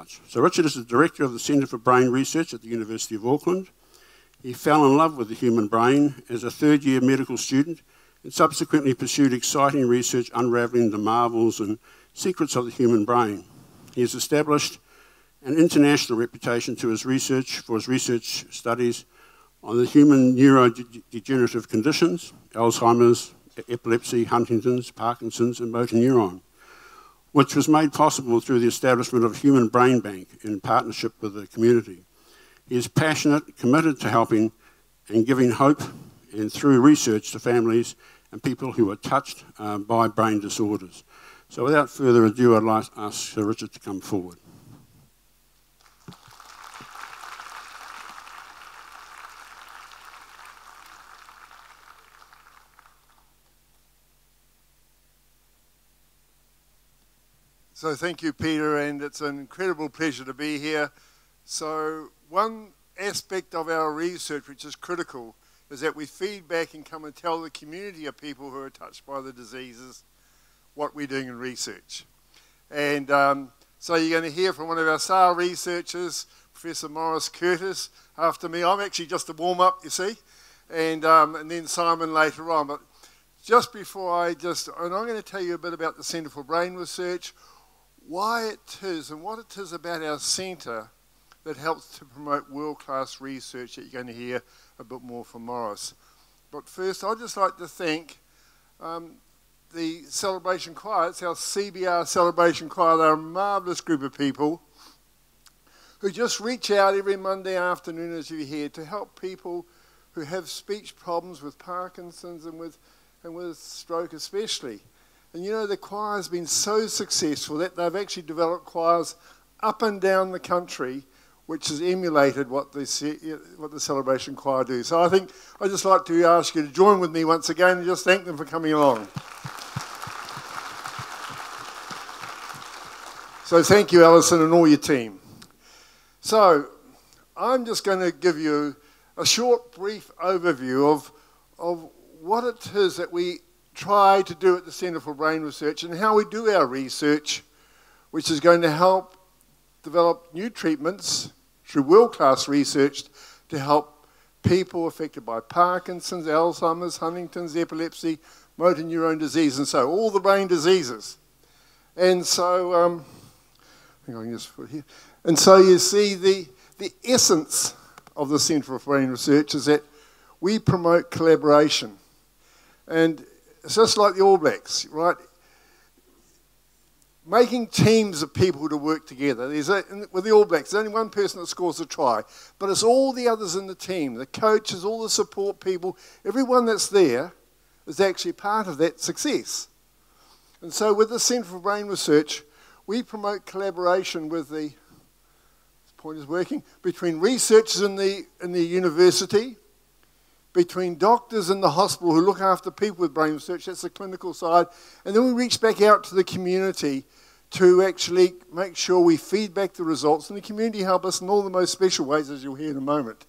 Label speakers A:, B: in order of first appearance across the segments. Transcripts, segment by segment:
A: So Richard is the director of the Centre for Brain Research at the University of Auckland. He fell in love with the human brain as a third-year medical student and subsequently pursued exciting research unravelling the marvels and secrets of the human brain. He has established an international reputation for his research studies on the human neurodegenerative conditions, Alzheimer's, epilepsy, Huntington's, Parkinson's, and motor neuron, which was made possible through the establishment of a Human Brain Bank in partnership with the community. He is passionate, committed to helping and giving hope and through research to families and people who are touched by brain disorders. So without further ado, I'd like to ask Sir Richard to come forward.
B: So thank you, Peter, and it's an incredible pleasure to be here. So one aspect of our research which is critical is that we feed back and come and tell the community of people who are touched by the diseases what we're doing in research. And so you're going to hear from one of our star researchers, Professor Maurice Curtis, after me. I'm actually just a warm-up, you see, and then Simon later on. But just before and I'm going to tell you a bit about the Centre for Brain Research, why it is and what it is about our centre that helps to promote world-class research that you're going to hear a bit more from Maurice. But first, I'd just like to thank the Celebration Choir. It's our CBR Celebration Choir. They're a marvellous group of people who just reach out every Monday afternoon, as you hear, to help people who have speech problems with Parkinson's and with stroke especially. And you know, the choir has been so successful that they've actually developed choirs up and down the country which has emulated what the Celebration Choir do. So I think I'd just like to ask you to join with me once again and just thank them for coming along. So thank you, Alison, and all your team. So I'm just going to give you a short, brief overview of what it is that we try to do at the Centre for Brain Research and how we do our research, which is going to help develop new treatments through world-class research to help people affected by Parkinson's, Alzheimer's, Huntington's, epilepsy, motor neuron disease, and so all the brain diseases. And so, I think I can just put it here. And so you see the essence of the Centre for Brain Research is that we promote collaboration. And it's just like the All Blacks, right? Making teams of people to work together. With the All Blacks, there's only one person that scores a try, but it's all the others in the team, the coaches, all the support people, everyone that's there is actually part of that success. And so with the Centre for Brain Research, we promote collaboration with this point is working, between researchers in the university, between doctors in the hospital who look after people with brain research, that's the clinical side, and then we reach back out to the community to actually make sure we feed back the results, and the community help us in all the most special ways, as you'll hear in a moment.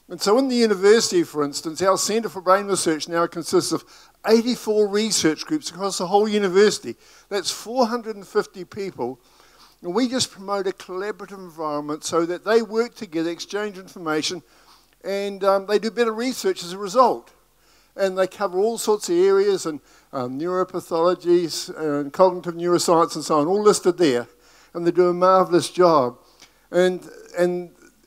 B: And so in the university, for instance, our Centre for Brain Research now consists of 84 research groups across the whole university. That's 450 people, and we just promote a collaborative environment so that they work together, exchange information, and they do better research as a result. And they cover all sorts of areas, and neuropathologies, and cognitive neuroscience, and so on, all listed there. And they do a marvellous job. And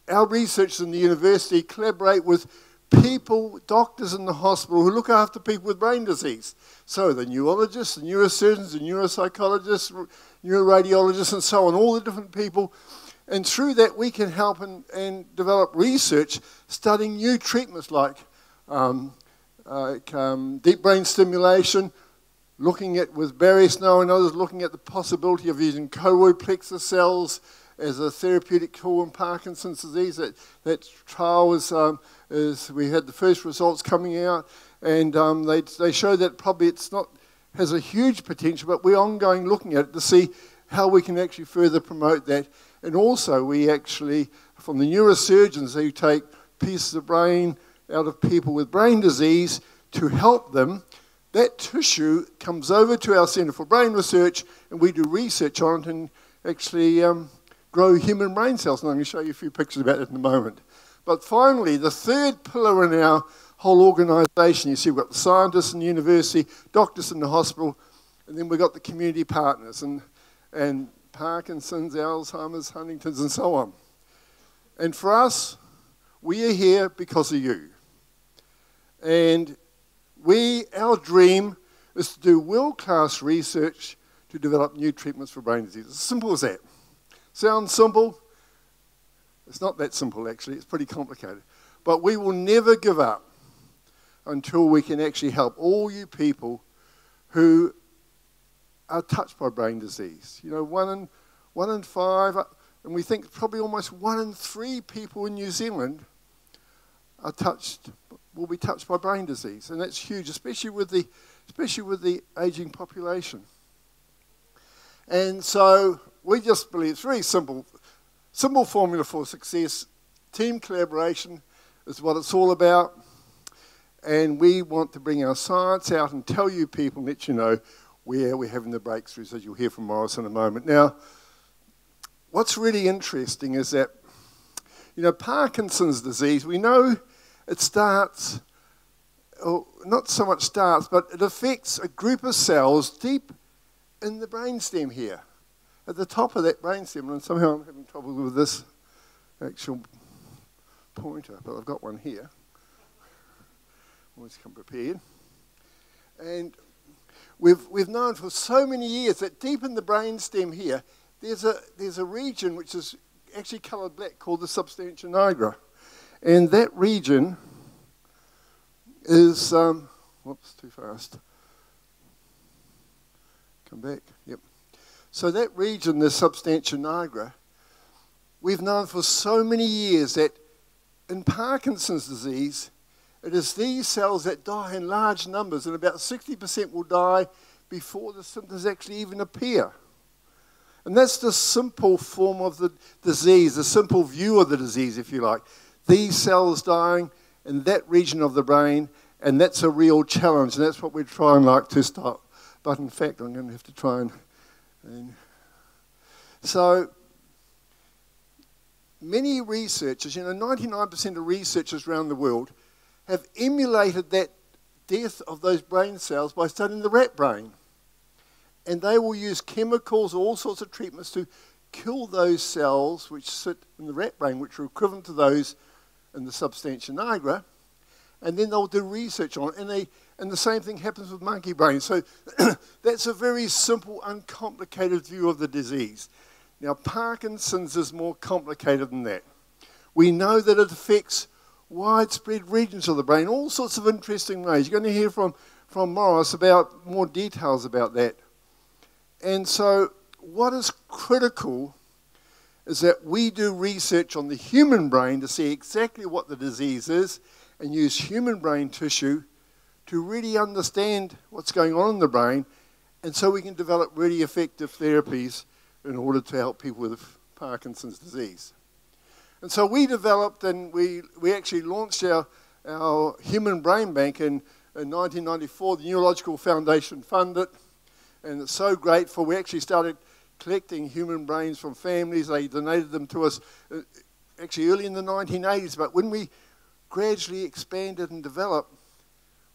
B: our researchers in the university collaborate with people, doctors in the hospital, who look after people with brain disease. So the neurologists, the neurosurgeons, the neuropsychologists, neuroradiologists, and so on, all the different people. And through that, we can help and develop research studying new treatments like deep brain stimulation, looking at, with Barry Snow and others, looking at the possibility of using choroid plexus cells as a therapeutic tool in Parkinson's disease. That trial we had the first results coming out, and they show that probably has a huge potential, but we're ongoing looking at it to see how we can actually further promote that. And also, we actually, from the neurosurgeons who take pieces of brain out of people with brain disease to help them, that tissue comes over to our Centre for Brain Research, and we do research on it and actually grow human brain cells, and I'm going to show you a few pictures about it in a moment. But finally, the third pillar in our whole organisation, you see we've got the scientists in the university, doctors in the hospital, and then we've got the community partners, and Parkinson's, Alzheimer's, Huntington's, and so on. And for us, we are here because of you. And our dream is to do world-class research to develop new treatments for brain disease. As simple as that. Sounds simple. It's not that simple, actually. It's pretty complicated. But we will never give up until we can actually help all you people who are touched by brain disease. You know, one in 5, and we think probably almost 1 in 3 people in New Zealand will be touched by brain disease, and that's huge, especially with the aging population. And so we just believe it's very simple formula for success. Team collaboration is what it's all about, and we want to bring our science out and tell you people and let you know where we're having the breakthroughs, as you'll hear from Maurice in a moment. Now, what's really interesting is that, you know, Parkinson's disease, we know it starts, or not so much starts, but it affects a group of cells deep in the brainstem here, at the top of that brainstem. And somehow I'm having trouble with this actual pointer, but I've got one here. Always come prepared. And we've known for so many years that deep in the brainstem here, there's a region which is actually coloured black called the substantia nigra. And that region is, whoops, too fast. Come back, yep. So that region, the substantia nigra, we've known for so many years that in Parkinson's disease, it is these cells that die in large numbers, and about 60% will die before the symptoms actually even appear. And that's the simple form of the disease, the simple view of the disease, if you like. These cells dying in that region of the brain, and that's a real challenge, and that's what we're trying to stop. But in fact, I'm going to have to try and so many researchers, you know, 99% of researchers around the world have emulated that death of those brain cells by studying the rat brain. And they will use chemicals, all sorts of treatments to kill those cells which sit in the rat brain, which are equivalent to those in the substantia nigra, and then they'll do research on it. And the same thing happens with monkey brains. So that's a very simple, uncomplicated view of the disease. Now, Parkinson's is more complicated than that. We know that it affects widespread regions of the brain, all sorts of interesting ways. You're going to hear from Maurice about more details about that. And so what is critical is that we do research on the human brain to see exactly what the disease is and use human brain tissue to really understand what's going on in the brain, and so we can develop really effective therapies in order to help people with Parkinson's disease. And so we developed, and we actually launched our human brain bank in 1994. The Neurological Foundation funded it, and it's so grateful. We actually started collecting human brains from families. They donated them to us actually early in the 1980s, but when we gradually expanded and developed,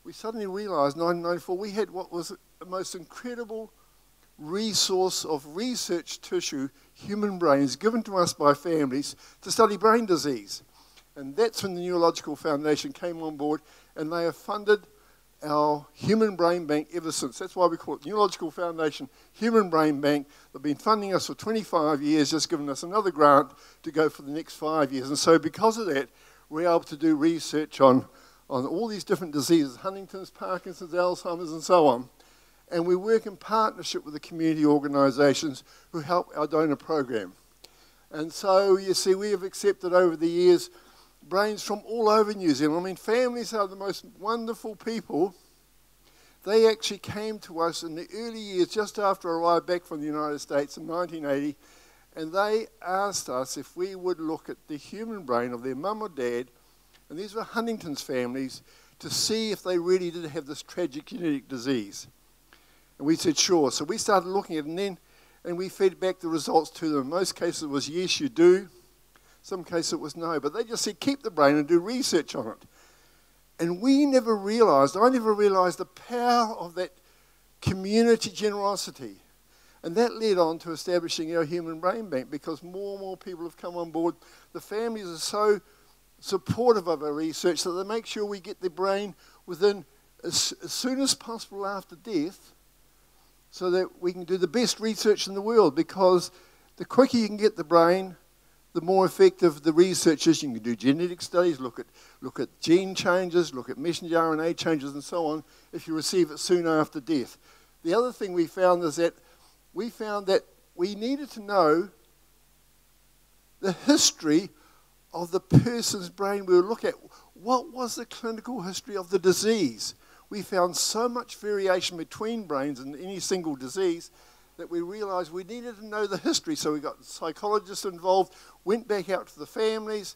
B: we suddenly realized in 1994 we had what was the most incredible resource of research tissue, human brains, given to us by families to study brain disease. And that's when the Neurological Foundation came on board, and they have funded our human brain bank ever since. That's why we call it Neurological Foundation Human Brain Bank. They've been funding us for 25 years, just giving us another grant to go for the next 5 years. And so because of that, we're able to do research on all these different diseases, Huntington's, Parkinson's, Alzheimer's, and so on. And we work in partnership with the community organisations who help our donor program. And so, you see, we have accepted over the years brains from all over New Zealand. I mean, families are the most wonderful people. They actually came to us in the early years, just after I arrived back from the United States in 1980, and they asked us if we would look at the human brain of their mum or dad, and these were Huntington's families, to see if they really did have this tragic genetic disease. And we said, sure. So we started looking at it, and we fed back the results to them. In most cases it was yes, you do. Some cases it was no, but they just said keep the brain and do research on it. And I never realised the power of that community generosity. And that led on to establishing our Human Brain Bank, because more and more people have come on board. The families are so supportive of our research that they make sure we get the brain within as soon as possible after death, so that we can do the best research in the world, because the quicker you can get the brain, the more effective the research is. You can do genetic studies, look at gene changes, look at messenger RNA changes and so on, if you receive it soon after death. The other thing we found is that we needed to know the history of the person's brain we were looking at. What was the clinical history of the disease? We found so much variation between brains in any single disease that we realized we needed to know the history. So we got psychologists involved, went back out to the families,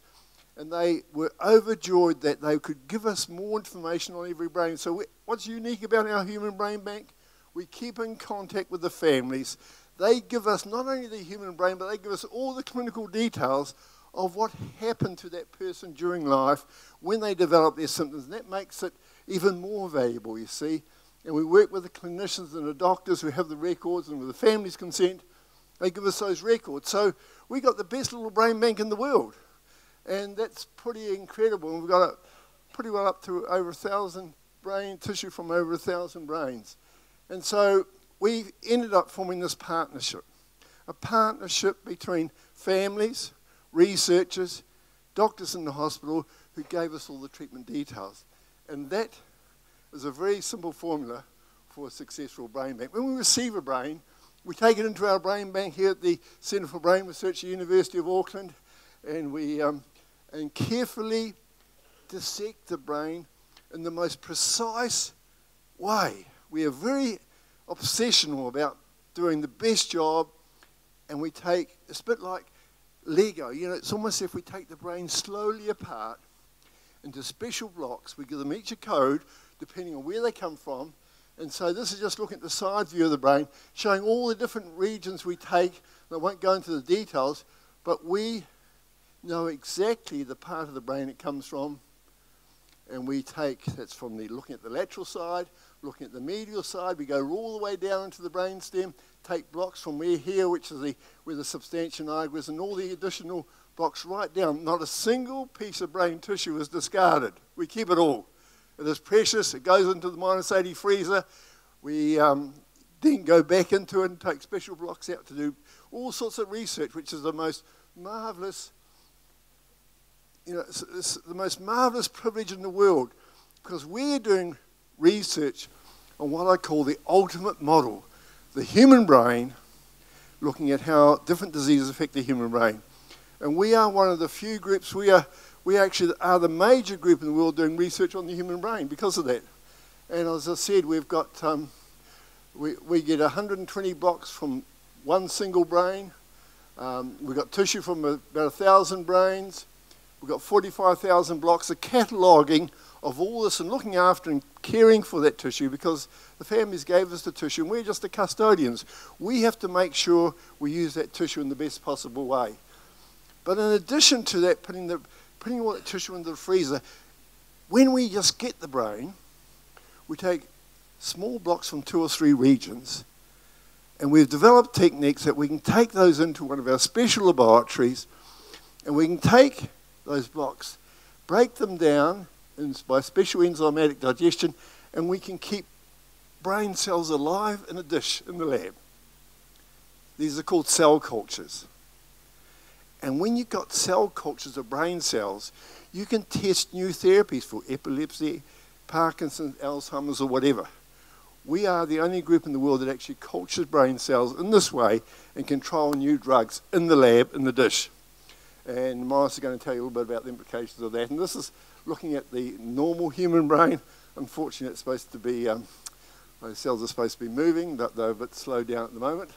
B: and they were overjoyed that they could give us more information on every brain. So what's unique about our Human Brain Bank? We keep in contact with the families. They give us not only the human brain, but they give us all the clinical details of what happened to that person during life when they develop their symptoms. And that makes it even more valuable, you see. And we work with the clinicians and the doctors who have the records, and with the family's consent, they give us those records. So we got the best little brain bank in the world. And that's pretty incredible. And we've got it pretty well up to over 1,000 brain tissue from over 1,000 brains. And so we ended up forming this partnership, a partnership between families, researchers, doctors in the hospital who gave us all the treatment details. And that is a very simple formula for a successful brain bank. When we receive a brain, we take it into our brain bank here at the Centre for Brain Research at the University of Auckland, and we carefully dissect the brain in the most precise way. We are very obsessional about doing the best job, and we take, it's a bit like Lego, you know, it's almost as if we take the brain slowly apart into special blocks. We give them each a code, depending on where they come from. And so this is just looking at the side view of the brain, showing all the different regions we take. I won't go into the details, but we know exactly the part of the brain it comes from. And we take, that's from looking at the lateral side, looking at the medial side. We go all the way down into the brainstem, take blocks from here, which is where the substantia nigra is, and all the additional blocks right down. Not a single piece of brain tissue is discarded. We keep it all. It is precious. It goes into the -80 freezer. We then go back into it and take special blocks out to do all sorts of research, which is the most marvelous, you know, it's the most marvelous privilege in the world, because we're doing research on what I call the ultimate model, the human brain, looking at how different diseases affect the human brain. And we are one of the few groups, we actually are the major group in the world doing research on the human brain because of that. And as I said, we've got, we get 120 blocks from one single brain. We've got tissue from about 1,000 brains. We've got 45,000 blocks of cataloguing of all this and looking after and caring for that tissue, because the families gave us the tissue and we're just the custodians. We have to make sure we use that tissue in the best possible way. But in addition to that, putting all that tissue into the freezer, when we just get the brain, we take small blocks from 2 or 3 regions, and we've developed techniques that we can take those into one of our special laboratories, and we can take those blocks, break them down by special enzymatic digestion, and we can keep brain cells alive in a dish in the lab. These are called cell cultures. And when you've got cell cultures of brain cells, you can test new therapies for epilepsy, Parkinson's, Alzheimer's, or whatever. We are the only group in the world that actually cultures brain cells in this way and control new drugs in the lab, in the dish. And Maurice is going to tell you a little bit about the implications of that. And this is looking at the normal human brain. Unfortunately, it's supposed to be, those cells are supposed to be moving, but they're a bit slowed down at the moment.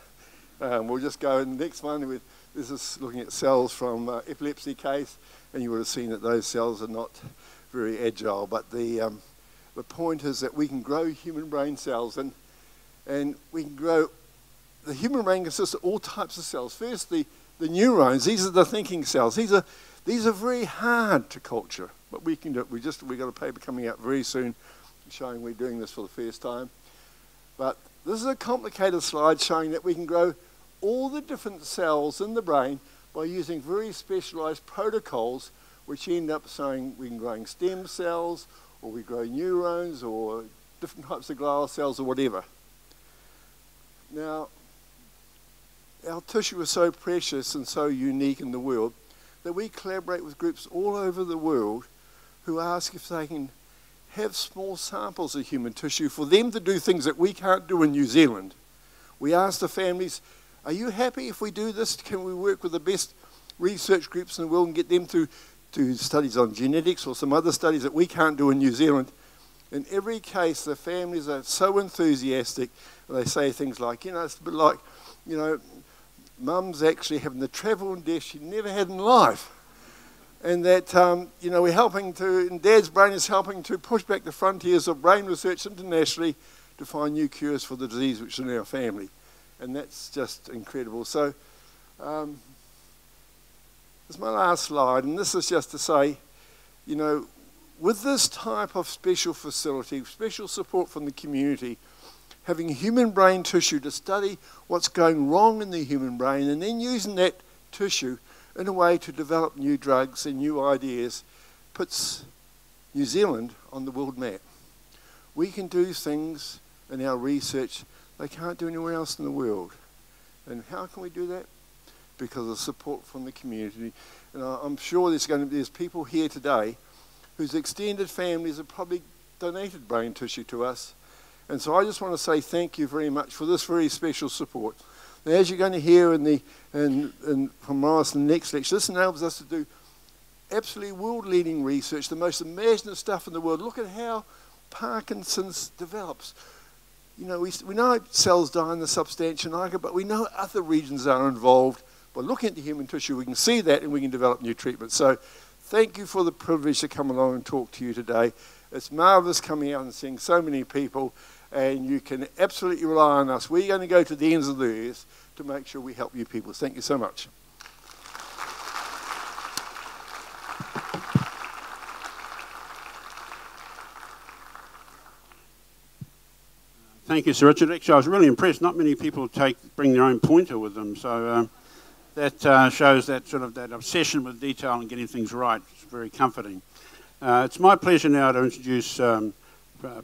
B: We'll just go in the next one. This is looking at cells from epilepsy case, and you would have seen that those cells are not very agile. But the point is that we can grow human brain cells, and we can grow the human brain consists of all types of cells. First, the neurons. These are the thinking cells. These are very hard to culture, but we can do it. We got a paper coming out very soon showing we're doing this for the first time. But this is a complicated slide showing that we can grow all the different cells in the brain by using very specialized protocols, which end up saying we can grow stem cells, or we grow neurons, or different types of glial cells, or whatever. Now, our tissue is so precious and so unique in the world that we collaborate with groups all over the world who ask if they can have small samples of human tissue for them to do things that we can't do in New Zealand. We ask the families, are you happy if we do this? Can we work with the best research groups in the world and get them to do studies on genetics or some other studies that we can't do in New Zealand? In every case, the families are so enthusiastic. They say things like, it's a bit like, Mum's actually having the travel and death she never had in life. And that, we're helping to, and Dad's brain is helping to push back the frontiers of brain research internationally to find new cures for the disease which is in our family. And that's just incredible. So, this is my last slide, and this is just to say, with this type of special facility, special support from the community, having human brain tissue to study what's going wrong in the human brain and then using that tissue in a way to develop new drugs and new ideas puts New Zealand on the world map. We can do things in our research they can't do anywhere else in the world. And how can we do that? Because of support from the community. And I'm sure there's people here today whose extended families have probably donated brain tissue to us. And so I just want to say thank you very much for this very special support. Now, as you're going to hear from Maurice in the next lecture, this enables us to do absolutely world-leading research, the most imaginative stuff in the world. Look at how Parkinson's develops. We know cells die in the substantia nigra, but we know other regions are involved. By looking at the human tissue, we can see that and we can develop new treatments. So thank you for the privilege to come along and talk to you today. It's marvelous coming out and seeing so many people, and you can absolutely rely on us. We're going to go to the ends of the earth to make sure we help you people. Thank you so much.
A: Thank you, Sir Richard. Actually, I was really impressed. Not many people bring their own pointer with them, so that shows that that obsession with detail and getting things right. It's very comforting. It's my pleasure now to introduce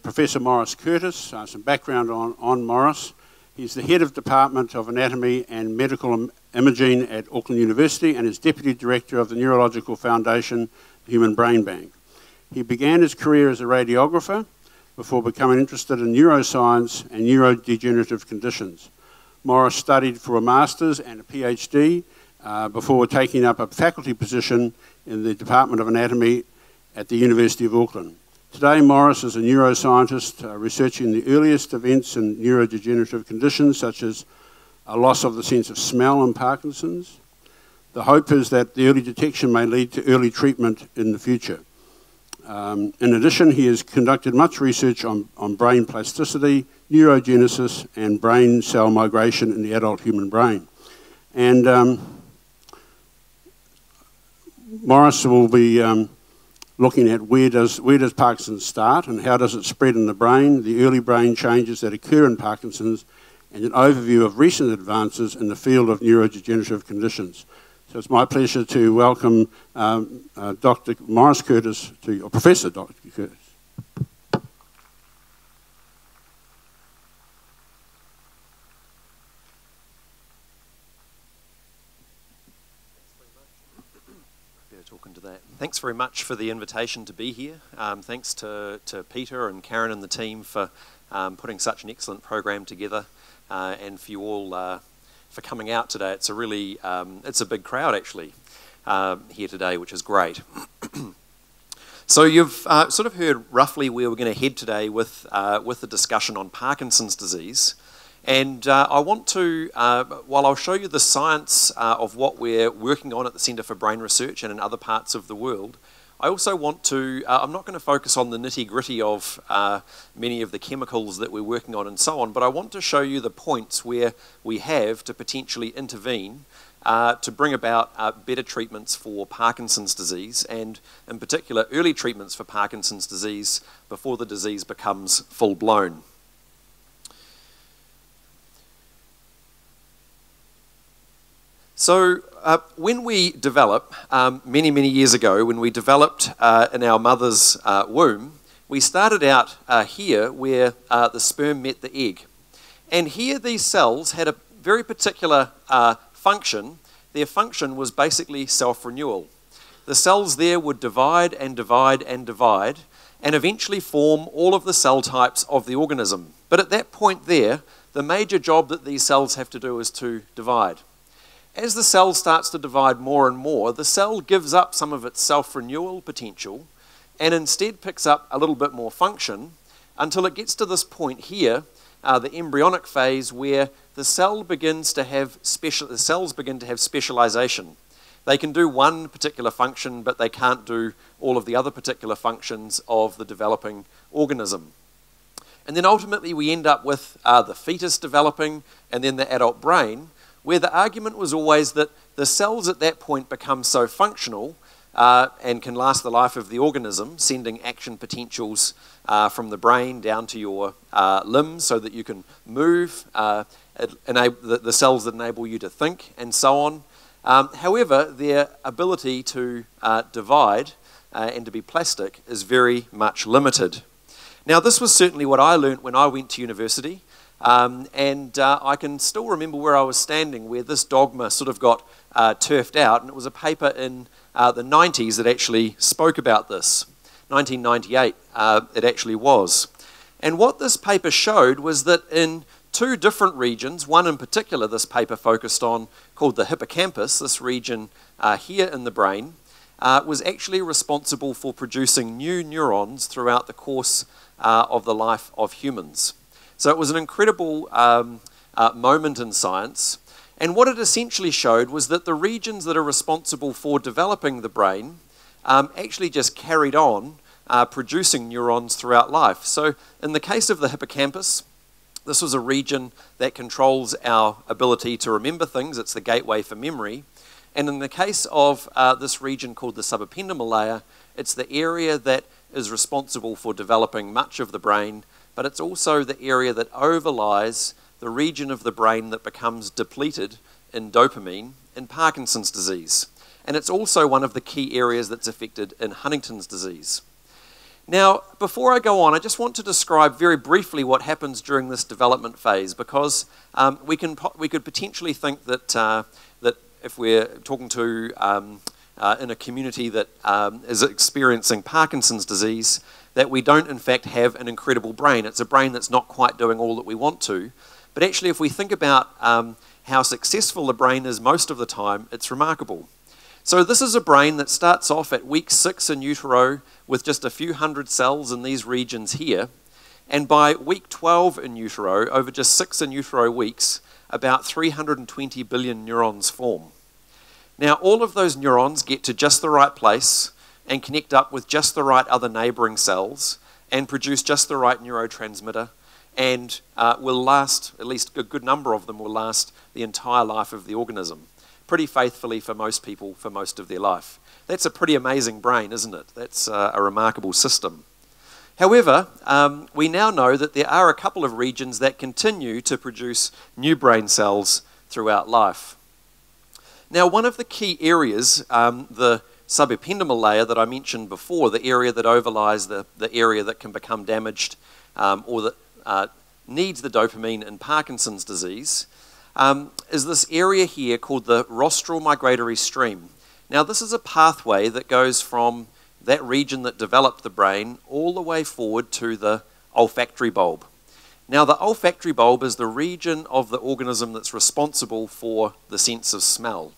A: Professor Maurice Curtis. Some background on Maurice. He's the head of Department of Anatomy and Medical Imaging at Auckland University and is Deputy Director of the Neurological Foundation Human Brain Bank. He began his career as a radiographer before becoming interested in neuroscience and neurodegenerative conditions. Maurice studied for a master's and a PhD before taking up a faculty position in the Department of Anatomy at the University of Auckland. Today, Maurice is a neuroscientist researching the earliest events in neurodegenerative conditions such as a loss of the sense of smell in Parkinson's. The hope is that the early detection may lead to early treatment in the future. In addition, he has conducted much research on brain plasticity, neurogenesis, and brain cell migration in the adult human brain. And Maurice will be looking at where does Parkinson's start and how does it spread in the brain, the early brain changes that occur in Parkinson's, and an overview of recent advances in the field of neurodegenerative conditions. So it's my pleasure to welcome Dr. Maurice Curtis, or Professor Dr. Curtis.
C: Talking to that. Thanks very much for the invitation to be here. Thanks to Peter and Karen and the team for putting such an excellent program together, and for you all for coming out today. It's a really, it's a big crowd actually here today, which is great. So you've sort of heard roughly where we're going to head today with the discussion on Parkinson's disease. And I want to, while I'll show you the science of what we're working on at the Centre for Brain Research and in other parts of the world, I also want to, I'm not going to focus on the nitty-gritty of many of the chemicals that we're working on and so on, but I want to show you the points where we have to potentially intervene to bring about better treatments for Parkinson's disease, and in particular early treatments for Parkinson's disease before the disease becomes full-blown. So when we develop, many, many years ago, when we developed in our mother's womb, we started out here where the sperm met the egg. And here these cells had a very particular function. Their function was basically self-renewal. The cells there would divide and divide and divide and eventually form all of the cell types of the organism. But at that point there, the major job that these cells have to do is to divide. As the cell starts to divide more and more, the cell gives up some of its self-renewal potential and instead picks up a little bit more function until it gets to this point here, the embryonic phase, where the cell begins to have the cells begin to have specialization. They can do one particular function, but they can't do all of the other particular functions of the developing organism. And then ultimately we end up with the fetus developing and then the adult brain, where the argument was always that the cells at that point become so functional and can last the life of the organism, sending action potentials from the brain down to your limbs so that you can move, the cells that enable you to think, and so on. However, their ability to divide and to be plastic is very much limited. Now, this was certainly what I learnt when I went to university. I can still remember where I was standing, where this dogma sort of got turfed out, and it was a paper in the 90s that actually spoke about this. 1998 it actually was. And what this paper showed was that in two different regions, one in particular this paper focused on, called the hippocampus, this region here in the brain, was actually responsible for producing new neurons throughout the course of the life of humans. So it was an incredible moment in science. And what it essentially showed was that the regions that are responsible for developing the brain actually just carried on producing neurons throughout life. So in the case of the hippocampus, this was a region that controls our ability to remember things. It's the gateway for memory. And in the case of this region called the subependymal layer, it's the area that is responsible for developing much of the brain, but it's also the area that overlies the region of the brain that becomes depleted in dopamine in Parkinson's disease. And it's also one of the key areas that's affected in Huntington's disease. Now, before I go on, I just want to describe very briefly what happens during this development phase, because we could potentially think that, that if we're talking to in a community that is experiencing Parkinson's disease, that we don't in fact have an incredible brain. It's a brain that's not quite doing all that we want to. But actually, if we think about how successful the brain is most of the time, it's remarkable. So this is a brain that starts off at week 6 in utero with just a few hundred cells in these regions here. And by week 12 in utero, over just 6 in utero weeks, about 320 billion neurons form. Now, all of those neurons get to just the right place and connect up with just the right other neighboring cells and produce just the right neurotransmitter, and will last, at least a good number of them will last the entire life of the organism, pretty faithfully for most people for most of their life. That's a pretty amazing brain, isn't it? That's a remarkable system. However, we now know that there are a couple of regions that continue to produce new brain cells throughout life. Now, one of the key areas, the subependymal layer that I mentioned before, the area that overlies the area that can become damaged or that needs the dopamine in Parkinson's disease, is this area here called the rostral migratory stream. Now, this is a pathway that goes from that region that developed the brain all the way forward to the olfactory bulb. Now, the olfactory bulb is the region of the organism that's responsible for the sense of smell.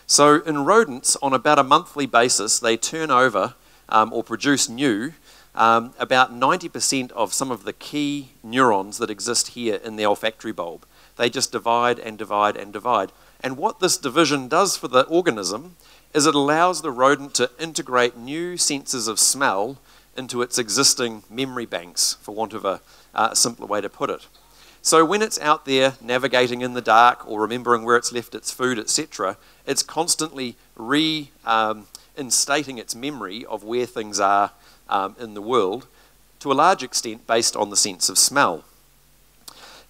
C: So in rodents, on about a monthly basis, they turn over or produce new about 90% of some of the key neurons that exist here in the olfactory bulb. They just divide and divide and divide. And what this division does for the organism is it allows the rodent to integrate new senses of smell into its existing memory banks, for want of a simpler way to put it. So when it's out there navigating in the dark or remembering where it's left its food, etc., it's constantly reinstating its memory of where things are in the world, to a large extent based on the sense of smell.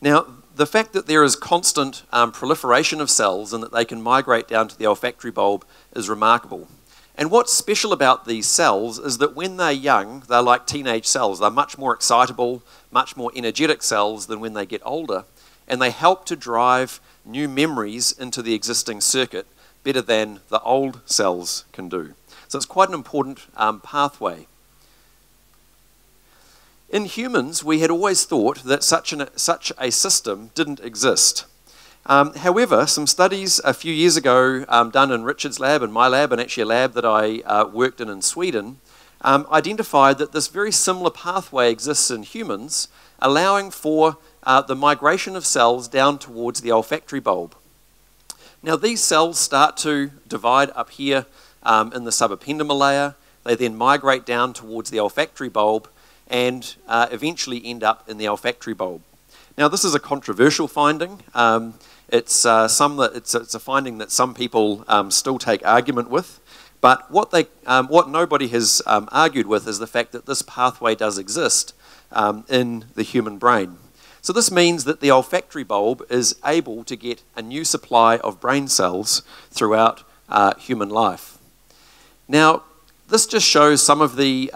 C: Now, the fact that there is constant proliferation of cells and that they can migrate down to the olfactory bulb is remarkable. And what's special about these cells is that when they're young, they're like teenage cells. They're much more excitable, much more energetic cells than when they get older. And they help to drive new memories into the existing circuit better than the old cells can do. So it's quite an important pathway. In humans, we had always thought that such a system didn't exist. However, some studies a few years ago done in Richard's lab and my lab, and actually a lab that I worked in Sweden, identified that this very similar pathway exists in humans, allowing for the migration of cells down towards the olfactory bulb. Now, these cells start to divide up here in the subependymal layer. They then migrate down towards the olfactory bulb and eventually end up in the olfactory bulb. Now, this is a controversial finding. It's a finding that some people still take argument with, but what nobody has argued with is the fact that this pathway does exist in the human brain. So this means that the olfactory bulb is able to get a new supply of brain cells throughout human life. Now, this just shows some of the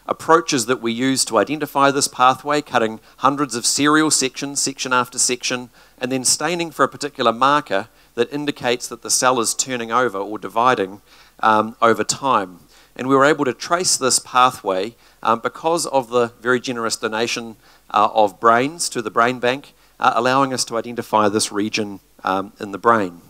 C: approaches that we use to identify this pathway, cutting hundreds of serial sections, section after section, and then staining for a particular marker that indicates that the cell is turning over or dividing over time. And we were able to trace this pathway because of the very generous donation of brains to the brain bank, allowing us to identify this region in the brain.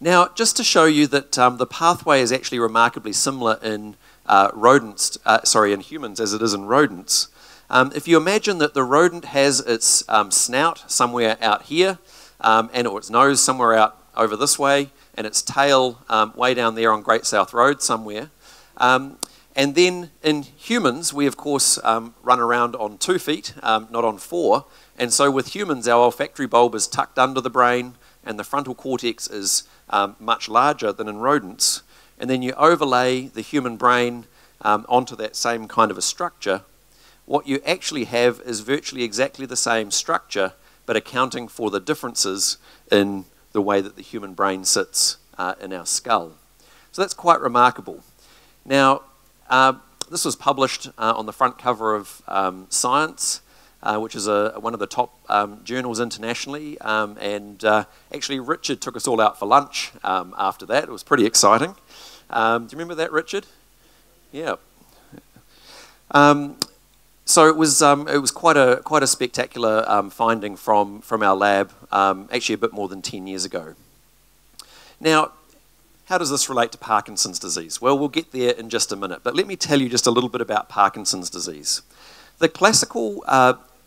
C: Now, just to show you that the pathway is actually remarkably similar in in humans as it is in rodents. If you imagine that the rodent has its snout somewhere out here, or its nose somewhere out over this way, and its tail way down there on Great South Road somewhere, and then in humans, we of course run around on 2 feet, not on 4, and so with humans, our olfactory bulb is tucked under the brain, and the frontal cortex is much larger than in rodents. And then you overlay the human brain onto that same kind of a structure. What you actually have is virtually exactly the same structure, but accounting for the differences in the way that the human brain sits in our skull. So that's quite remarkable. Now, this was published on the front cover of Science, which is one of the top journals internationally, and actually Richard took us all out for lunch after that. It was pretty exciting. Do you remember that, Richard? Yeah. So it was quite a spectacular finding from our lab, actually a bit more than 10 years ago. Now, how does this relate to Parkinson's disease? Well, we'll get there in just a minute, but let me tell you just a little bit about Parkinson's disease. The classical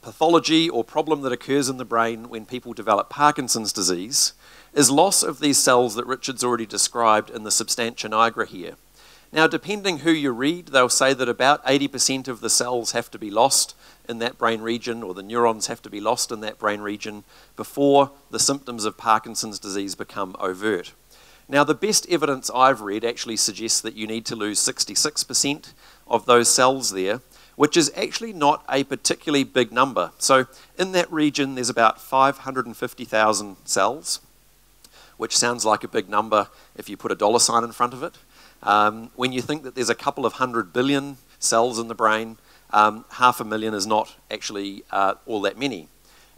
C: pathology or problem that occurs in the brain when people develop Parkinson's disease is loss of these cells that Richard's already described in the substantia nigra here. Now, depending who you read, they'll say that about 80% of the cells have to be lost in that brain region, or the neurons have to be lost in that brain region before the symptoms of Parkinson's disease become overt. Now, the best evidence I've read actually suggests that you need to lose 66% of those cells there, which is actually not a particularly big number. So in that region, there's about 550,000 cells, which sounds like a big number if you put a dollar sign in front of it. When you think that there's a couple of 100 billion cells in the brain, 500,000 is not actually all that many.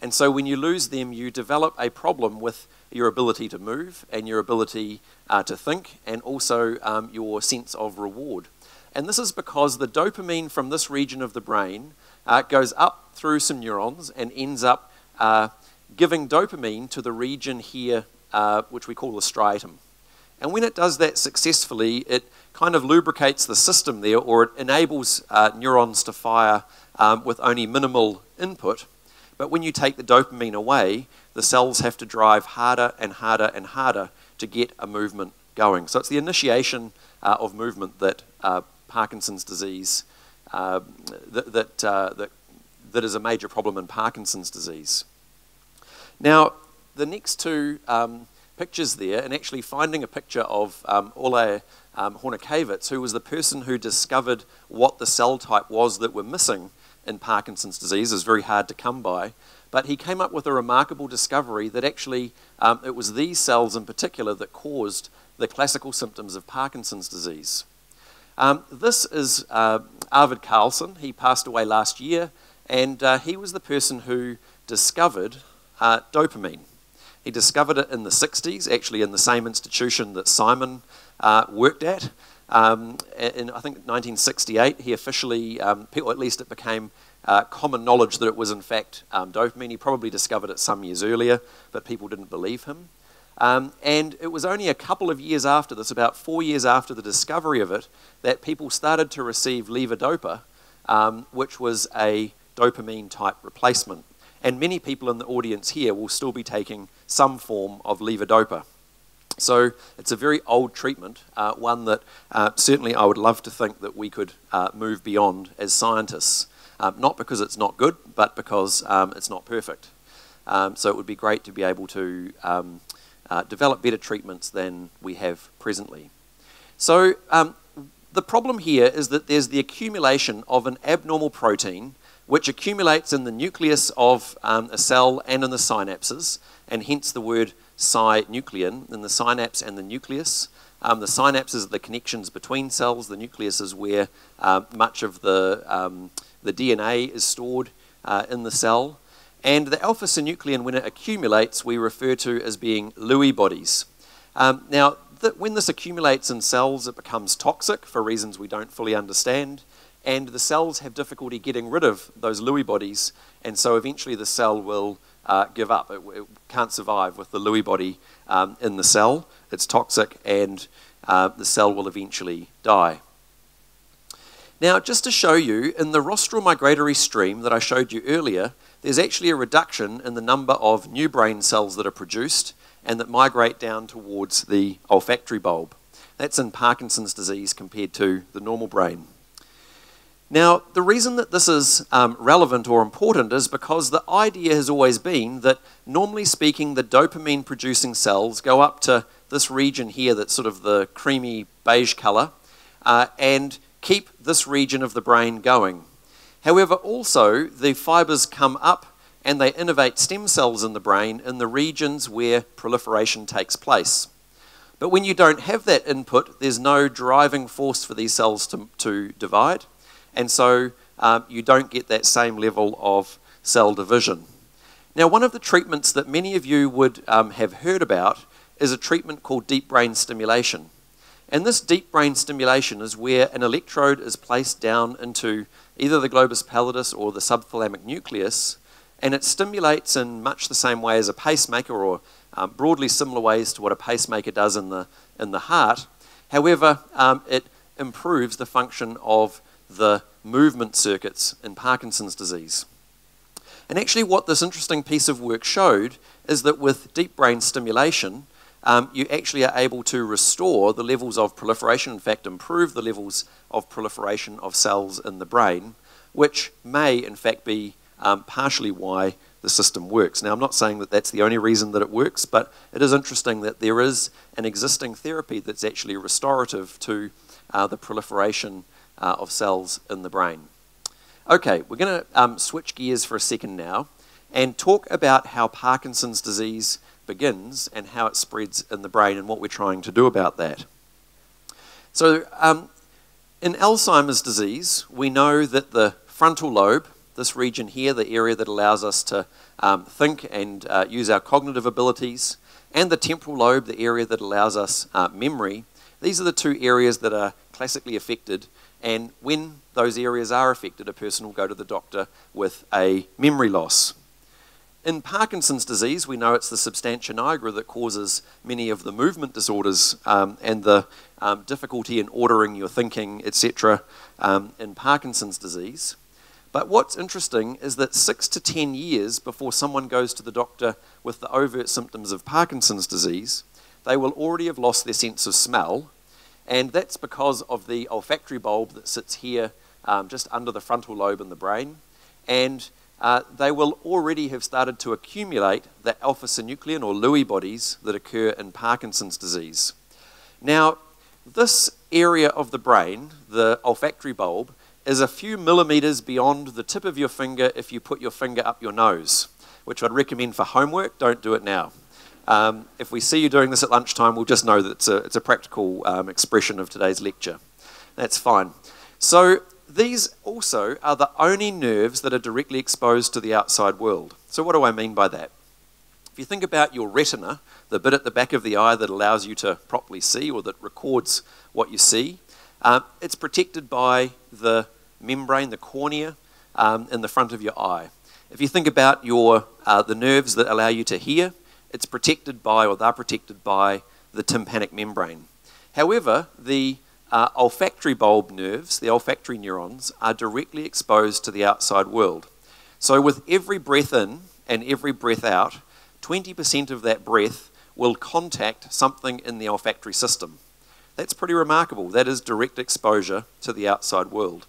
C: And so when you lose them, you develop a problem with your ability to move and your ability to think, and also your sense of reward. And this is because the dopamine from this region of the brain goes up through some neurons and ends up giving dopamine to the region here, which we call the striatum. And when it does that successfully, it kind of lubricates the system there, or it enables neurons to fire with only minimal input. But when you take the dopamine away, the cells have to drive harder and harder and harder to get a movement going. So it's the initiation of movement that Parkinson's disease, that is a major problem in Parkinson's disease. Now, the next two pictures there, and actually finding a picture of Ole Hornikewicz, who was the person who discovered what the cell type was that were missing in Parkinson's disease, is very hard to come by. But he came up with a remarkable discovery that actually it was these cells in particular that caused the classical symptoms of Parkinson's disease. This is Arvid Carlsson. He passed away last year, and he was the person who discovered dopamine. He discovered it in the 60s, actually in the same institution that Simon worked at. In, I think, 1968, he officially, or at least it became common knowledge that it was in fact dopamine. He probably discovered it some years earlier, but people didn't believe him. And it was only a couple of years after this, about 4 years after the discovery of it, that people started to receive levodopa, which was a dopamine-type replacement. And many people in the audience here will still be taking some form of levodopa. So it's a very old treatment, one that certainly I would love to think that we could move beyond as scientists. Not because it's not good, but because it's not perfect. So it would be great to be able to develop better treatments than we have presently. So the problem here is that there's the accumulation of an abnormal protein which accumulates in the nucleus of a cell and in the synapses, and hence the word synuclein, in the synapse and the nucleus. The synapses are the connections between cells. The nucleus is where much of the DNA is stored in the cell. And the alpha-synuclein, when it accumulates, we refer to as being Lewy bodies. Now, when this accumulates in cells, it becomes toxic for reasons we don't fully understand, and the cells have difficulty getting rid of those Lewy bodies, and so eventually the cell will give up. It can't survive with the Lewy body in the cell. It's toxic, and the cell will eventually die. Now, just to show you, in the rostral migratory stream that I showed you earlier, there's actually a reduction in the number of new brain cells that are produced and that migrate down towards the olfactory bulb. That's in Parkinson's disease compared to the normal brain. Now, the reason that this is relevant or important is because the idea has always been that, normally speaking, the dopamine-producing cells go up to this region here that's sort of the creamy beige colour, and keep this region of the brain going. However, also, the fibres come up and they innervate stem cells in the brain in the regions where proliferation takes place. But when you don't have that input, there's no driving force for these cells to divide, and so you don't get that same level of cell division. Now, one of the treatments that many of you would have heard about is a treatment called deep brain stimulation. And this deep brain stimulation is where an electrode is placed down into either the globus pallidus or the subthalamic nucleus, and it stimulates in much the same way as a pacemaker, or broadly similar ways to what a pacemaker does in the heart. However, it improves the function of the movement circuits in Parkinson's disease. And actually what this interesting piece of work showed is that with deep brain stimulation, you actually are able to restore the levels of proliferation, in fact improve the levels of proliferation of cells in the brain, which may in fact be partially why the system works. Now, I'm not saying that that's the only reason that it works, but it is interesting that there is an existing therapy that's actually restorative to the proliferation of cells in the brain. Okay, we're going to switch gears for a second now and talk about how Parkinson's disease begins and how it spreads in the brain and what we're trying to do about that. So in Alzheimer's disease, we know that the frontal lobe, this region here, the area that allows us to think and use our cognitive abilities, and the temporal lobe, the area that allows us memory, these are the two areas that are classically affected, and when those areas are affected, a person will go to the doctor with a memory loss. In Parkinson's disease, we know it's the substantia nigra that causes many of the movement disorders and the difficulty in ordering your thinking, etc. In Parkinson's disease. But what's interesting is that 6 to 10 years before someone goes to the doctor with the overt symptoms of Parkinson's disease, they will already have lost their sense of smell, and that's because of the olfactory bulb that sits here just under the frontal lobe in the brain, and they will already have started to accumulate the alpha-synuclein or Lewy bodies that occur in Parkinson's disease. Now, this area of the brain, the olfactory bulb, is a few millimeters beyond the tip of your finger if you put your finger up your nose, which I'd recommend for homework. Don't do it now. If we see you doing this at lunchtime, we'll just know that it's a practical expression of today's lecture. That's fine. So these also are the only nerves that are directly exposed to the outside world. So what do I mean by that? If you think about your retina, the bit at the back of the eye that allows you to properly see or that records what you see, it's protected by the membrane, the cornea, in the front of your eye. If you think about the nerves that allow you to hear, it's protected by, or they're protected by, the tympanic membrane. However, the olfactory bulb nerves, the olfactory neurons, are directly exposed to the outside world. So with every breath in and every breath out, 20% of that breath will contact something in the olfactory system. That's pretty remarkable. That is direct exposure to the outside world.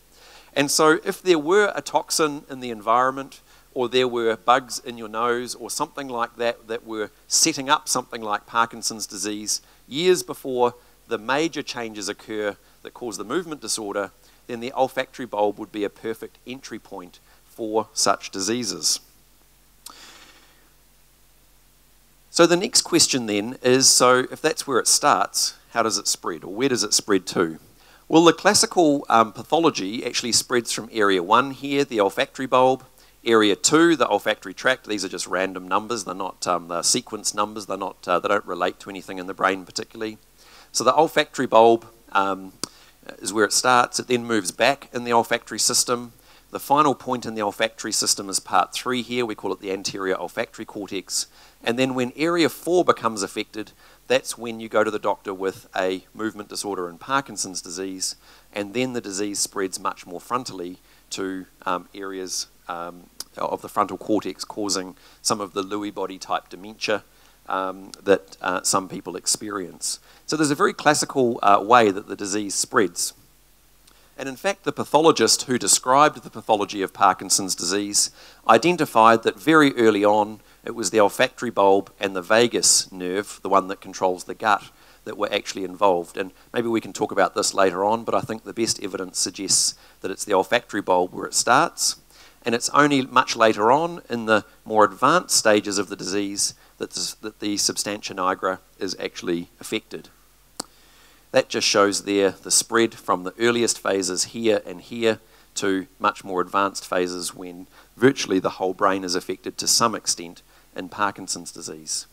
C: And so if there were a toxin in the environment, or there were bugs in your nose or something like that that were setting up something like Parkinson's disease years before the major changes occur that cause the movement disorder, then the olfactory bulb would be a perfect entry point for such diseases. So the next question then is, so if that's where it starts, how does it spread, or where does it spread to? Well, the classical pathology actually spreads from area 1 here, the olfactory bulb, area 2, the olfactory tract. These are just random numbers. They're not they're sequence numbers. They're not. They don't relate to anything in the brain particularly. So the olfactory bulb is where it starts. It then moves back in the olfactory system. The final point in the olfactory system is part 3 here. We call it the anterior olfactory cortex. And then when area 4 becomes affected, that's when you go to the doctor with a movement disorder in Parkinson's disease, and then the disease spreads much more frontally to areas of the frontal cortex, causing some of the Lewy body type dementia that some people experience. So there's a very classical way that the disease spreads. And in fact, the pathologist who described the pathology of Parkinson's disease identified that very early on it was the olfactory bulb and the vagus nerve, the one that controls the gut, that were actually involved. And maybe we can talk about this later on, but I think the best evidence suggests that it's the olfactory bulb where it starts, and it's only much later on in the more advanced stages of the disease that the substantia nigra is actually affected. That just shows there the spread from the earliest phases here and here to much more advanced phases when virtually the whole brain is affected to some extent in Parkinson's disease.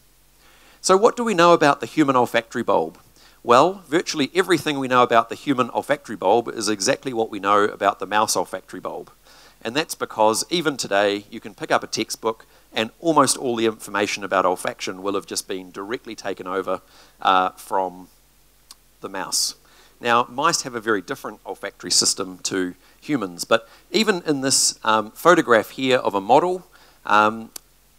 C: So what do we know about the human olfactory bulb? Well, virtually everything we know about the human olfactory bulb is exactly what we know about the mouse olfactory bulb. And that's because even today you can pick up a textbook and almost all the information about olfaction will have just been directly taken over from the mouse. Now, mice have a very different olfactory system to humans, but even in this photograph here of a model,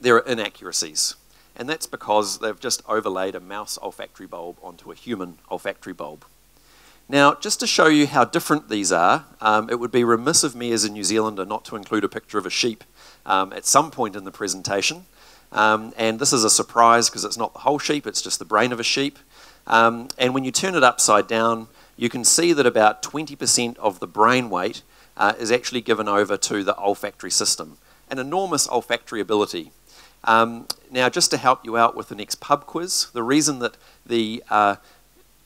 C: there are inaccuracies. And that's because they've just overlaid a mouse olfactory bulb onto a human olfactory bulb. Now, just to show you how different these are, it would be remiss of me as a New Zealander not to include a picture of a sheep at some point in the presentation. And this is a surprise because it's not the whole sheep, it's just the brain of a sheep. And when you turn it upside down, you can see that about 20% of the brain weight is actually given over to the olfactory system. An enormous olfactory ability. Now, just to help you out with the next pub quiz, the reason that the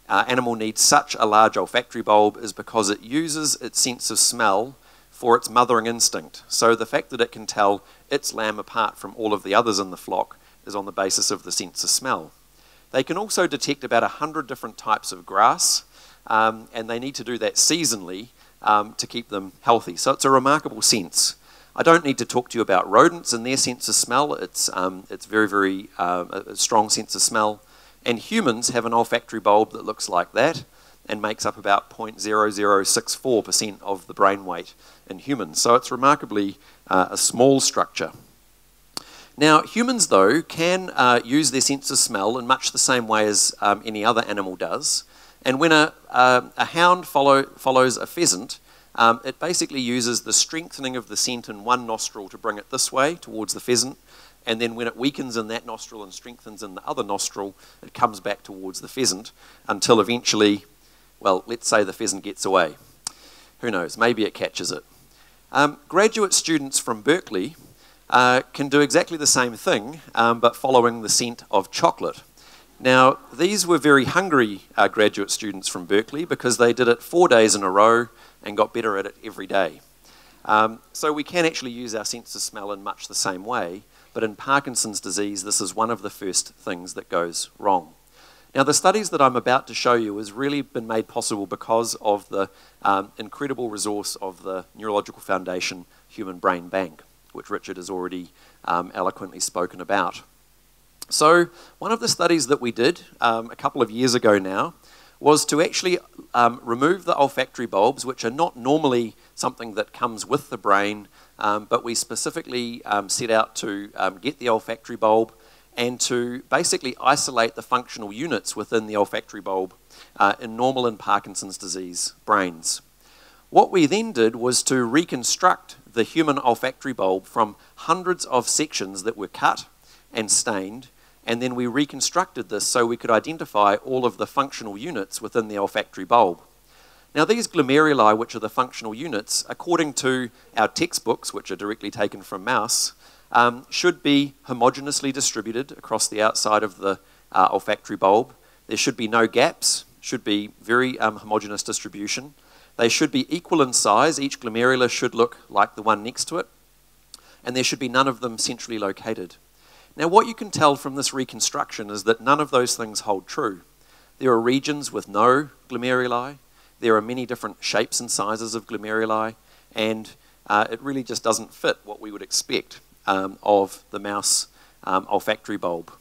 C: animal needs such a large olfactory bulb is because it uses its sense of smell for its mothering instinct. So the fact that it can tell its lamb apart from all of the others in the flock is on the basis of the sense of smell. They can also detect about 100 different types of grass, and they need to do that seasonally to keep them healthy. So it's a remarkable sense. I don't need to talk to you about rodents and their sense of smell. It's very, very a strong sense of smell. And humans have an olfactory bulb that looks like that. and makes up about 0.0064% of the brain weight in humans. So it's remarkably a small structure. Now, humans, though, can use their sense of smell in much the same way as any other animal does. And when a hound follows a pheasant, it basically uses the strengthening of the scent in one nostril to bring it this way towards the pheasant. And then when it weakens in that nostril and strengthens in the other nostril, it comes back towards the pheasant until eventually, well, let's say the pheasant gets away. Who knows? Maybe it catches it. Graduate students from Berkeley can do exactly the same thing, but following the scent of chocolate. Now, these were very hungry graduate students from Berkeley because they did it 4 days in a row and got better at it every day. So we can actually use our sense of smell in much the same way, but in Parkinson's disease, this is one of the first things that goes wrong. Now, the studies that I'm about to show you has really been made possible because of the incredible resource of the Neurological Foundation Human Brain Bank, which Richard has already eloquently spoken about. So one of the studies that we did a couple of years ago now was to actually remove the olfactory bulbs, which are not normally something that comes with the brain, but we specifically set out to get the olfactory bulb and to basically isolate the functional units within the olfactory bulb in normal and Parkinson's disease brains. What we then did was to reconstruct the human olfactory bulb from hundreds of sections that were cut and stained, and then we reconstructed this so we could identify all of the functional units within the olfactory bulb. Now, these glomeruli, which are the functional units, according to our textbooks, which are directly taken from mouse, should be homogeneously distributed across the outside of the olfactory bulb. There should be no gaps, should be very homogeneous distribution. They should be equal in size. Each glomerula should look like the one next to it. And there should be none of them centrally located. Now, what you can tell from this reconstruction is that none of those things hold true. There are regions with no glomeruli. There are many different shapes and sizes of glomeruli. And it really just doesn't fit what we would expect of the mouse olfactory bulb.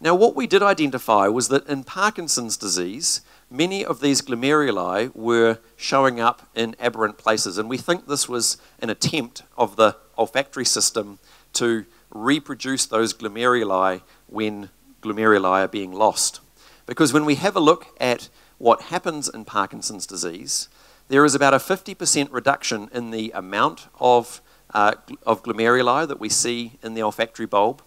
C: Now, what we did identify was that in Parkinson's disease, many of these glomeruli were showing up in aberrant places, and we think this was an attempt of the olfactory system to reproduce those glomeruli when glomeruli are being lost. Because when we have a look at what happens in Parkinson's disease, there is about a 50% reduction in the amount of glomeruli that we see in the olfactory bulb,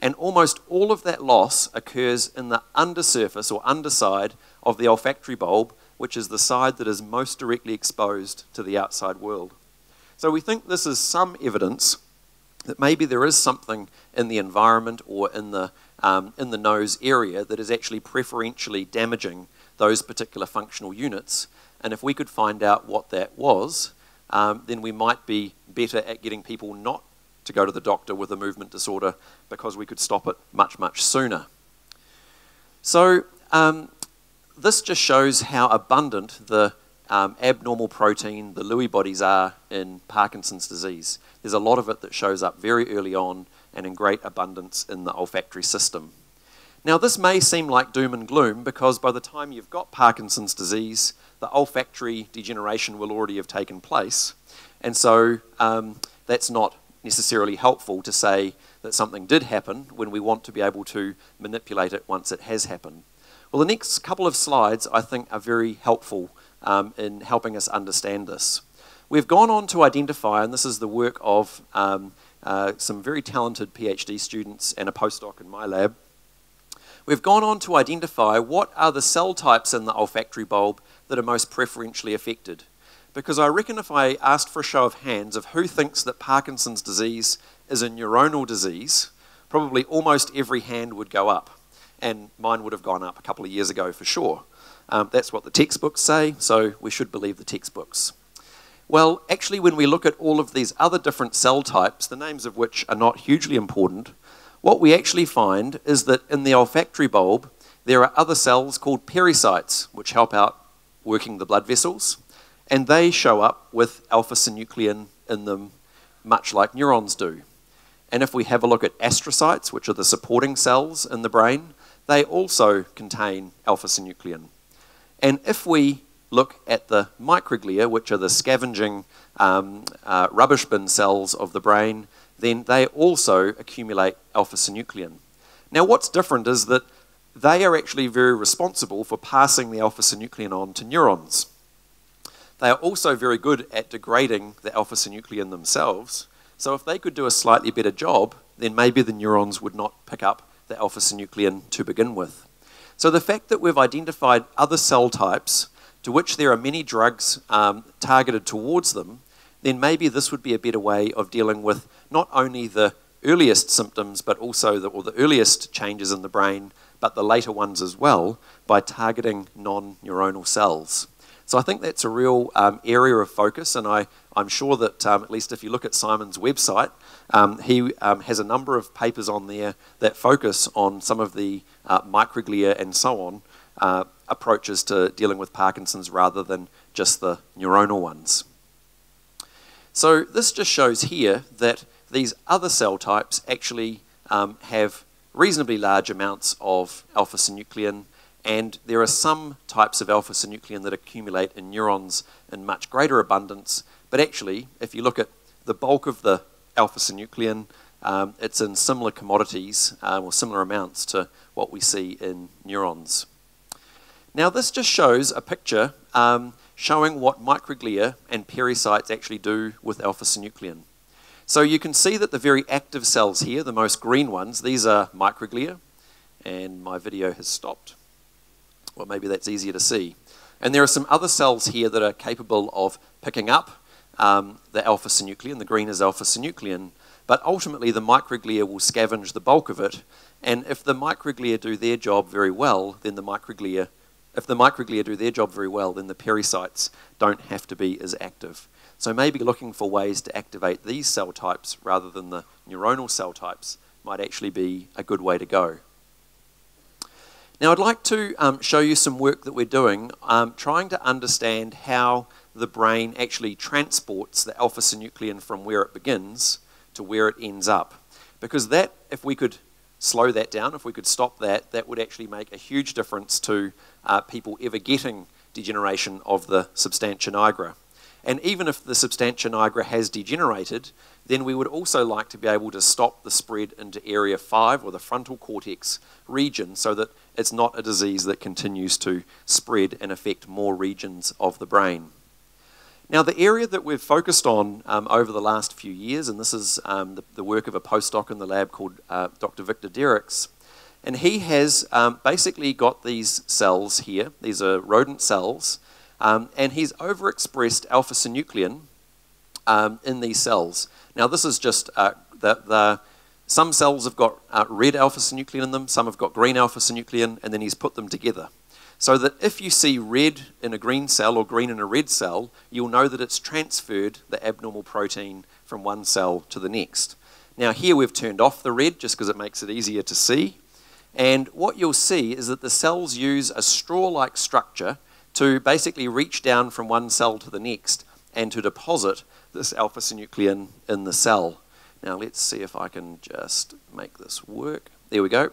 C: and almost all of that loss occurs in the undersurface or underside of the olfactory bulb, which is the side that is most directly exposed to the outside world. So we think this is some evidence that maybe there is something in the environment or in the nose area that is actually preferentially damaging those particular functional units. And if we could find out what that was, then we might be better at getting people not to go to the doctor with a movement disorder because we could stop it much, much sooner. So this just shows how abundant the abnormal protein, the Lewy bodies, are in Parkinson's disease. There's a lot of it that shows up very early on and in great abundance in the olfactory system. Now, this may seem like doom and gloom because by the time you've got Parkinson's disease, the olfactory degeneration will already have taken place. And so that's not necessarily helpful to say that something did happen when we want to be able to manipulate it once it has happened. Well, the next couple of slides I think are very helpful in helping us understand this. We've gone on to identify, and this is the work of some very talented PhD students and a postdoc in my lab. We've gone on to identify what are the cell types in the olfactory bulb that are most preferentially affected. Because I reckon if I asked for a show of hands of who thinks that Parkinson's disease is a neuronal disease, probably almost every hand would go up. And mine would have gone up a couple of years ago for sure. That's what the textbooks say, so we should believe the textbooks. Well, actually, when we look at all of these other different cell types, the names of which are not hugely important, what we actually find is that in the olfactory bulb, there are other cells called pericytes, which help out working the blood vessels, and they show up with alpha-synuclein in them, much like neurons do. And if we have a look at astrocytes, which are the supporting cells in the brain, they also contain alpha-synuclein. And if we look at the microglia, which are the scavenging rubbish bin cells of the brain, then they also accumulate alpha-synuclein. Now what's different is that they are actually very responsible for passing the alpha-synuclein on to neurons. They are also very good at degrading the alpha-synuclein themselves, so if they could do a slightly better job, then maybe the neurons would not pick up the alpha-synuclein to begin with. So the fact that we've identified other cell types to which there are many drugs targeted towards them, then maybe this would be a better way of dealing with not only the earliest symptoms, but also the earliest changes in the brain, but the later ones as well, by targeting non-neuronal cells. So I think that's a real area of focus, and I'm sure that at least if you look at Simon's website, he has a number of papers on there that focus on some of the microglia and so on approaches to dealing with Parkinson's rather than just the neuronal ones. So this just shows here that these other cell types actually have reasonably large amounts of alpha-synuclein, and there are some types of alpha-synuclein that accumulate in neurons in much greater abundance, but actually, if you look at the bulk of the alpha-synuclein, it's in similar commodities or similar amounts to what we see in neurons. Now this just shows a picture showing what microglia and pericytes actually do with alpha-synuclein. So you can see that the very active cells here, the most green ones, these are microglia, and my video has stopped. Well, maybe that's easier to see. And there are some other cells here that are capable of picking up the alpha-synuclein. The green is alpha-synuclein, but ultimately the microglia will scavenge the bulk of it, and if the microglia do their job very well, then the microglia do their job very well, then the pericytes don't have to be as active. So maybe looking for ways to activate these cell types rather than the neuronal cell types might actually be a good way to go. Now I'd like to show you some work that we're doing trying to understand how the brain actually transports the alpha-synuclein from where it begins to where it ends up. Because that, if we could slow that down, if we could stop that, that would actually make a huge difference to people ever getting degeneration of the substantia nigra. And even if the substantia nigra has degenerated, then we would also like to be able to stop the spread into area 5 or the frontal cortex region so that it's not a disease that continues to spread and affect more regions of the brain. Now the area that we've focused on over the last few years, and this is the work of a postdoc in the lab called Dr. Victor Derricks, and he has basically got these cells here, these are rodent cells, and he's overexpressed alpha-synuclein in these cells. Now this is just some cells have got red alpha-synuclein in them, some have got green alpha-synuclein, and then he's put them together. So that if you see red in a green cell or green in a red cell, you'll know that it's transferred the abnormal protein from one cell to the next. Now here we've turned off the red just because it makes it easier to see. And what you'll see is that the cells use a straw-like structure to basically reach down from one cell to the next and to deposit this alpha-synuclein in the cell. Now let's see if I can just make this work. There we go.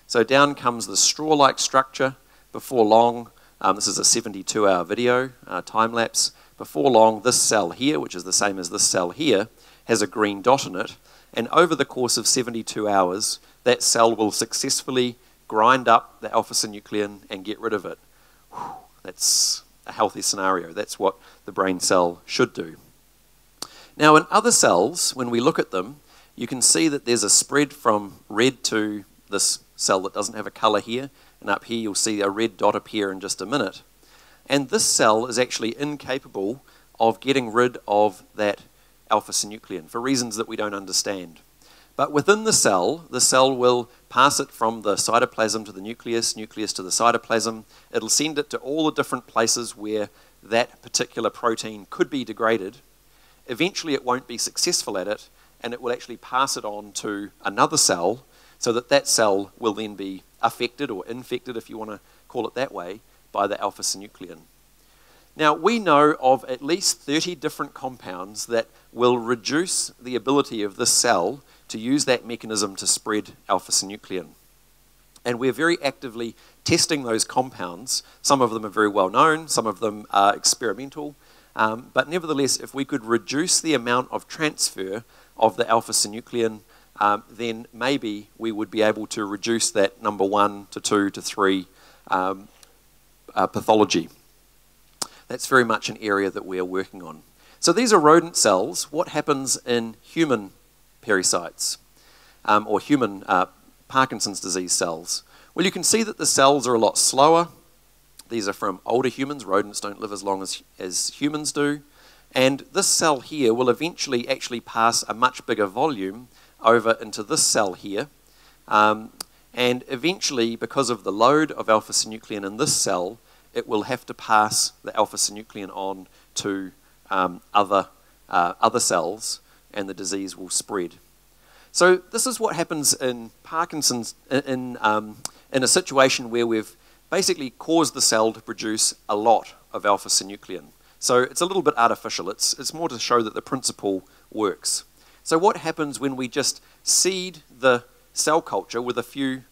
C: So down comes the straw-like structure. Before long, this is a 72-hour video, time-lapse. Before long, this cell here, which is the same as this cell here, has a green dot in it. And over the course of 72 hours, that cell will successfully grind up the alpha-synuclein and get rid of it. Whew, that's a healthy scenario. That's what the brain cell should do. Now, in other cells, when we look at them, you can see that there's a spread from red to this cell that doesn't have a color here, and up here you'll see a red dot appear in just a minute. And this cell is actually incapable of getting rid of that alpha-synuclein for reasons that we don't understand. But within the cell will pass it from the cytoplasm to the nucleus, nucleus to the cytoplasm. It'll send it to all the different places where that particular protein could be degraded. Eventually it won't be successful at it, and it will actually pass it on to another cell, so that that cell will then be affected or infected, if you want to call it that way, by the alpha-synuclein. Now, we know of at least 30 different compounds that will reduce the ability of this cell to use that mechanism to spread alpha-synuclein. And we're very actively testing those compounds. Some of them are very well known, some of them are experimental. But nevertheless, if we could reduce the amount of transfer of the alpha-synuclein, then maybe we would be able to reduce that number 1 to 2 to 3 pathology. That's very much an area that we are working on. So these are rodent cells. What happens in human pericytes or human Parkinson's disease cells? Well, you can see that the cells are a lot slower. These are from older humans. Rodents don't live as long as humans do. And this cell here will eventually actually pass a much bigger volume over into this cell here. And eventually, because of the load of alpha-synuclein in this cell, it will have to pass the alpha-synuclein on to other cells, and the disease will spread. So this is what happens in Parkinson's in a situation where we've basically caused the cell to produce a lot of alpha-synuclein. So it's a little bit artificial. It's more to show that the principle works. So what happens when we just seed the cell culture with a few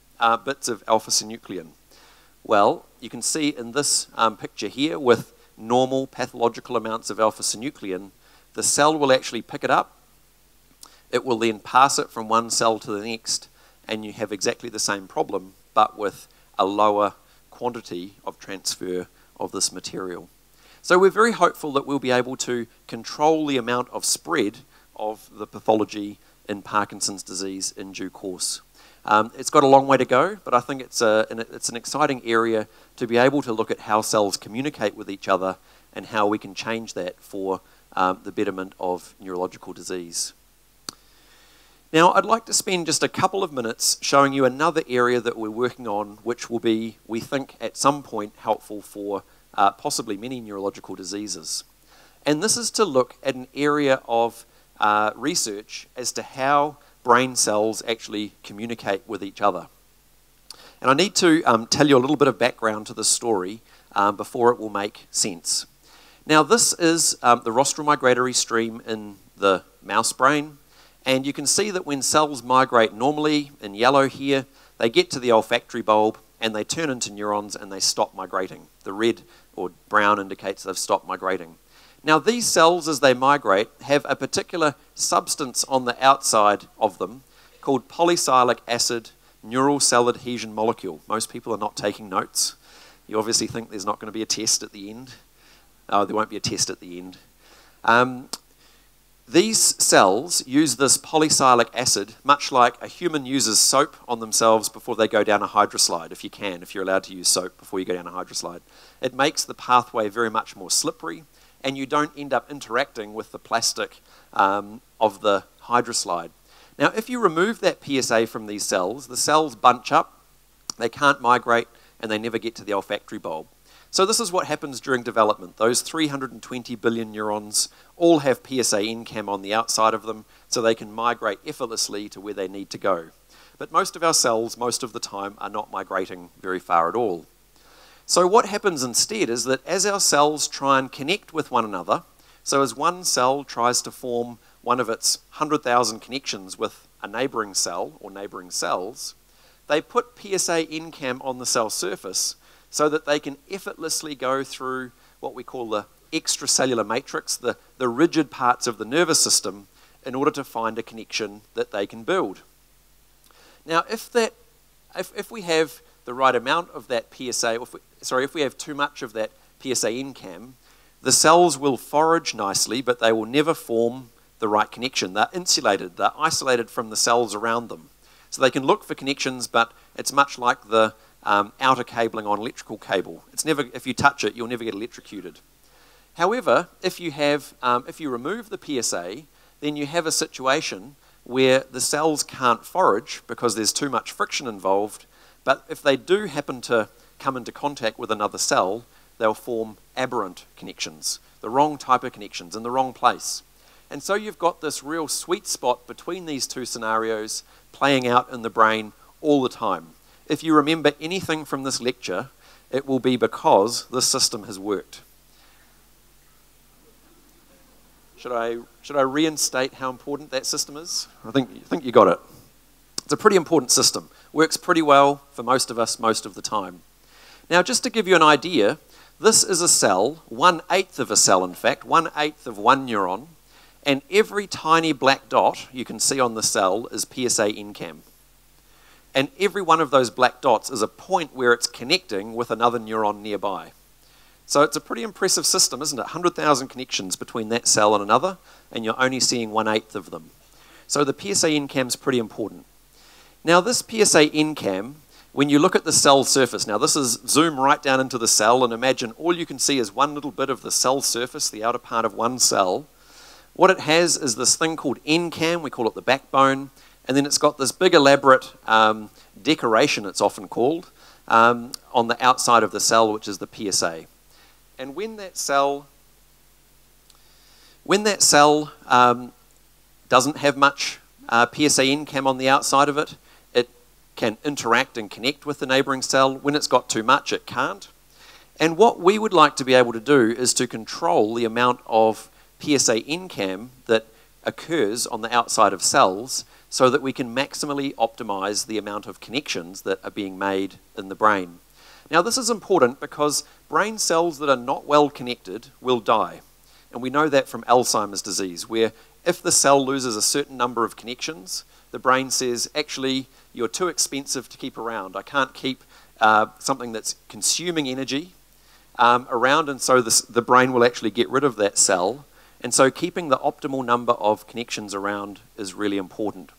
C: bits of alpha-synuclein? Well, you can see in this picture here with normal pathological amounts of alpha-synuclein, the cell will actually pick it up. It will then pass it from one cell to the next, and you have exactly the same problem, but with a lower quantity of transfer of this material. So we're very hopeful that we'll be able to control the amount of spread of the pathology in Parkinson's disease in due course. It's got a long way to go, but I think it's an exciting area to be able to look at how cells communicate with each other and how we can change that for the betterment of neurological disease. Now, I'd like to spend just a couple of minutes showing you another area that we're working on, which will be, we think, at some point helpful for possibly many neurological diseases. And this is to look at an area of research as to how brain cells actually communicate with each other. And I need to tell you a little bit of background to this story before it will make sense. Now, this is the rostral migratory stream in the mouse brain. And you can see that when cells migrate normally, in yellow here, they get to the olfactory bulb and they turn into neurons and they stop migrating. The red or brown indicates they've stopped migrating. Now these cells, as they migrate, have a particular substance on the outside of them called polysialic acid neural cell adhesion molecule. Most people are not taking notes. You obviously think there's not going to be a test at the end. Oh, there won't be a test at the end. These cells use this polysialic acid, much like a human uses soap on themselves before they go down a hydroslide, if you're allowed to use soap before you go down a hydroslide. It makes the pathway very much more slippery, and you don't end up interacting with the plastic of the hydroslide. Now, if you remove that PSA from these cells, the cells bunch up, they can't migrate, and they never get to the olfactory bulb. So this is what happens during development. Those 320 billion neurons all have PSA NCAM on the outside of them, so they can migrate effortlessly to where they need to go. But most of our cells, most of the time, are not migrating very far at all. So what happens instead is that as our cells try and connect with one another, so as one cell tries to form one of its 100,000 connections with a neighboring cell or neighboring cells, they put PSA NCAM on the cell surface so that they can effortlessly go through what we call the extracellular matrix, the rigid parts of the nervous system, in order to find a connection that they can build. Now, if we have the right amount of that PSA, if we have too much of that PSA NCAM, the cells will forage nicely, but they will never form the right connection. They're insulated, they're isolated from the cells around them. So they can look for connections, but it's much like the outer cabling on electrical cable. If you touch it, you'll never get electrocuted. However, if you remove the PSA, then you have a situation where the cells can't forage because there's too much friction involved, but if they do happen to come into contact with another cell, they'll form aberrant connections, the wrong type of connections in the wrong place. And so you've got this real sweet spot between these two scenarios playing out in the brain all the time. If you remember anything from this lecture, it will be because this system has worked. Should I reinstate how important that system is? I think you got it. It's a pretty important system. Works pretty well for most of us most of the time. Now, just to give you an idea, this is a cell, 1/8 of a cell in fact, 1/8 of one neuron, and every tiny black dot you can see on the cell is PSA NCAM. And every one of those black dots is a point where it's connecting with another neuron nearby. So it's a pretty impressive system, isn't it? 100,000 connections between that cell and another, and you're only seeing 1/8 of them. So the PSA NCAM is pretty important. Now this PSA NCAM, when you look at the cell surface, now this is zoom right down into the cell, and imagine all you can see is one little bit of the cell surface, the outer part of one cell. What it has is this thing called NCAM, we call it the backbone, and then it's got this big elaborate decoration, it's often called, on the outside of the cell, which is the PSA. And when that cell doesn't have much PSA NCAM on the outside of it, it can interact and connect with the neighbouring cell. When it's got too much, it can't. And what we would like to be able to do is to control the amount of PSA NCAM that occurs on the outside of cells so that we can maximally optimize the amount of connections that are being made in the brain. Now this is important because brain cells that are not well connected will die. And we know that from Alzheimer's disease, where if the cell loses a certain number of connections, the brain says, actually, you're too expensive to keep around. I can't keep something that's consuming energy around, and so the brain will actually get rid of that cell. And so keeping the optimal number of connections around is really important.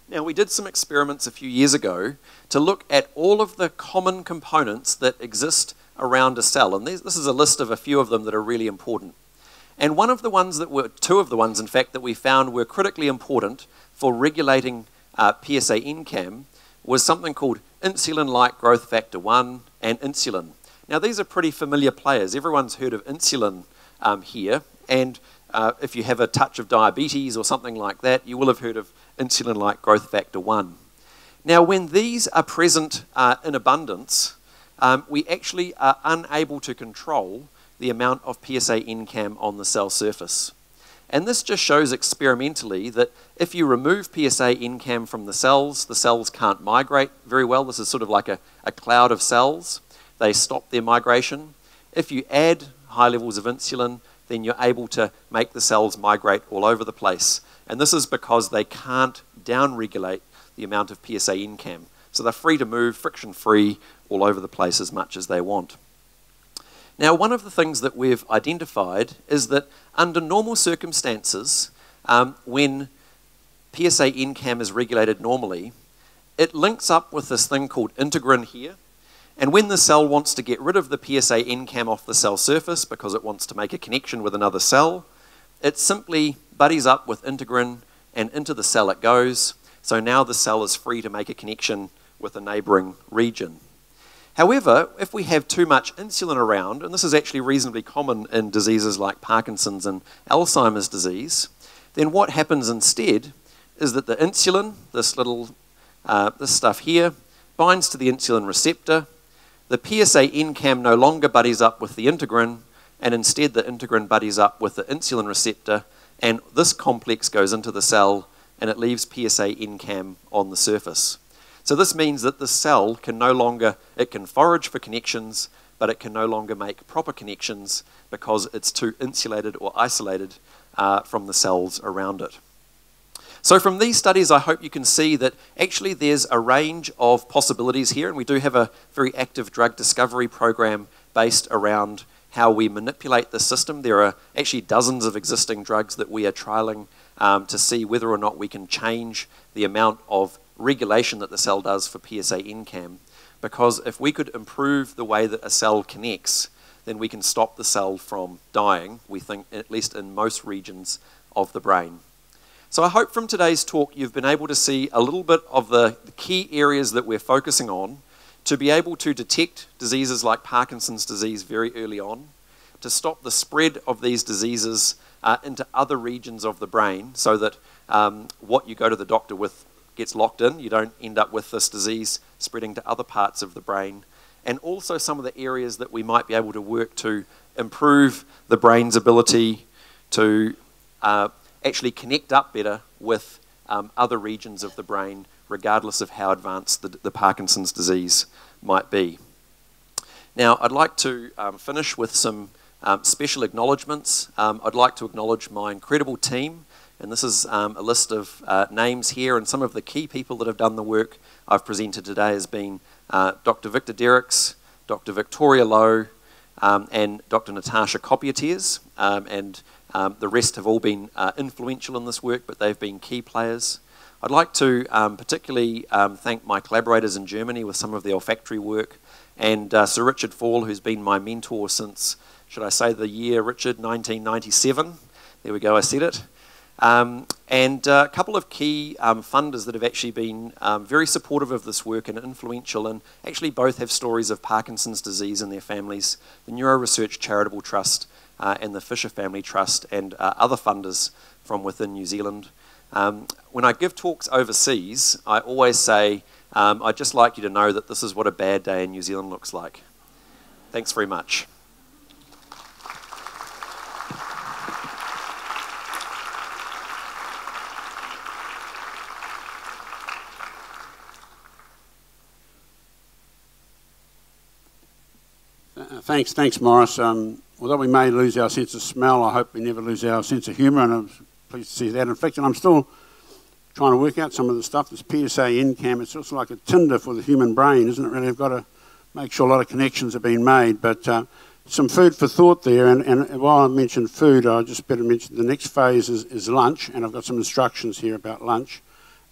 C: Now, we did some experiments a few years ago to look at all of the common components that exist around a cell. And this is a list of a few of them that are really important. And two of the ones, in fact, that we found were critically important for regulating PSA NCAM was something called insulin-like growth factor 1 and insulin. Now, these are pretty familiar players. Everyone's heard of insulin here. And if you have a touch of diabetes or something like that, you will have heard of insulin-like growth factor 1. Now, when these are present in abundance, we actually are unable to control the amount of PSA NCAM on the cell surface. And this just shows experimentally that if you remove PSA NCAM from the cells can't migrate very well. This is sort of like a cloud of cells. They stop their migration. If you add high levels of insulin, then you're able to make the cells migrate all over the place. And this is because they can't down-regulate the amount of PSA NCAM. So they're free to move, friction-free, all over the place as much as they want. Now, one of the things that we've identified is that under normal circumstances, when PSA NCAM is regulated normally, it links up with this thing called integrin here. And when the cell wants to get rid of the PSA NCAM off the cell surface because it wants to make a connection with another cell, it simply buddies up with integrin and into the cell it goes. So now the cell is free to make a connection with a neighboring region. However, if we have too much insulin around, and this is actually reasonably common in diseases like Parkinson's and Alzheimer's disease, then what happens instead is that the insulin, this stuff here, binds to the insulin receptor. The PSA NCAM no longer buddies up with the integrin, and instead the integrin buddies up with the insulin receptor, and this complex goes into the cell, and it leaves PSA NCAM on the surface. So this means that the cell can no longer, it can forage for connections, but it can no longer make proper connections because it's too insulated or isolated from the cells around it. So from these studies, I hope you can see that actually there's a range of possibilities here, and we do have a very active drug discovery program based around how we manipulate the system. There are actually dozens of existing drugs that we are trialing to see whether or not we can change the amount of regulation that the cell does for PSA NCAM, because if we could improve the way that a cell connects, then we can stop the cell from dying, we think, at least in most regions of the brain. So I hope from today's talk you've been able to see a little bit of the key areas that we're focusing on to be able to detect diseases like Parkinson's disease very early on, to stop the spread of these diseases into other regions of the brain so that what you go to the doctor with gets locked in. You don't end up with this disease spreading to other parts of the brain. And also some of the areas that we might be able to work to improve the brain's ability to actually connect up better with other regions of the brain regardless of how advanced the Parkinson's disease might be. Now, I'd like to finish with some special acknowledgements. I'd like to acknowledge my incredible team, and this is a list of names here, and some of the key people that have done the work I've presented today has been Dr. Victor Derricks, Dr. Victoria Lowe, and Dr. Natasha Copiotiers, and the rest have all been influential in this work, but they've been key players. I'd like to particularly thank my collaborators in Germany with some of the olfactory work, and Sir Richard Faull, who's been my mentor since, should I say the year, Richard, 1997. There we go, I said it. And a couple of key funders that have actually been very supportive of this work and influential, and actually both have stories of Parkinson's disease in their families, the Neuro Research Charitable Trust and the Fisher Family Trust, and other funders from within New Zealand. When I give talks overseas, I always say, I'd just like you to know that this is what a bad day in New Zealand looks like. Thanks very much.
A: Thanks, Maurice. Although we may lose our sense of smell, I hope we never lose our sense of humour, and I'm pleased to see that. In fact, I'm still trying to work out some of the stuff. This PSA NCAM, it's also like a Tinder for the human brain, isn't it really? I've got to make sure a lot of connections have been made, but some food for thought there, and while I mentioned food, I just better mention the next phase is lunch, and I've got some instructions here about lunch.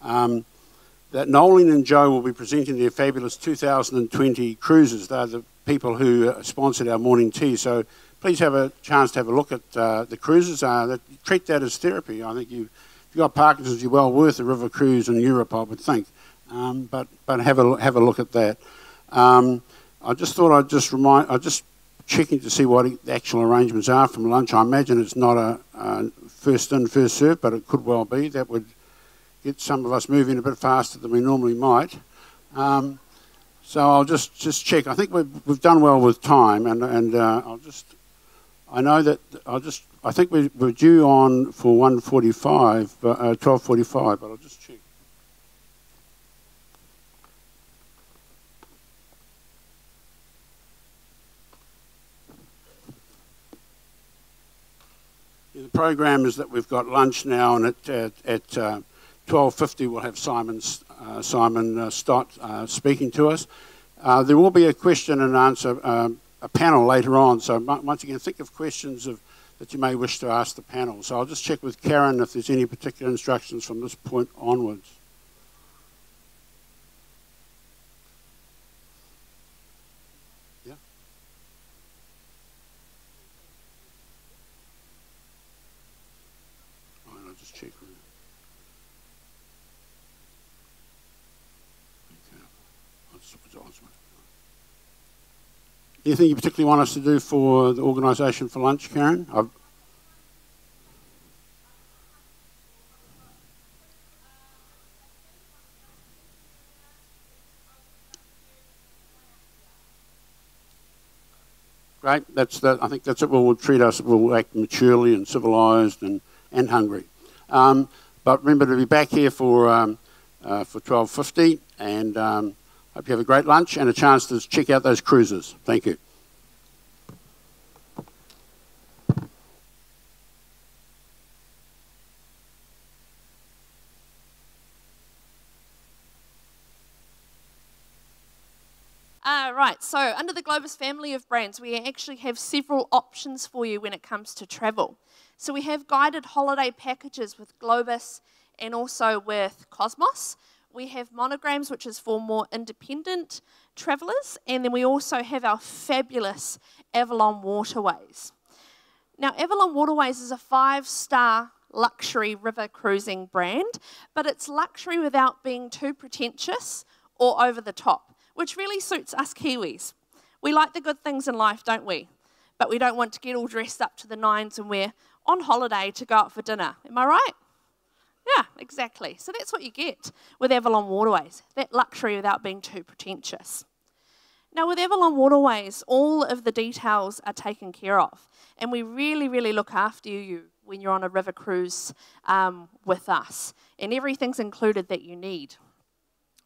A: That Nolan and Joe will be presenting their fabulous 2020 cruises. They're the people who sponsored our morning tea, so please have a chance to have a look at the cruises. Treat that as therapy. I think if you've got Parkinson's, you're well worth a river cruise in Europe, I would think. But have a look at that. I just thought I'd just checking to see what the actual arrangements are from lunch. I imagine it's not a first in, first served, but it could well be. That would get some of us moving a bit faster than we normally might. So I'll just check. I think we've done well with time, and I think we're due on for 1:45, 12:45, but I'll just check. The program is that we've got lunch now, and at 12:50 we'll have Simon Stott speaking to us. There will be a question and answer, a panel later on, so once again think of questions that you may wish to ask the panel. So I'll just check with Karen if there's any particular instructions from this point onwards. Yeah? All right, I'll just check. Anything you particularly want us to do for the organisation for lunch, Karen? Great. I think that's it. We'll treat us. We'll act maturely and civilised and hungry. But remember to be back here for 12:50, and hope you have a great lunch and a chance to check out those cruises. Thank you.
D: Right, so under the Globus family of brands, we actually have several options for you when it comes to travel. So we have guided holiday packages with Globus and also with Cosmos. We have monograms, which is for more independent travellers, and then we also have our fabulous Avalon Waterways. Now, Avalon Waterways is a 5-star luxury river cruising brand, but it's luxury without being too pretentious or over the top, which really suits us Kiwis. We like the good things in life, don't we? But we don't want to get all dressed up to the nines and we're on holiday to go out for dinner. Am I right? Yeah, exactly. So that's what you get with Avalon Waterways, that luxury without being too pretentious. Now with Avalon Waterways, all of the details are taken care of, and we really, really look after you when you're on a river cruise with us, and everything's included that you need.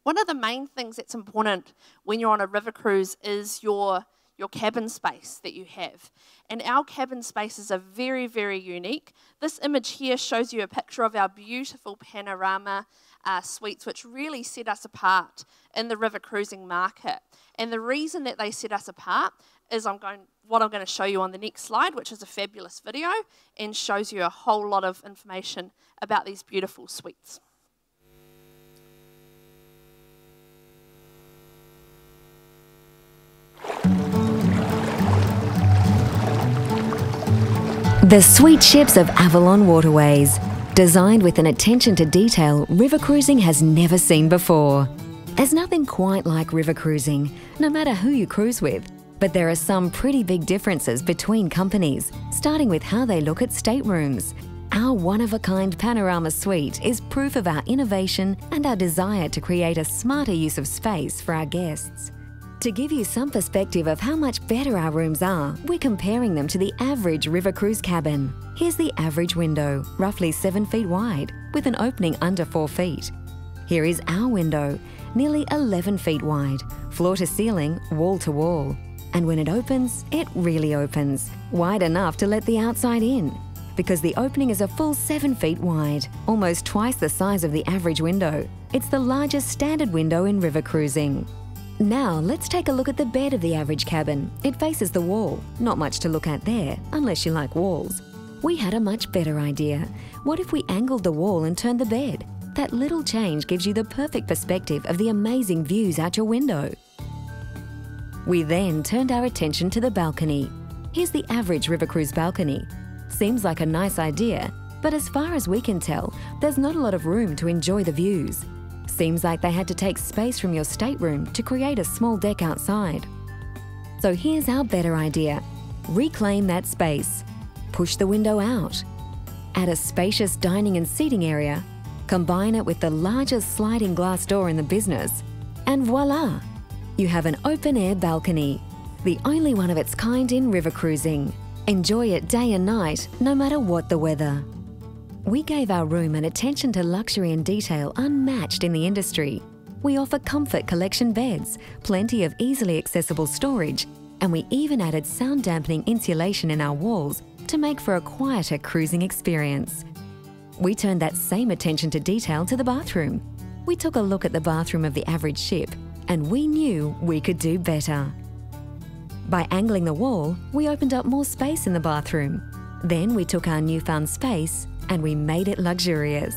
D: One of the main things that's important when you're on a river cruise is your cabin space that you have. And our cabin spaces are very, very unique. This image here shows you a picture of our beautiful panorama suites, which really set us apart in the river cruising market. And the reason that they set us apart is what I'm going to show you on the next slide, which is a fabulous video and shows you a whole lot of information about these beautiful suites.
E: The sweet ships of Avalon Waterways. Designed with an attention to detail river cruising has never seen before. There's nothing quite like river cruising, no matter who you cruise with. But there are some pretty big differences between companies, starting with how they look at staterooms. Our one-of-a-kind panorama suite is proof of our innovation and our desire to create a smarter use of space for our guests. To give you some perspective of how much better our rooms are, we're comparing them to the average river cruise cabin. Here's the average window, roughly 7 feet wide, with an opening under 4 feet. Here is our window, nearly 11 feet wide, floor to ceiling, wall to wall. And when it opens, it really opens, wide enough to let the outside in. Because the opening is a full 7 feet wide, almost twice the size of the average window. It's the largest standard window in river cruising. Now, let's take a look at the bed of the average cabin. It faces the wall. Not much to look at there, unless you like walls. We had a much better idea. What if we angled the wall and turned the bed? That little change gives you the perfect perspective of the amazing views out your window. We then turned our attention to the balcony. Here's the average river cruise balcony. Seems like a nice idea, but as far as we can tell, there's not a lot of room to enjoy the views. Seems like they had to take space from your stateroom to create a small deck outside. So here's our better idea. Reclaim that space. Push the window out. Add a spacious dining and seating area. Combine it with the largest sliding glass door in the business. And voila! You have an open-air balcony. The only one of its kind in river cruising. Enjoy it day and night, no matter what the weather. We gave our room an attention to luxury and detail unmatched in the industry. We offer comfort collection beds, plenty of easily accessible storage, and we even added sound dampening insulation in our walls to make for a quieter cruising experience. We turned that same attention to detail to the bathroom. We took a look at the bathroom of the average ship, and we knew we could do better. By angling the wall, we opened up more space in the bathroom. Then we took our newfound space and we made it luxurious.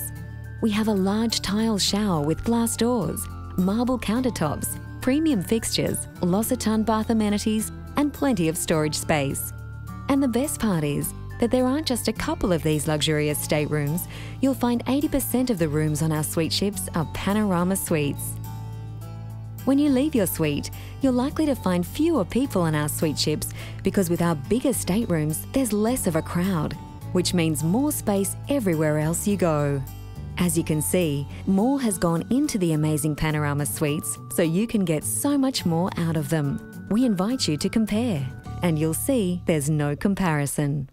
E: We have a large tile shower with glass doors, marble countertops, premium fixtures, L'Occitane bath amenities, and plenty of storage space. And the best part is that there aren't just a couple of these luxurious staterooms. You'll find 80% of the rooms on our suite ships are panorama suites. When you leave your suite, you're likely to find fewer people on our suite ships because with our bigger staterooms, there's less of a crowd, which means more space everywhere else you go. As you can see, more has gone into the amazing panorama suites, so you can get so much more out of them. We invite you to compare, and you'll see there's no comparison.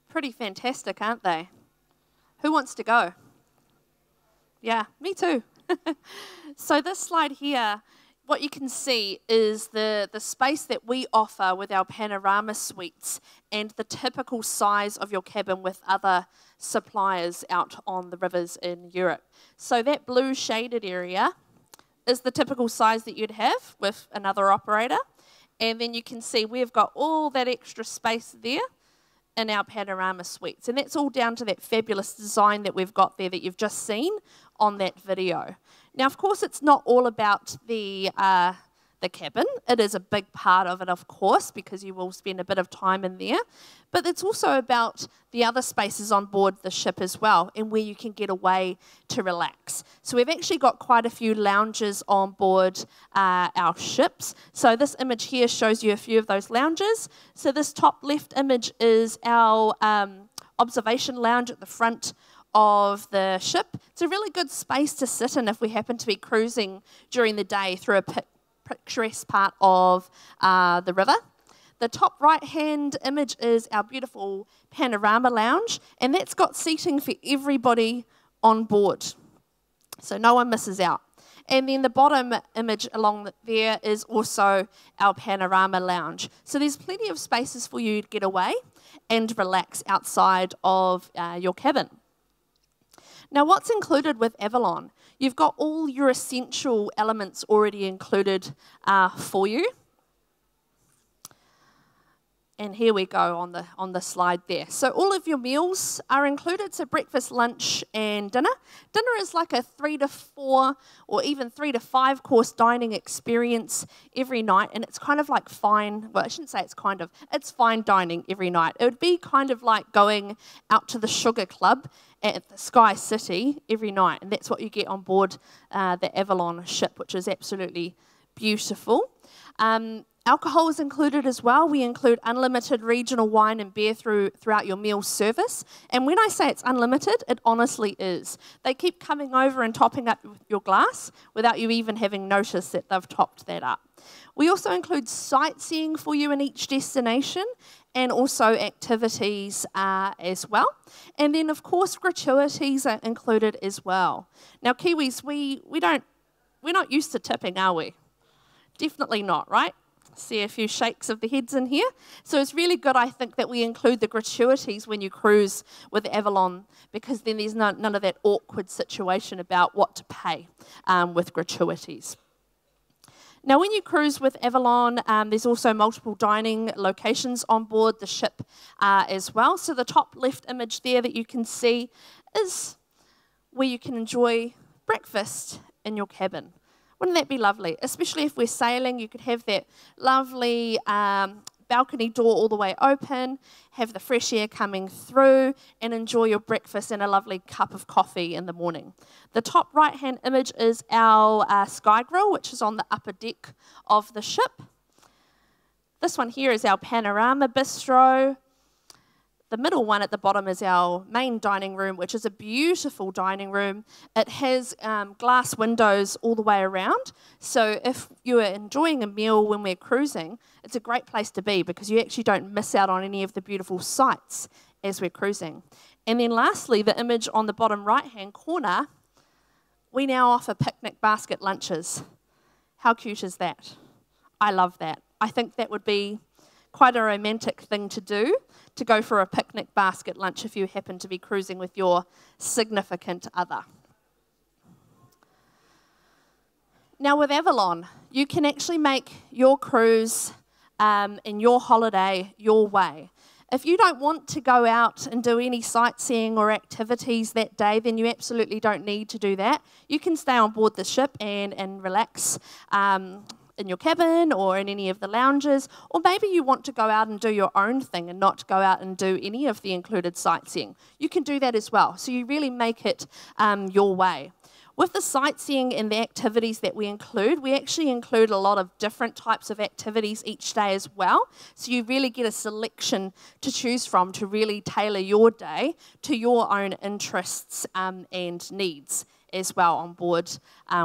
D: Pretty fantastic, aren't they? Who wants to go? Yeah, me too. So this slide here, what you can see is the space that we offer with our panorama suites and the typical size of your cabin with other suppliers out on the rivers in Europe. So that blue shaded area is the typical size that you'd have with another operator. And then you can see we've got all that extra space there in our panorama suites. And that's all down to that fabulous design that we've got there that you've just seen on that video. Now, of course, it's not all about the cabin. It is a big part of it, of course, because you will spend a bit of time in there. But it's also about the other spaces on board the ship as well and where you can get away to relax. So we've actually got quite a few lounges on board our ships. So this image here shows you a few of those lounges. So this top left image is our observation lounge at the front of the ship. It's a really good space to sit in if we happen to be cruising during the day through a picturesque part of the river. The top right-hand image is our beautiful panorama lounge, and that's got seating for everybody on board, so no one misses out. And then the bottom image along there is also our panorama lounge. So there's plenty of spaces for you to get away and relax outside of your cabin. Now, what's included with Avalon? You've got all your essential elements already included for you. And here we go on the slide there. So all of your meals are included, so breakfast, lunch, and dinner. Dinner is like a 3 to 4 or even 3 to 5 course dining experience every night, and it's kind of like fine, well, I shouldn't say it's fine dining every night. It would be kind of like going out to the Sugar Club at the Sky City every night, and that's what you get on board the Avalon ship, which is absolutely beautiful. Alcohol is included as well. We include unlimited regional wine and beer throughout your meal service. And when I say it's unlimited, it honestly is. They keep coming over and topping up your glass without you even having noticed that they've topped that up. We also include sightseeing for you in each destination and also activities as well. And then, of course, gratuities are included as well. Now, Kiwis, we're not used to tipping, are we? Definitely not, right? See a few shakes of the heads in here. So it's really good, I think, that we include the gratuities when you cruise with Avalon, because then there's none of that awkward situation about what to pay with gratuities. Now, when you cruise with Avalon, there's also multiple dining locations on board the ship as well. So the top left image there that you can see is where you can enjoy breakfast in your cabin. Wouldn't that be lovely? Especially if we're sailing, you could have that lovely balcony door all the way open, have the fresh air coming through, and enjoy your breakfast and a lovely cup of coffee in the morning. The top right-hand image is our Sky Grill, which is on the upper deck of the ship. This one here is our Panorama Bistro. The middle one at the bottom is our main dining room, which is a beautiful dining room. It has glass windows all the way around. So if you are enjoying a meal when we're cruising, it's a great place to be because you actually don't miss out on any of the beautiful sights as we're cruising. And then lastly, the image on the bottom right-hand corner, we now offer picnic basket lunches. How cute is that? I love that. I think that would be quite a romantic thing to do, to go for a picnic basket lunch if you happen to be cruising with your significant other. Now with Avalon, you can actually make your cruise and your holiday your way. If you don't want to go out and do any sightseeing or activities that day, then you absolutely don't need to do that. You can stay on board the ship and relax in your cabin or in any of the lounges, or maybe you want to go out and do your own thing and not go out and do any of the included sightseeing. You can do that as well, so you really make it your way. With the sightseeing and the activities that we actually include a lot of different types of activities each day as well, so you really get a selection to choose from to really tailor your day to your own interests and needs as well on board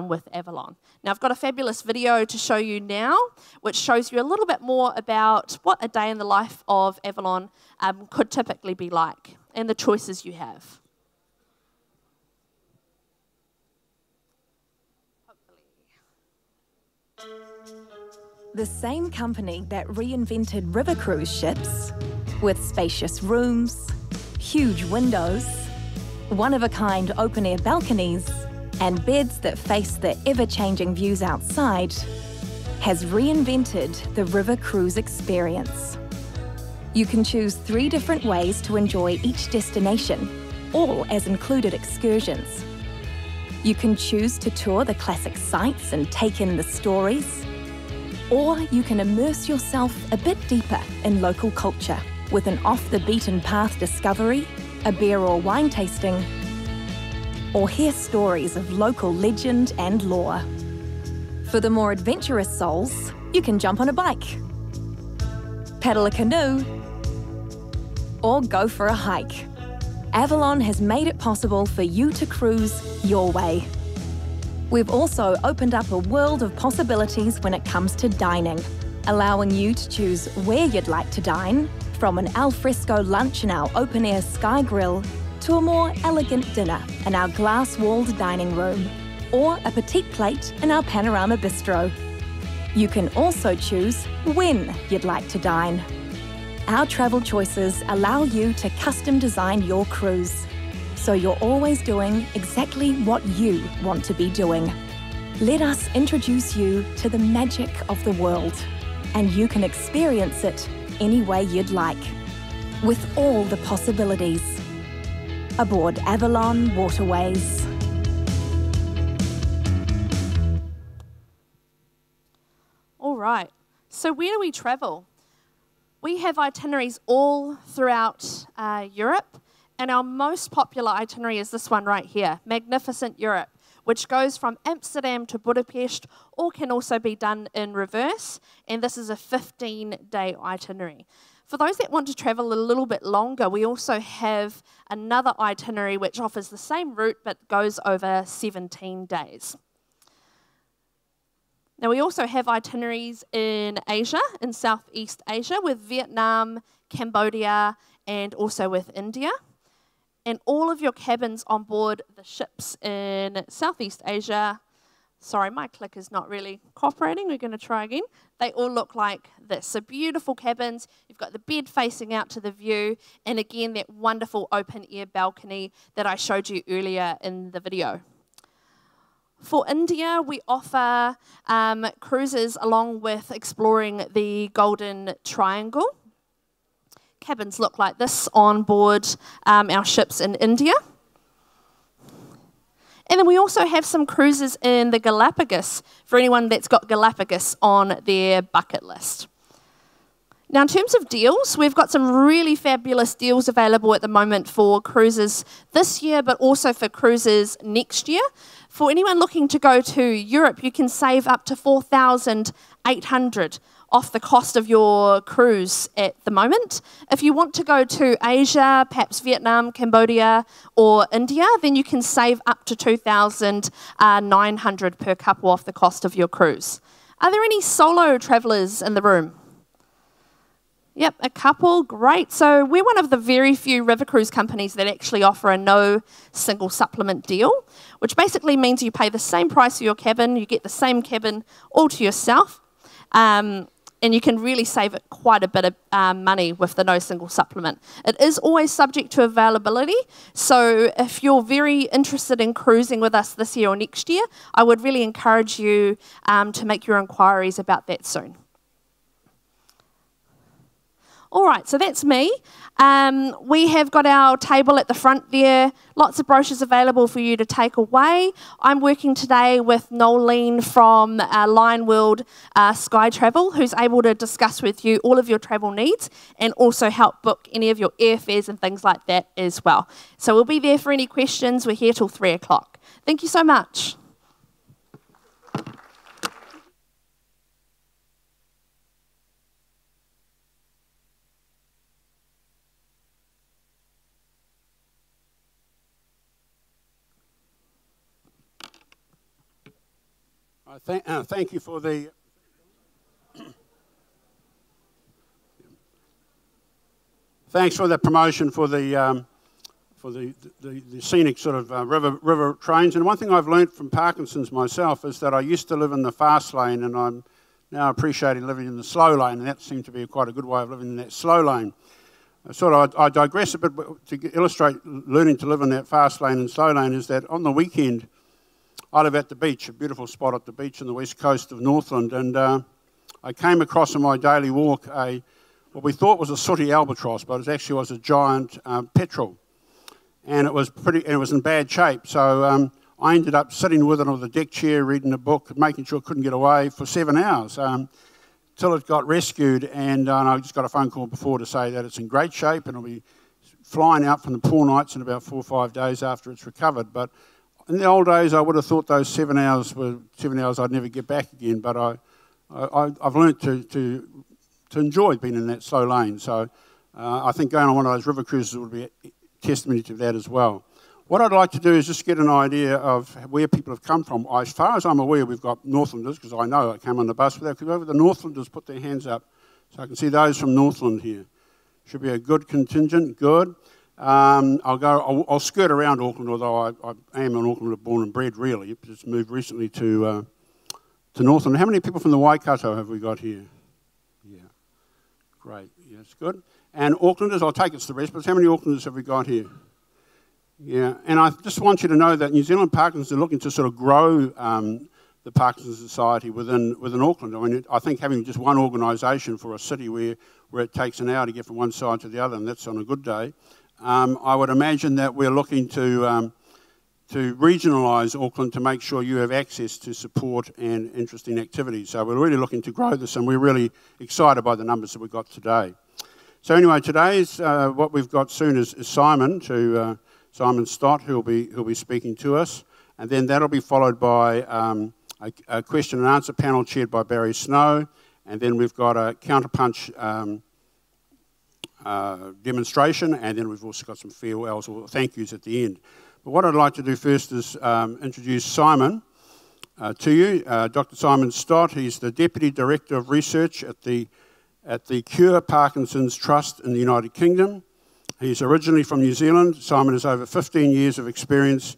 D: with Avalon. Now I've got a fabulous video to show you now, which shows you a little bit more about what a day in the life of Avalon could typically be like and the choices you have.
F: The same company that reinvented river cruise ships, with spacious rooms, huge windows, one-of-a-kind open-air balconies, and beds that face the ever-changing views outside, has reinvented the river cruise experience. You can choose 3 different ways to enjoy each destination, all as included excursions. You can choose to tour the classic sites and take in the stories, or you can immerse yourself a bit deeper in local culture with an off-the-beaten-path discovery, a beer or wine tasting, or hear stories of local legend and lore. For the more adventurous souls, you can jump on a bike, paddle a canoe, or go for a hike. Avalon has made it possible for you to cruise your way. We've also opened up a world of possibilities when it comes to dining, allowing you to choose where you'd like to dine, from an alfresco lunch in our open-air Sky Grill to a more elegant dinner in our glass-walled dining room. or a petite plate in our Panorama Bistro. You can also choose when you'd like to dine. Our travel choices allow you to custom design your cruise, so you're always doing exactly what you want to be doing. Let us introduce you to the magic of the world, and you can experience it any way you'd like, with all the possibilities. Aboard Avalon Waterways.
D: All right, so where do we travel? We have itineraries all throughout Europe, and our most popular itinerary is this one right here, Magnificent Europe, which goes from Amsterdam to Budapest, or can also be done in reverse, and this is a 15-day itinerary. For those that want to travel a little bit longer, we also have another itinerary which offers the same route but goes over 17 days. Now, we also have itineraries in Asia, in Southeast Asia, with Vietnam, Cambodia, and also with India. And all of your cabins on board the ships in Southeast Asia, sorry, my click is not really cooperating, we're going to try again. They all look like this. So beautiful cabins, you've got the bed facing out to the view, and again, that wonderful open air balcony that I showed you earlier in the video. For India, we offer cruises along with exploring the Golden Triangle. Cabins look like this on board our ships in India. And then we also have some cruises in the Galapagos for anyone that's got Galapagos on their bucket list. Now, in terms of deals, we've got some really fabulous deals available at the moment for cruises this year, but also for cruises next year. For anyone looking to go to Europe, you can save up to $4,800 off the cost of your cruise at the moment. If you want to go to Asia, perhaps Vietnam, Cambodia, or India, then you can save up to $2,900 per couple off the cost of your cruise. Are there any solo travellers in the room? Yep, a couple, great. So we're one of the very few river cruise companies that actually offer a no single supplement deal, which basically means you pay the same price for your cabin, you get the same cabin all to yourself, and you can really save it quite a bit of money with the no single supplement. It is always subject to availability, so if you're very interested in cruising with us this year or next year, I would really encourage you to make your inquiries about that soon. All right, so that's me. We have got our table at the front there, lots of brochures available for you to take away. I'm working today with Northland from Lion World Sky Travel, who's able to discuss with you all of your travel needs and also help book any of your airfares and things like that as well. So we'll be there for any questions. We're here till 3 o'clock. Thank you so much.
A: Thank you for the thanks for the promotion for the scenic sort of river trains. And one thing I've learnt from Parkinsons myself is that I used to live in the fast lane, and I'm now appreciating living in the slow lane, and that seemed to be quite a good way of living in that slow lane. I digress a bit to illustrate learning to live in that fast lane and slow lane is that on the weekend I live at the beach, a beautiful spot at the beach on the west coast of Northland, and I came across on my daily walk what we thought was a sooty albatross, but it actually was a giant petrel, and it was in bad shape. So I ended up sitting with it on the deck chair, reading a book, making sure it couldn't get away for 7 hours till it got rescued, and I just got a phone call before to say that it's in great shape and it'll be flying out from the poor nights in about 4 or 5 days after it's recovered. But in the old days, I would have thought those 7 hours were 7 hours I'd never get back again, but I've learnt to enjoy being in that slow lane. So I think going on one of those river cruises would be a testimony to that as well. What I'd like to do is just get an idea of where people have come from. As far as I'm aware, we've got Northlanders, because I know I came on the bus with that. Could over the Northlanders put their hands up so I can see those from Northland here? Should be a good contingent, good. I'll skirt around Auckland, although I am an Aucklander born and bred, really. Just moved recently to Northland. How many people from the Waikato have we got here? Yeah, great. Yeah, that's good. And Aucklanders, I'll take it's the rest, but how many Aucklanders have we got here? Yeah, and I just want you to know that New Zealand Parkinsons are looking to sort of grow the Parkinson's Society within Auckland. I mean, I think having just one organisation for a city where it takes an hour to get from one side to the other, and that's on a good day, I would imagine that we're looking to regionalise Auckland to make sure you have access to support and interesting activities. So we're really looking to grow this, and we're really excited by the numbers that we've got today. So anyway, today's what we've got soon is Simon Stott, who'll be speaking to us, and then that'll be followed by a question and answer panel chaired by Barry Snow, and then we've got a counterpunch demonstration, and then we've also got some farewells or thank yous at the end. But what I'd like to do first is introduce Simon to you. Dr. Simon Stott, he's the Deputy Director of Research at the Cure Parkinson's Trust in the United Kingdom. He's originally from New Zealand. Simon has over 15 years of experience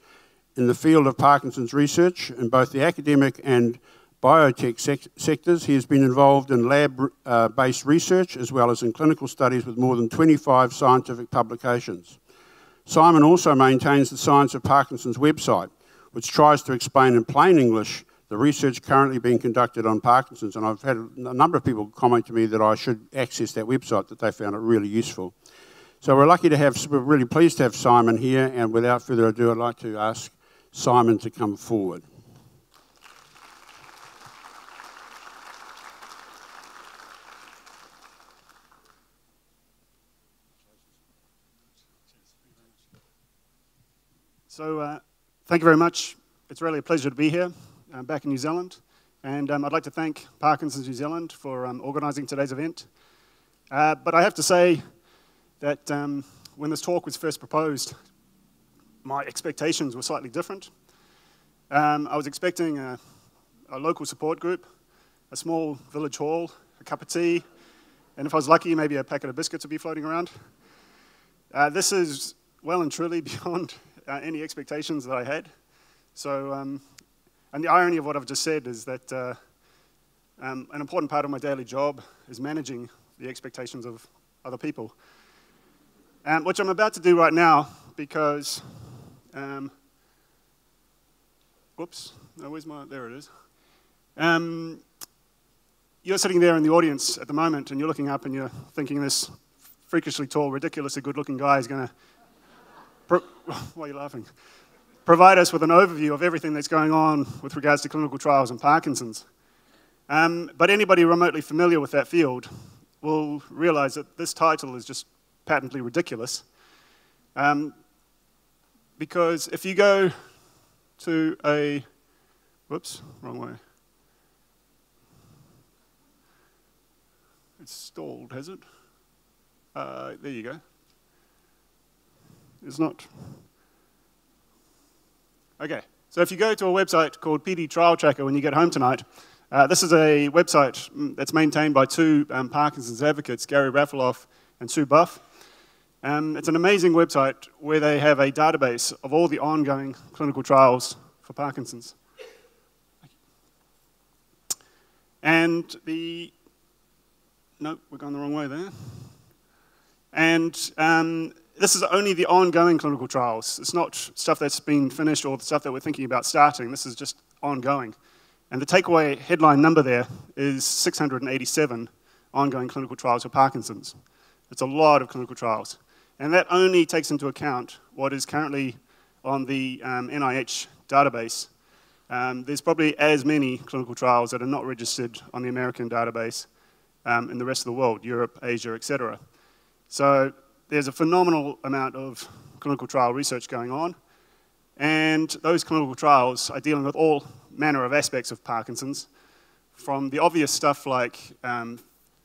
A: in the field of Parkinson's research in both the academic and biotech sectors. He has been involved in lab-based research as well as in clinical studies with more than 25 scientific publications. Simon also maintains the Science of Parkinson's website, which tries to explain in plain English the research currently being conducted on Parkinson's, and I've had a number of people comment to me that I should access that website, that they found it really useful. So we're really pleased to have Simon here, and without further ado, I'd like to ask Simon to come forward.
G: So thank you very much. It's really a pleasure to be here back in New Zealand. And I'd like to thank Parkinsons New Zealand for organising today's event. But I have to say that when this talk was first proposed, my expectations were slightly different. I was expecting a local support group, a small village hall, a cup of tea, and if I was lucky, maybe a packet of biscuits would be floating around. This is well and truly beyond any expectations that I had. So, and the irony of what I've just said is that an important part of my daily job is managing the expectations of other people, which I'm about to do right now because, whoops, no, where's my, there it is. You're sitting there in the audience at the moment and you're looking up and you're thinking this freakishly tall, ridiculously good-looking guy is going to, why are you laughing? Provide us with an overview of everything that's going on with regards to clinical trials in Parkinson's. But anybody remotely familiar with that field will realize that this title is just patently ridiculous. Because if you go to a, whoops, wrong way. It's stalled, has it? There you go. It's not. Okay, so if you go to a website called PD Trial Tracker when you get home tonight, this is a website that's maintained by two Parkinson's advocates, Gary Rafaloff and Sue Buff. It's an amazing website where they have a database of all the ongoing clinical trials for Parkinson's. And the, nope, we're going the wrong way there. And this is only the ongoing clinical trials. It's not stuff that's been finished or the stuff that we're thinking about starting. This is just ongoing. And the takeaway headline number there is 687 ongoing clinical trials for Parkinson's. It's a lot of clinical trials. And that only takes into account what is currently on the NIH database. There's probably as many clinical trials that are not registered on the American database in the rest of the world, Europe, Asia, etc. So there's a phenomenal amount of clinical trial research going on, and those clinical trials are dealing with all manner of aspects of Parkinson's, from the obvious stuff like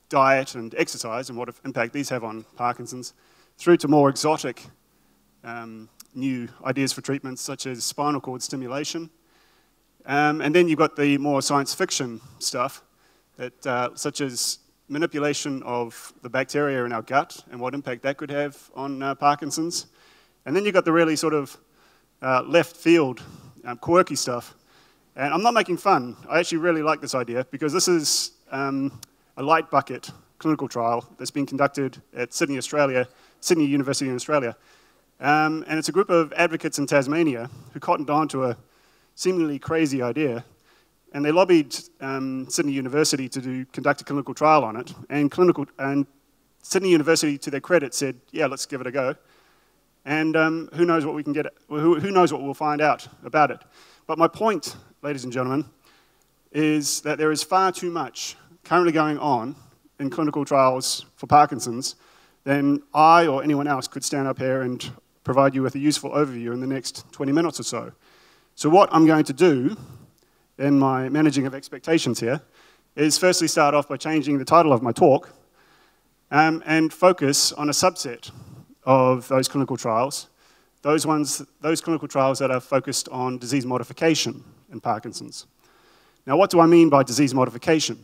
G: diet and exercise and what impact these have on Parkinson's, through to more exotic new ideas for treatments such as spinal cord stimulation. And then you've got the more science fiction stuff, that, such as manipulation of the bacteria in our gut and what impact that could have on Parkinson's. And then you've got the really sort of left field, quirky stuff. And I'm not making fun. I actually really like this idea because this is a light bucket clinical trial that's been conducted at Sydney University in Australia. And it's a group of advocates in Tasmania who cottoned on to a seemingly crazy idea. And they lobbied Sydney University to conduct a clinical trial on it. And Sydney University, to their credit, said, yeah, let's give it a go. And who knows what we can get, who knows what we'll find out about it. But my point, ladies and gentlemen, is that there is far too much currently going on in clinical trials for Parkinson's than I or anyone else could stand up here and provide you with a useful overview in the next 20 minutes or so. So what I'm going to do in my managing of expectations here is firstly start off by changing the title of my talk and focus on a subset of those clinical trials, those clinical trials that are focused on disease modification in Parkinson's. Now, what do I mean by disease modification?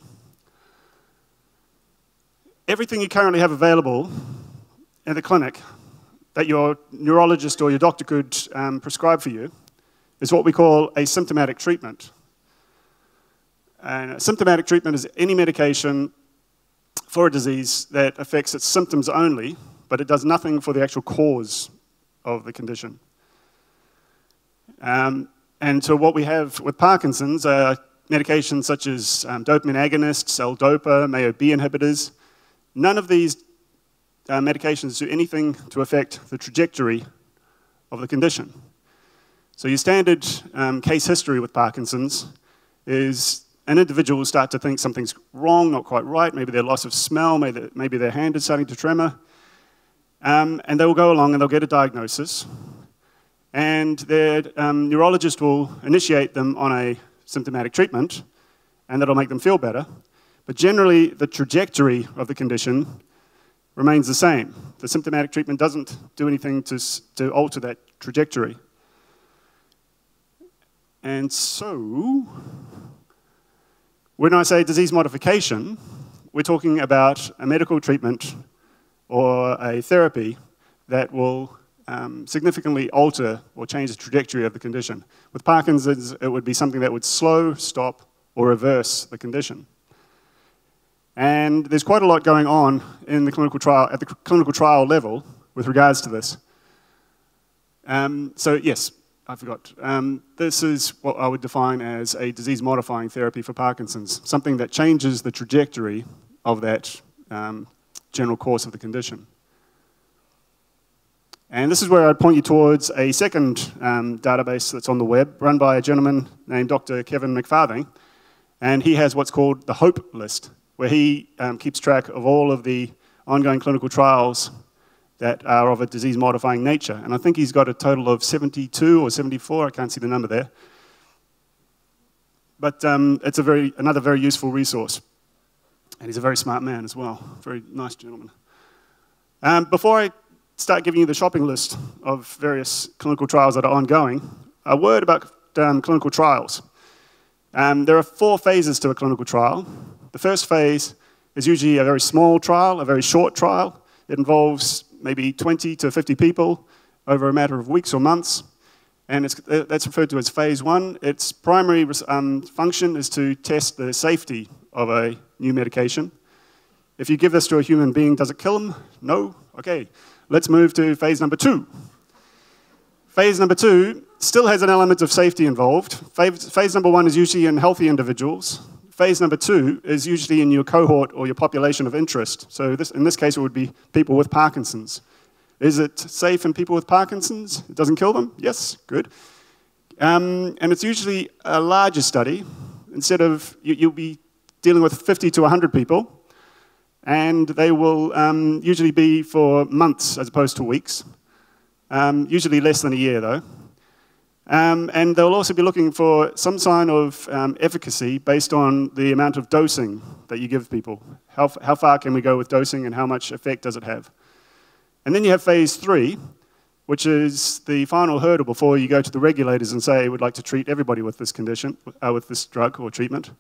G: Everything you currently have available in the clinic that your neurologist or your doctor could prescribe for you is what we call a symptomatic treatment. And a symptomatic treatment is any medication for a disease that affects its symptoms only, but it does nothing for the actual cause of the condition. And so what we have with Parkinson's are medications such as dopamine agonists, L-DOPA, MAO-B inhibitors. None of these medications do anything to affect the trajectory of the condition. So your standard case history with Parkinson's is an individual will start to think something's wrong, not quite right, maybe their loss of smell, maybe their hand is starting to tremor, and they will go along and they'll get a diagnosis, and their neurologist will initiate them on a symptomatic treatment, and that'll make them feel better. But generally, the trajectory of the condition remains the same. The symptomatic treatment doesn't do anything to alter that trajectory. And so, when I say disease modification, we're talking about a medical treatment or a therapy that will significantly alter or change the trajectory of the condition. With Parkinson's, it would be something that would slow, stop, or reverse the condition. And there's quite a lot going on in the clinical trial, at the clinical trial level with regards to this. So yes, I forgot. This is what I would define as a disease-modifying therapy for Parkinson's, something that changes the trajectory of that general course of the condition. And this is where I'd point you towards a second database that's on the web, run by a gentleman named Dr. Kevin McFarthing, and he has what's called the HOPE list, where he keeps track of all of the ongoing clinical trials that are of a disease-modifying nature. And I think he's got a total of 72 or 74, I can't see the number there. But it's another very useful resource. And he's a very smart man as well, very nice gentleman. Before I start giving you the shopping list of various clinical trials that are ongoing, a word about clinical trials. There are 4 phases to a clinical trial. The first phase is usually a very small trial, a very short trial. It involves maybe 20 to 50 people over a matter of weeks or months, and that's referred to as phase 1. Its primary function is to test the safety of a new medication. If you give this to a human being, does it kill them? No? Okay, let's move to phase number 2. Phase number 2 still has an element of safety involved. Phase number 1 is usually in healthy individuals. Phase number 2 is usually in your cohort or your population of interest. So in this case, it would be people with Parkinson's. Is it safe in people with Parkinson's? It doesn't kill them? Yes, good. And it's usually a larger study. Instead of, you'll be dealing with 50 to 100 people, and they will usually be for months as opposed to weeks. Usually less than a year, though. And they'll also be looking for some sign of efficacy based on the amount of dosing that you give people. How far can we go with dosing and how much effect does it have? And then you have phase 3, which is the final hurdle before you go to the regulators and say, we'd like to treat everybody with this condition, with this drug or treatment.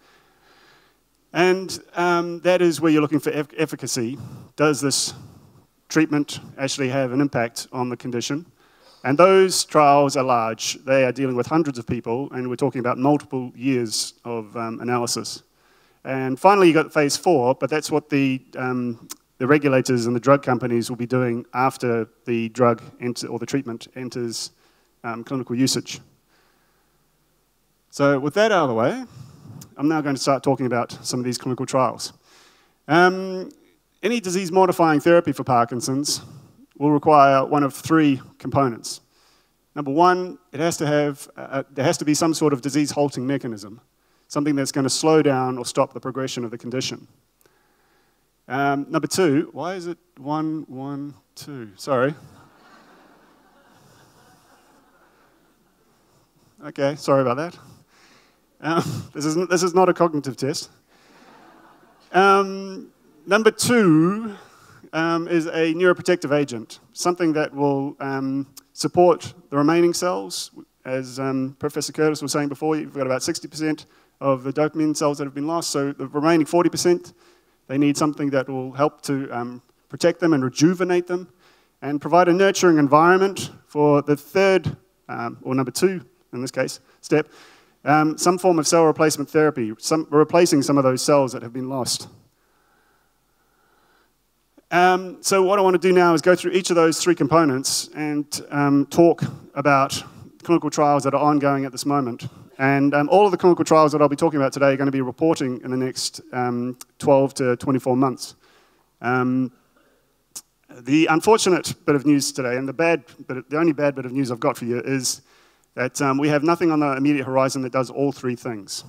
G: And that is where you're looking for efficacy. Does this treatment actually have an impact on the condition? And those trials are large. They are dealing with hundreds of people, and we're talking about multiple years of analysis. And finally, you got phase 4, but that's what the regulators and the drug companies will be doing after the drug or the treatment enters clinical usage. So with that out of the way, I'm now going to start talking about some of these clinical trials. Any disease-modifying therapy for Parkinson's will require one of 3 components. Number 1, it has to have, there has to be some sort of disease-halting mechanism, something that's going to slow down or stop the progression of the condition. Number 2, why is it 1, 1, 2? Sorry. Okay, sorry about that. This is not a cognitive test. Number 2 is a neuroprotective agent, something that will support the remaining cells. As Professor Curtis was saying before, you've got about 60% of the dopamine cells that have been lost, so the remaining 40%, they need something that will help to protect them and rejuvenate them and provide a nurturing environment for the third, or number 2 in this case, step, some form of cell replacement therapy, replacing some of those cells that have been lost. So what I want to do now is go through each of those 3 components and talk about clinical trials that are ongoing at this moment. And all of the clinical trials that I'll be talking about today are going to be reporting in the next 12 to 24 months. The unfortunate bit of news today, and the only bad bit of news I've got for you, is that we have nothing on the immediate horizon that does all 3 things.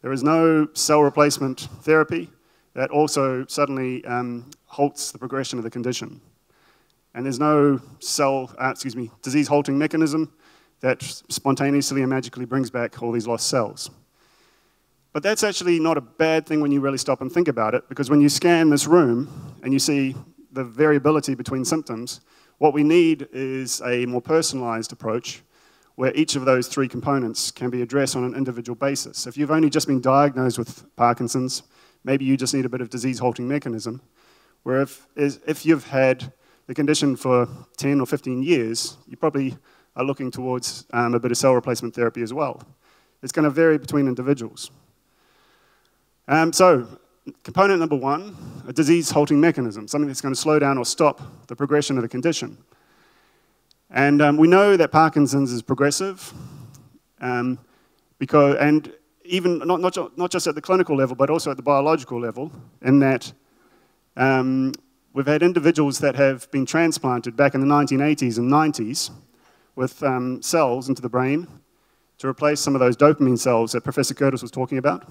G: There is no cell replacement therapy that also suddenly halts the progression of the condition. And there's no disease-halting mechanism that spontaneously and magically brings back all these lost cells. But that's actually not a bad thing when you really stop and think about it, because when you scan this room and you see the variability between symptoms, what we need is a more personalized approach where each of those 3 components can be addressed on an individual basis. If you've only just been diagnosed with Parkinson's, maybe you just need a bit of disease-halting mechanism, where if you've had the condition for 10 or 15 years, you probably are looking towards a bit of cell replacement therapy as well. It's going to vary between individuals. So, component number 1, a disease-halting mechanism, something that's going to slow down or stop the progression of the condition. And we know that Parkinson's is progressive, and even not just at the clinical level, but also at the biological level, in that we've had individuals that have been transplanted back in the 1980s and 90s with cells into the brain to replace some of those dopamine cells that Professor Curtis was talking about.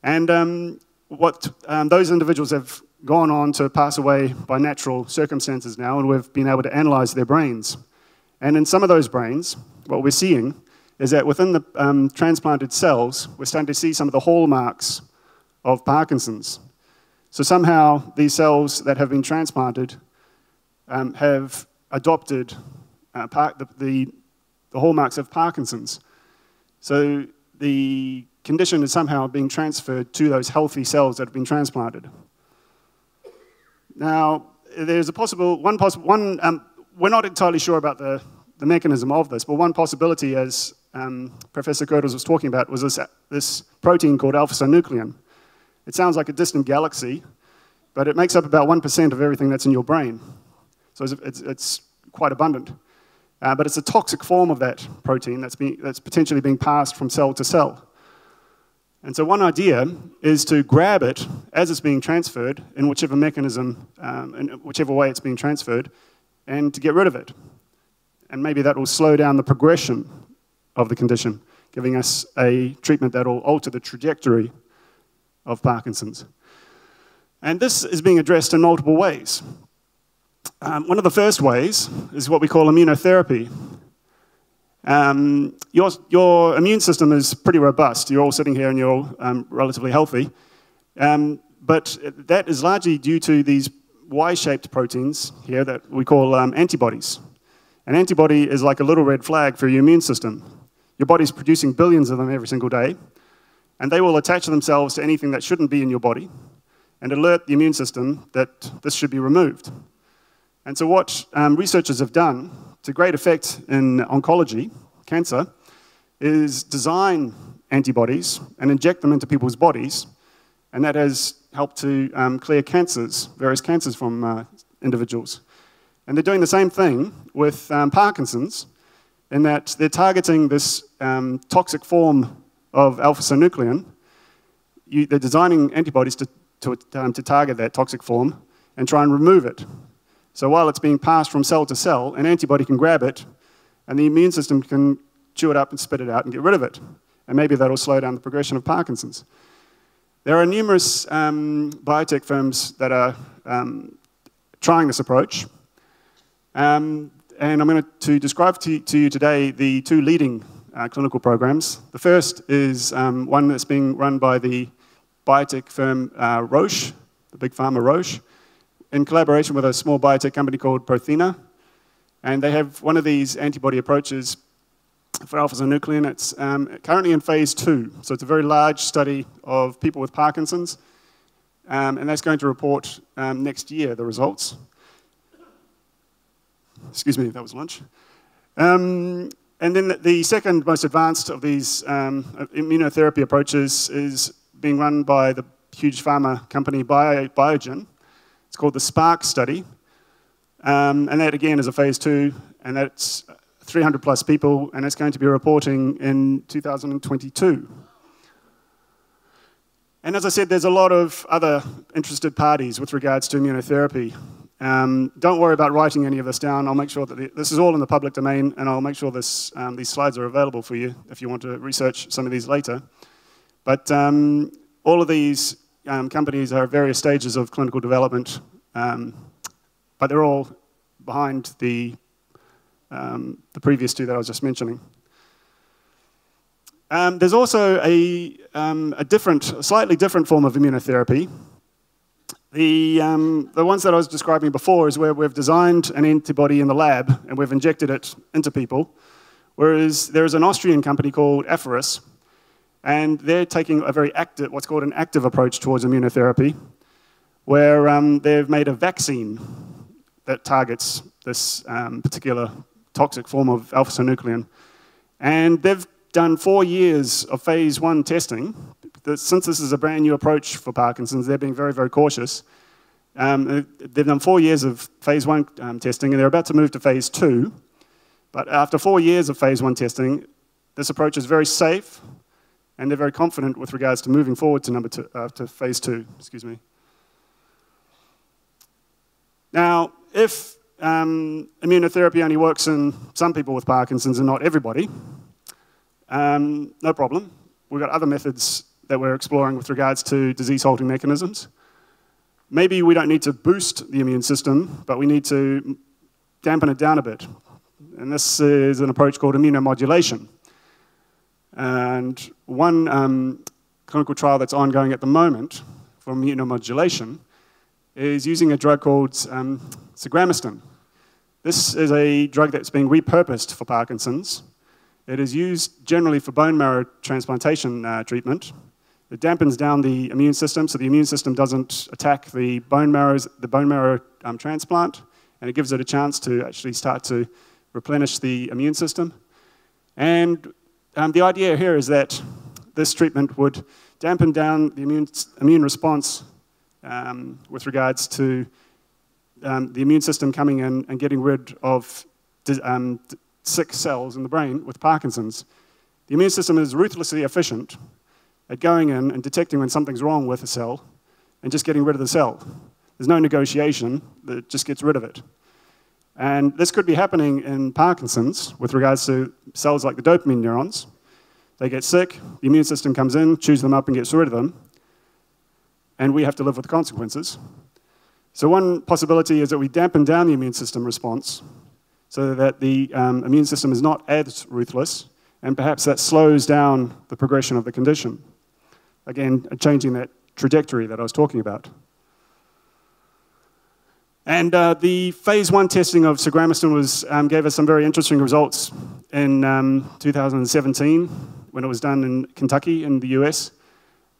G: And those individuals have gone on to pass away by natural circumstances now, and we've been able to analyze their brains. And in some of those brains, what we're seeing is that within the transplanted cells, we're starting to see some of the hallmarks of Parkinson's. So somehow these cells that have been transplanted have adopted the hallmarks of Parkinson's. So the condition is somehow being transferred to those healthy cells that have been transplanted. Now, there's we're not entirely sure about the mechanism of this, but one possibility, as Professor Curtis was talking about, was this protein called alpha-synuclein. It sounds like a distant galaxy, but it makes up about 1% of everything that's in your brain. So it's quite abundant. But it's a toxic form of that protein that's potentially being passed from cell to cell. And so one idea is to grab it as it's being transferred in whichever mechanism, in whichever way it's being transferred, and to get rid of it. And maybe that will slow down the progression of the condition, giving us a treatment that will alter the trajectory of Parkinson's. And this is being addressed in multiple ways. One of the first ways is what we call immunotherapy. Your immune system is pretty robust. You're all sitting here and you're all relatively healthy. But that is largely due to these Y-shaped proteins here that we call antibodies. An antibody is like a little red flag for your immune system. Your body's producing billions of them every single day. And they will attach themselves to anything that shouldn't be in your body and alert the immune system that this should be removed. And so what researchers have done, to great effect in oncology, cancer, is design antibodies and inject them into people's bodies, and that has helped to clear cancers, various cancers from individuals. And they're doing the same thing with Parkinson's, in that they're targeting this toxic form of alpha-synuclein. They're designing antibodies to target that toxic form and try and remove it. So while it's being passed from cell to cell, an antibody can grab it, and the immune system can chew it up and spit it out and get rid of it. And maybe that'll slow down the progression of Parkinson's. There are numerous biotech firms that are trying this approach. And I'm going to describe to you today the two leading clinical programs. The first is one that's being run by the biotech firm Roche, the big pharma Roche, in collaboration with a small biotech company called Prothena. And they have one of these antibody approaches for alpha-synuclein. It's currently in phase 2. So it's a very large study of people with Parkinson's. And that's going to report next year, the results. Excuse me, that was lunch. And then the second most advanced of these immunotherapy approaches is being run by the huge pharma company Biogen. It's called the SPARK study. And that, again, is a phase 2, and that's 300 plus people, and it's going to be reporting in 2022. And as I said, there's a lot of other interested parties with regards to immunotherapy. Don't worry about writing any of this down. I'll make sure that this is all in the public domain, and I'll make sure these slides are available for you if you want to research some of these later. But all of these companies are at various stages of clinical development, but they're all behind the previous two that I was just mentioning. There's also a slightly different form of immunotherapy. The ones that I was describing before is where we've designed an antibody in the lab and we've injected it into people, whereas there is an Austrian company called Apheris, and they're taking a very active, what's called an active approach towards immunotherapy, where they've made a vaccine that targets this particular toxic form of alpha-synuclein. And they've done 4 years of phase 1 testing. Since this is a brand new approach for Parkinson's, they're being very, very cautious. They've done 4 years of phase 1 testing, and they're about to move to phase 2. But after 4 years of phase 1 testing, this approach is very safe, and they're very confident with regards to moving forward to to phase 2. Excuse me. Now, if immunotherapy only works in some people with Parkinson's and not everybody, no problem. We've got other methods that we're exploring with regards to disease-halting mechanisms. Maybe we don't need to boost the immune system, but we need to dampen it down a bit. And this is an approach called immunomodulation. And one clinical trial that's ongoing at the moment for immunomodulation is using a drug called sigramestin. This is a drug that's being repurposed for Parkinson's. It is used generally for bone marrow transplantation treatment. It dampens down the immune system, so the immune system doesn't attack the bone marrow transplant, and it gives it a chance to actually start to replenish the immune system. And the idea here is that this treatment would dampen down the immune response with regards to the immune system coming in and getting rid of sick cells in the brain with Parkinson's. The immune system is ruthlessly efficient at going in and detecting when something's wrong with a cell and just getting rid of the cell. There's no negotiation, it just gets rid of it. And this could be happening in Parkinson's with regards to cells like the dopamine neurons. They get sick, the immune system comes in, chews them up and gets rid of them, and we have to live with the consequences. So one possibility is that we dampen down the immune system response so that the immune system is not as ruthless, and perhaps that slows down the progression of the condition. Again, changing that trajectory that I was talking about. And the phase 1 testing of sigramestin gave us some very interesting results in 2017 when it was done in Kentucky in the US.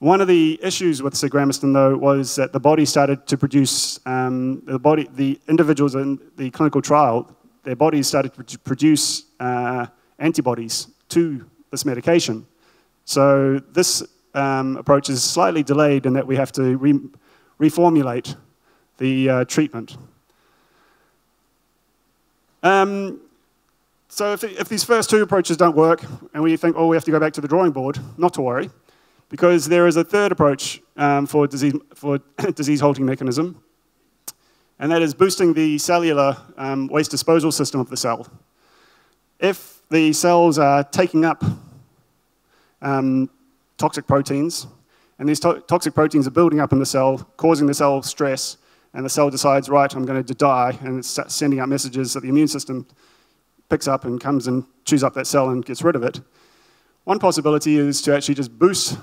G: One of the issues with sigramestin, though, was that the body started to produce, the individuals in the clinical trial, their bodies started to produce antibodies to this medication. So this approach is slightly delayed in that we have to reformulate the treatment. So if these first two approaches don't work, and we think, oh, we have to go back to the drawing board, not to worry, because there is a third approach for disease-halting mechanism, and that is boosting the cellular waste disposal system of the cell. If the cells are taking up toxic proteins, and these toxic proteins are building up in the cell, causing the cell stress, and the cell decides, right, I'm going to die, and it's sending out messages that the immune system picks up and comes and chews up that cell and gets rid of it. One possibility is to actually just boost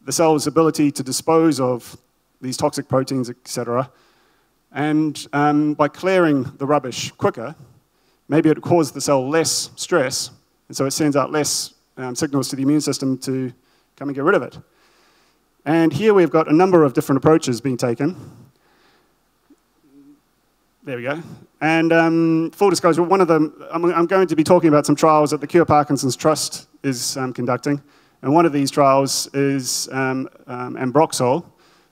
G: the cell's ability to dispose of these toxic proteins, etc. And by clearing the rubbish quicker, maybe it causes the cell less stress, and so it sends out less signals to the immune system to come and get rid of it. And here we've got a number of different approaches being taken. There we go. And full disclosure, one of them, I'm going to be talking about some trials that the Cure Parkinson's Trust is conducting. And one of these trials is Ambroxol.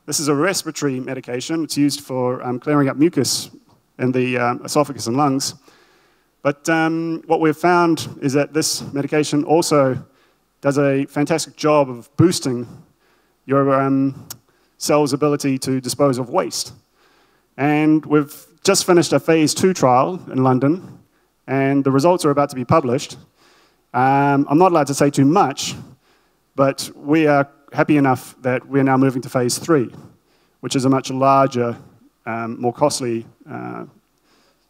G: This is a respiratory medication. It's used for clearing up mucus in the esophagus and lungs. But what we've found is that this medication also does a fantastic job of boosting your cell's ability to dispose of waste. And we've just finished a phase 2 trial in London, and the results are about to be published. I'm not allowed to say too much, but we are happy enough that we're now moving to phase 3, which is a much larger, more costly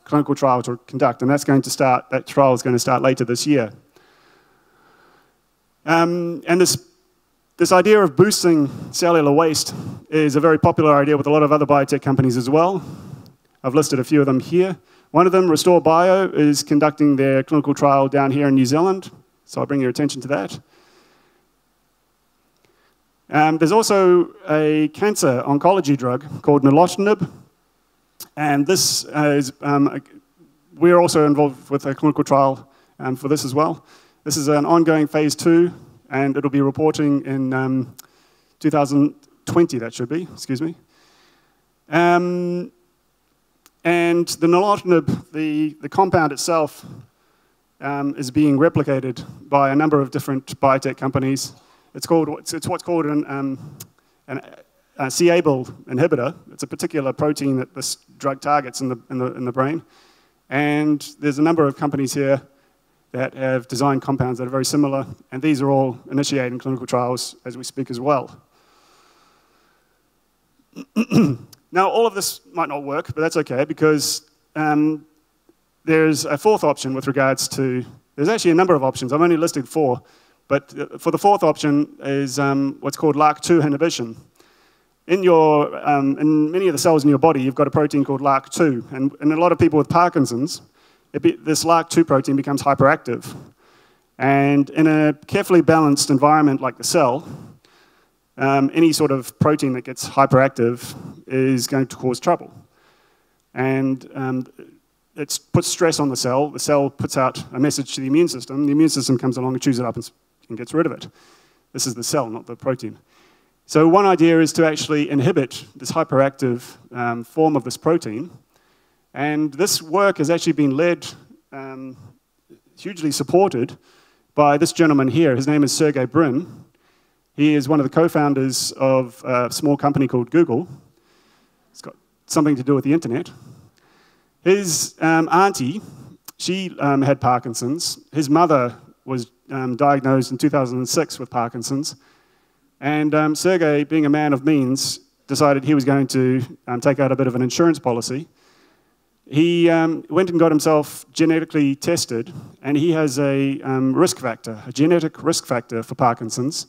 G: clinical trial to conduct, and that trial is going to start later this year. And this idea of boosting cellular waste is a very popular idea with a lot of other biotech companies as well. I've listed a few of them here. One of them, Restore Bio, is conducting their clinical trial down here in New Zealand, so I'll bring your attention to that. There's also a cancer oncology drug called nilotinib, and this is, we're also involved with a clinical trial for this as well. This is an ongoing phase 2, and it'll be reporting in 2020, that should be, excuse me. And the nilotinib, the compound itself, is being replicated by a number of different biotech companies. It's what's called a c-Abl inhibitor. It's a particular protein that this drug targets in the brain. And there's a number of companies here that have designed compounds that are very similar, and these are all initiating clinical trials as we speak as well. Now, all of this might not work, but that's okay, because there's a fourth option with regards to, there's actually a number of options. I've only listed 4, but for the fourth option is what's called LRRK2 inhibition. In many of the cells in your body, you've got a protein called LRRK2, and in a lot of people with Parkinson's, this LRRK2 protein becomes hyperactive. And in a carefully balanced environment like the cell, any sort of protein that gets hyperactive is going to cause trouble. And it puts stress on the cell puts out a message to the immune system comes along and chews it up and gets rid of it. This is the cell, not the protein. So one idea is to actually inhibit this hyperactive form of this protein, and this work has actually been led, hugely supported by this gentleman here. His name is Sergey Brin. He is one of the co-founders of a small company called Google. It's got something to do with the internet. His auntie, she had Parkinson's. His mother was diagnosed in 2006 with Parkinson's. And Sergey, being a man of means, decided he was going to take out a bit of an insurance policy. He went and got himself genetically tested, and he has a risk factor, a genetic risk factor for Parkinson's,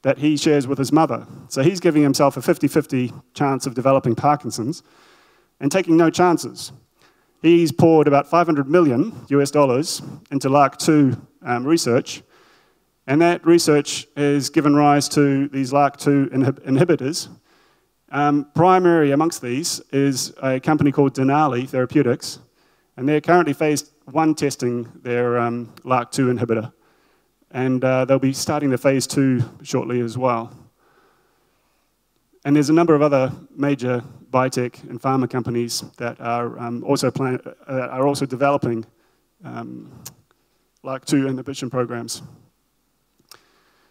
G: that he shares with his mother. So he's giving himself a 50-50 chance of developing Parkinson's and taking no chances. He's poured about $500 million US into LRRK2 research, And that research has given rise to these LRRK2 inhibitors. Primary amongst these is a company called Denali Therapeutics, and they're currently phase 1 testing their LRRK2 inhibitor. And they'll be starting the phase 2 shortly as well. And there's a number of other major biotech and pharma companies that are also developing LRRK2 inhibition programs.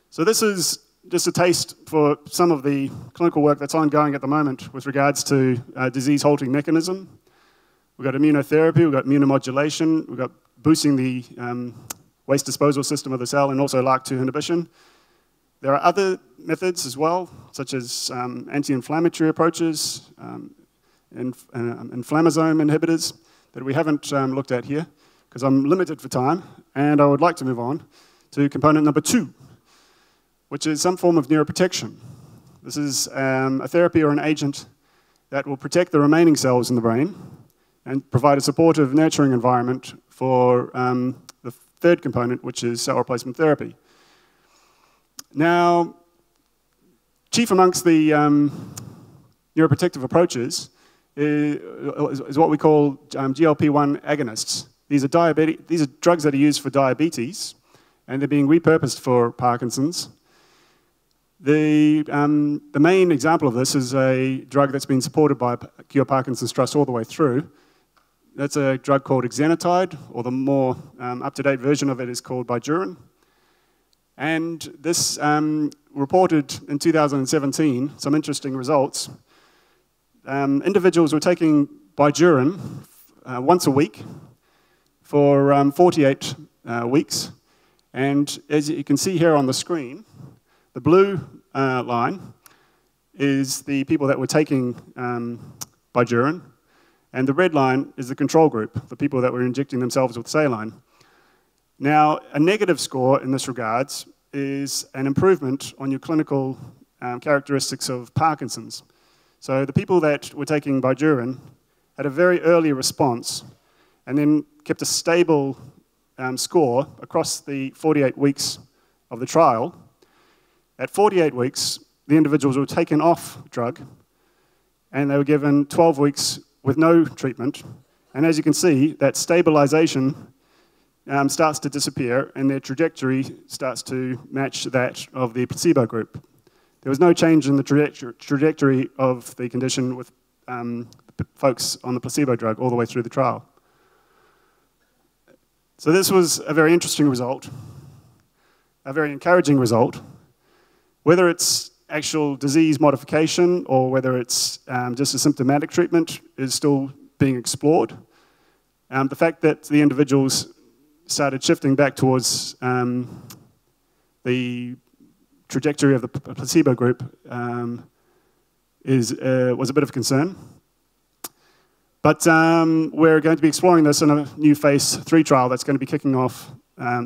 G: So this is just a taste for some of the clinical work that's ongoing at the moment with regards to disease-halting mechanism. We've got immunotherapy, we've got immunomodulation, we've got boosting the waste disposal system of the cell, and also LRRK2 inhibition. There are other methods as well, such as anti-inflammatory approaches, inflammasome inhibitors that we haven't looked at here, because I'm limited for time, and I would like to move on to component number 2, which is some form of neuroprotection. This is a therapy or an agent that will protect the remaining cells in the brain and provide a supportive, nurturing environment for the third component, which is cell replacement therapy. Now, chief amongst the neuroprotective approaches is what we call GLP-1 agonists. These are drugs that are used for diabetes, and they're being repurposed for Parkinson's. The main example of this is a drug that's been supported by Cure Parkinson's Trust all the way through. That's a drug called exenatide, or the more up-to-date version of it is called Bydureon. And this reported in 2017 some interesting results. Individuals were taking Bydureon once a week for 48 weeks. And as you can see here on the screen, the blue line is the people that were taking Bydureon, and the red line is the control group, the people that were injecting themselves with saline. Now, a negative score in this regards is an improvement on your clinical characteristics of Parkinson's. So the people that were taking Bydureon had a very early response and then kept a stable score across the 48 weeks of the trial. At 48 weeks, the individuals were taken off drug, and they were given 12 weeks with no treatment. And as you can see, that stabilization starts to disappear, and their trajectory starts to match that of the placebo group. There was no change in the trajectory of the condition with folks on the placebo drug all the way through the trial. So this was a very interesting result, a very encouraging result. Whether it's actual disease modification or whether it's just a symptomatic treatment is still being explored. The fact that the individuals started shifting back towards the trajectory of the placebo group was a bit of concern. But we're going to be exploring this in a new phase 3 trial that's going to be kicking off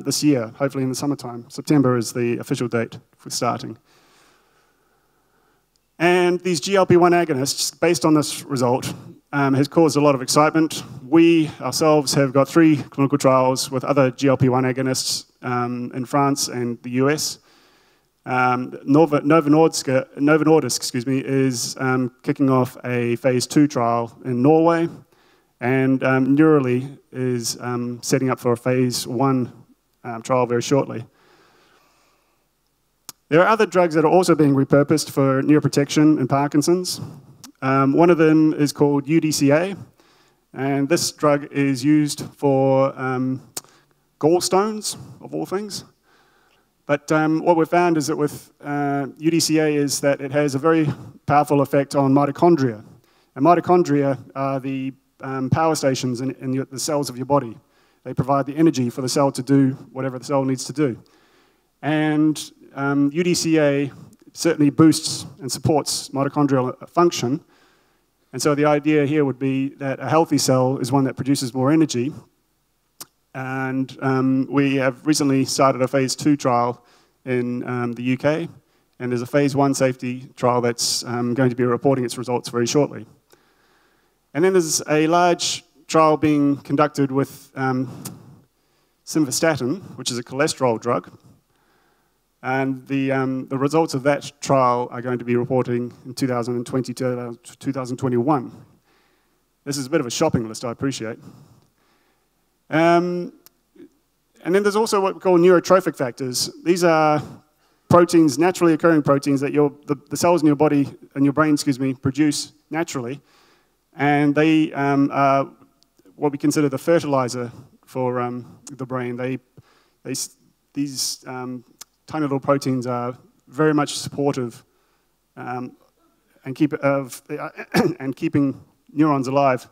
G: this year, hopefully in the summertime. September is the official date for starting. And these GLP-1 agonists, based on this result, has caused a lot of excitement. We ourselves have got 3 clinical trials with other GLP-1 agonists in France and the US. Novo Nordisk, is kicking off a phase 2 trial in Norway, and Neurally is setting up for a phase 1 trial very shortly. There are other drugs that are also being repurposed for neuroprotection in Parkinson's. One of them is called UDCA, and this drug is used for gallstones, of all things. But what we've found is that with UDCA is that it has a very powerful effect on mitochondria. And mitochondria are the power stations in the cells of your body. They provide the energy for the cell to do whatever the cell needs to do. And UDCA certainly boosts and supports mitochondrial function. And so the idea here would be that a healthy cell is one that produces more energy. And we have recently started a phase 2 trial in the UK, and there's a phase 1 safety trial that's going to be reporting its results very shortly. And then there's a large trial being conducted with simvastatin, which is a cholesterol drug. And the results of that trial are going to be reporting in 2020 to 2021. This is a bit of a shopping list, I appreciate. And then there's also what we call neurotrophic factors. These are proteins, naturally occurring proteins that the cells in your body, and your brain, produce naturally. And they are what we consider the fertilizer for the brain. These tiny little proteins are very much supportive and keeping neurons alive.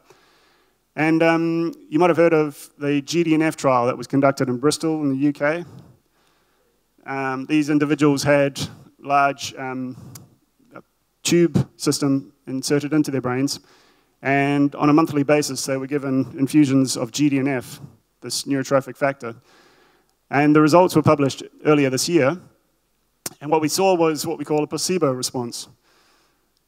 G: And you might have heard of the GDNF trial that was conducted in Bristol in the UK. These individuals had large tube system inserted into their brains, and on a monthly basis they were given infusions of GDNF, this neurotrophic factor. And the results were published earlier this year, and what we saw was what we call a placebo response.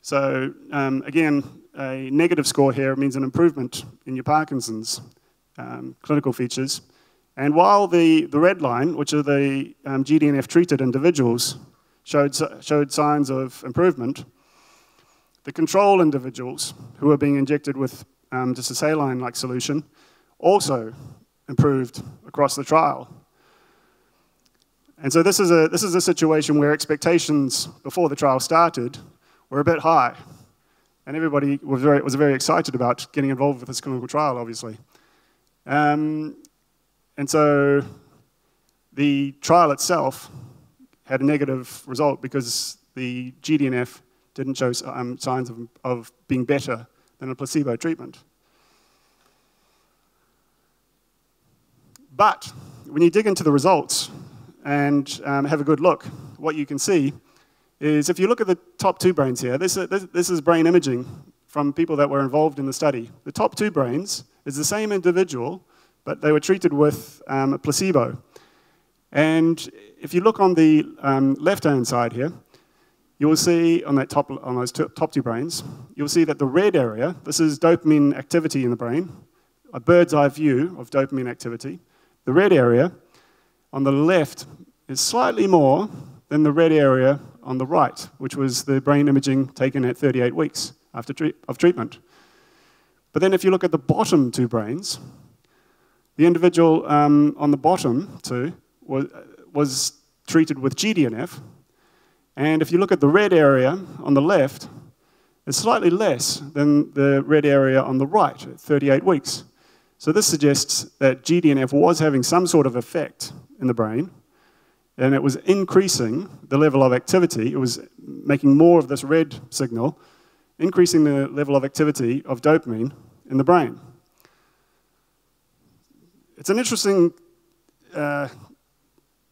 G: So again, a negative score here means an improvement in your Parkinson's clinical features. And while the red line, which are the GDNF-treated individuals, showed signs of improvement, the control individuals who were being injected with just a saline-like solution also improved across the trial. And so this is a situation where expectations before the trial started were a bit high. And everybody was very excited about getting involved with this clinical trial, obviously. And so the trial itself had a negative result because the GDNF didn't show signs of being better than a placebo treatment. But when you dig into the results and have a good look, what you can see is if you look at the top two brains here, this is brain imaging from people that were involved in the study. The top two brains is the same individual, but they were treated with a placebo. And if you look on the left-hand side here, you will see on those top two brains, you'll see that the red area, this is dopamine activity in the brain, a bird's eye view of dopamine activity. The red area on the left is slightly more than the red area on the right, which was the brain imaging taken at 38 weeks of treatment. But then if you look at the bottom two brains, the individual on the bottom two was treated with GDNF, and if you look at the red area on the left, it's slightly less than the red area on the right at 38 weeks. So this suggests that GDNF was having some sort of effect in the brain, and it was increasing the level of activity. It was making more of this red signal, increasing the level of activity of dopamine in the brain. It's an interesting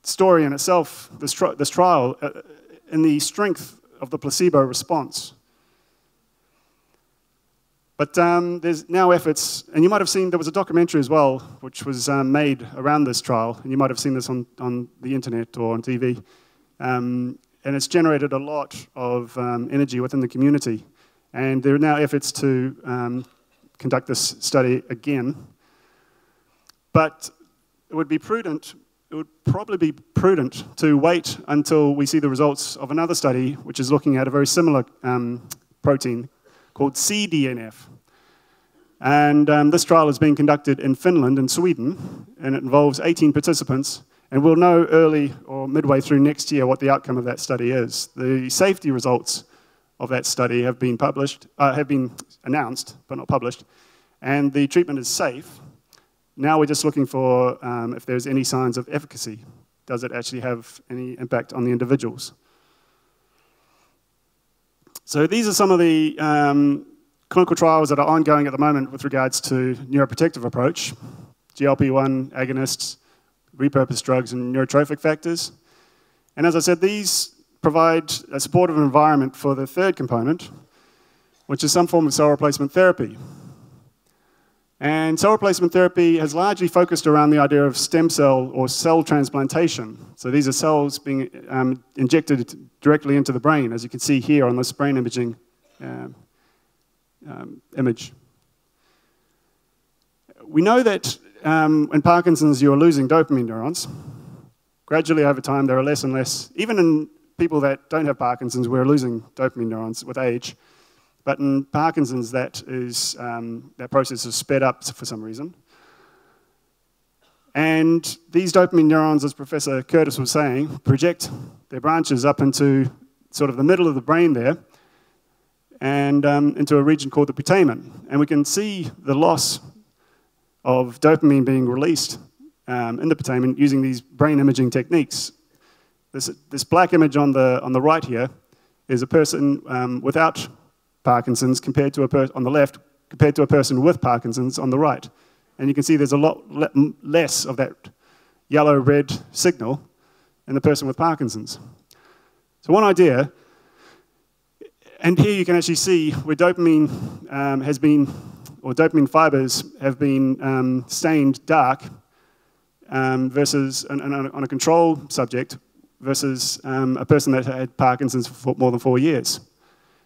G: story in itself, this trial, in the strength of the placebo response. But there's now efforts, and you might have seen, there was a documentary as well, which was made around this trial, and you might have seen this on the internet or on TV. And it's generated a lot of energy within the community. And there are now efforts to conduct this study again. But it would probably be prudent to wait until we see the results of another study, which is looking at a very similar protein called CDNF. And this trial is being conducted in Finland and Sweden, and it involves 18 participants, and we'll know early or midway through next year what the outcome of that study is. The safety results of that study have been announced, but not published, and the treatment is safe. Now we're just looking for if there's any signs of efficacy. Does it actually have any impact on the individuals? So these are some of the clinical trials that are ongoing at the moment with regards to neuroprotective approach, GLP-1 agonists, repurposed drugs, and neurotrophic factors. And as I said, these provide a supportive environment for the third component, which is some form of cell replacement therapy. And cell replacement therapy has largely focused around the idea of stem cell or cell transplantation. So these are cells being injected directly into the brain, as you can see here on this brain imaging image. We know that in Parkinson's you're losing dopamine neurons, gradually over time there are less and less, even in people that don't have Parkinson's, we're losing dopamine neurons with age. But in Parkinson's, that process is sped up for some reason. And these dopamine neurons, as Professor Curtis was saying, project their branches up into sort of the middle of the brain there, and into a region called the putamen. And we can see the loss of dopamine being released in the putamen using these brain imaging techniques. This black image on the right here is a person without Parkinson's compared to on the left, compared to a person with Parkinson's on the right. And you can see there's a lot less of that yellow-red signal in the person with Parkinson's. So one idea, and here you can actually see where dopamine dopamine fibers have been stained dark versus on a control subject versus a person that had Parkinson's for more than 4 years.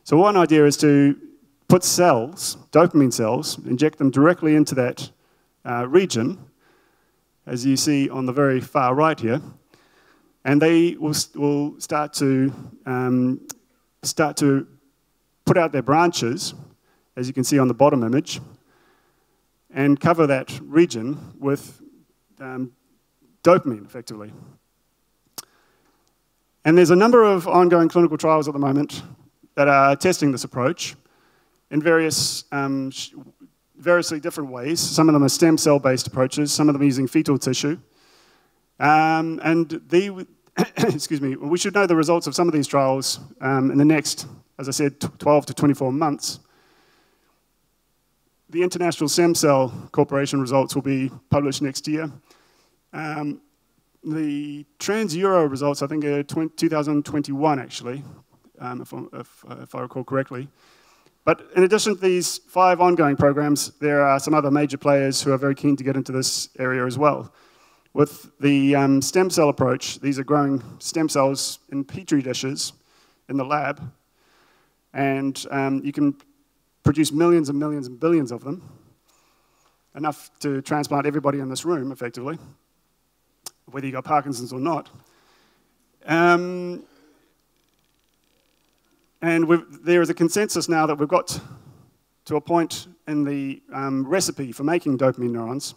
G: So one idea is to put cells, dopamine cells, inject them directly into that region, as you see on the very far right here, and they will start to put out their branches, as you can see on the bottom image, and cover that region with dopamine, effectively. And there's a number of ongoing clinical trials at the moment that are testing this approach in variously different ways. Some of them are stem cell-based approaches, some of them are using fetal tissue. Excuse me, we should know the results of some of these trials in the next, as I said, 12 to 24 months. The International Stem Cell Corporation results will be published next year. The Trans-Euro results, I think, are 2021, actually, if I recall correctly. But in addition to these 5 ongoing programs, there are some other major players who are very keen to get into this area as well. With the stem cell approach, these are growing stem cells in petri dishes in the lab, and you can produce millions and millions and billions of them, enough to transplant everybody in this room, effectively, whether you got Parkinson's or not. And there is a consensus now that we've got to a point in the recipe for making dopamine neurons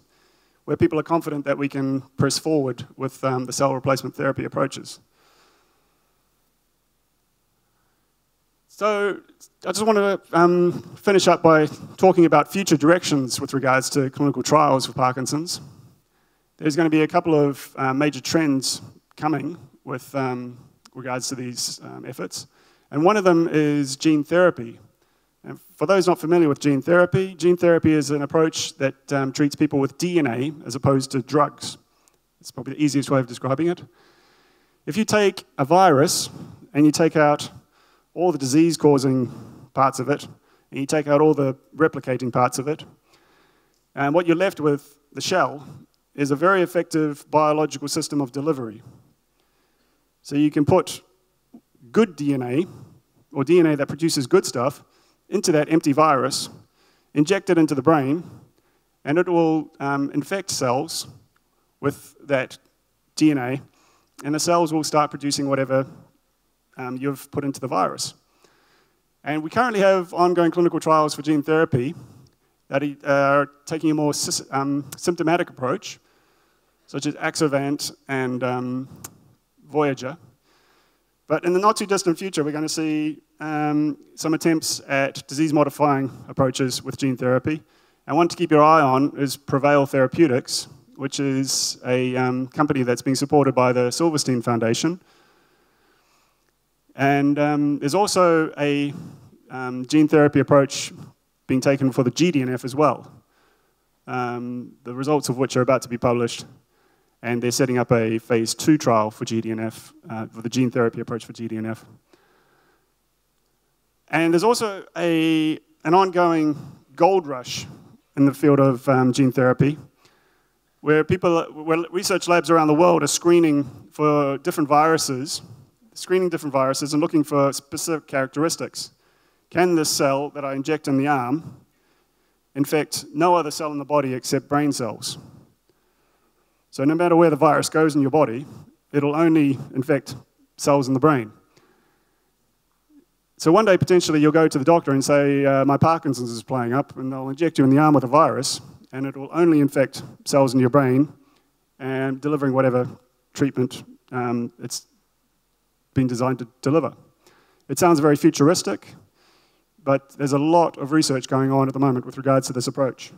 G: where people are confident that we can press forward with the cell replacement therapy approaches. So I just want to finish up by talking about future directions with regards to clinical trials for Parkinson's. There's going to be a couple of major trends coming with regards to these efforts. And one of them is gene therapy. And for those not familiar with gene therapy is an approach that treats people with DNA as opposed to drugs. It's probably the easiest way of describing it. If you take a virus and you take out all the disease-causing parts of it, and you take out all the replicating parts of it, and what you're left with, the shell, is a very effective biological system of delivery. So you can put good DNA, or DNA that produces good stuff, into that empty virus, inject it into the brain, and it will infect cells with that DNA, and the cells will start producing whatever you've put into the virus. And we currently have ongoing clinical trials for gene therapy that are taking a more symptomatic approach, such as Axovant and Voyager. But in the not-too-distant future, we're going to see some attempts at disease-modifying approaches with gene therapy. And one to keep your eye on is Prevail Therapeutics, which is a company that's being supported by the Silverstein Foundation. And there's also a gene therapy approach being taken for the GDNF as well, the results of which are about to be published. And they're setting up a phase 2 trial for GDNF, for the gene therapy approach for GDNF. And there's also an ongoing gold rush in the field of gene therapy, where research labs around the world are screening different viruses and looking for specific characteristics. Can this cell that I inject in the arm infect no other cell in the body except brain cells? So no matter where the virus goes in your body, it'll only infect cells in the brain. So one day, potentially, you'll go to the doctor and say, my Parkinson's is playing up, and they'll inject you in the arm with a virus, and it will only infect cells in your brain and delivering whatever treatment it's been designed to deliver. It sounds very futuristic, but there's a lot of research going on at the moment with regards to this approach.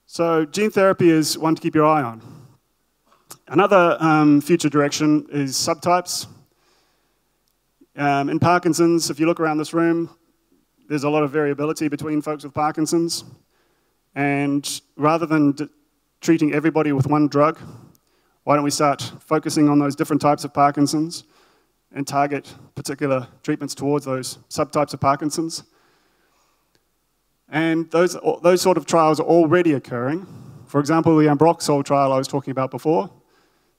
G: So gene therapy is one to keep your eye on. Another future direction is subtypes. In Parkinson's, if you look around this room, there's a lot of variability between folks with Parkinson's. And rather than treating everybody with one drug, why don't we start focusing on those different types of Parkinson's and target particular treatments towards those subtypes of Parkinson's? And those sort of trials are already occurring. For example, the ambroxol trial I was talking about before,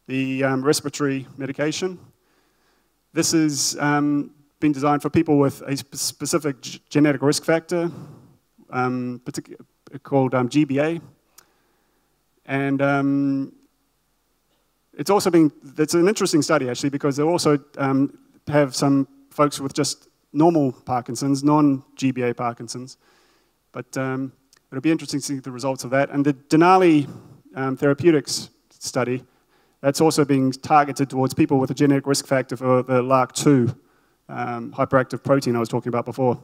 G: the respiratory medication. This has been designed for people with a specific genetic risk factor, called GBA. And it's an interesting study, actually, because they also have some folks with just normal Parkinson's, non-GBA Parkinson's. But it'll be interesting to see the results of that. And the Denali therapeutics study, that's also being targeted towards people with a genetic risk factor for the LRRK2 hyperactive protein I was talking about before.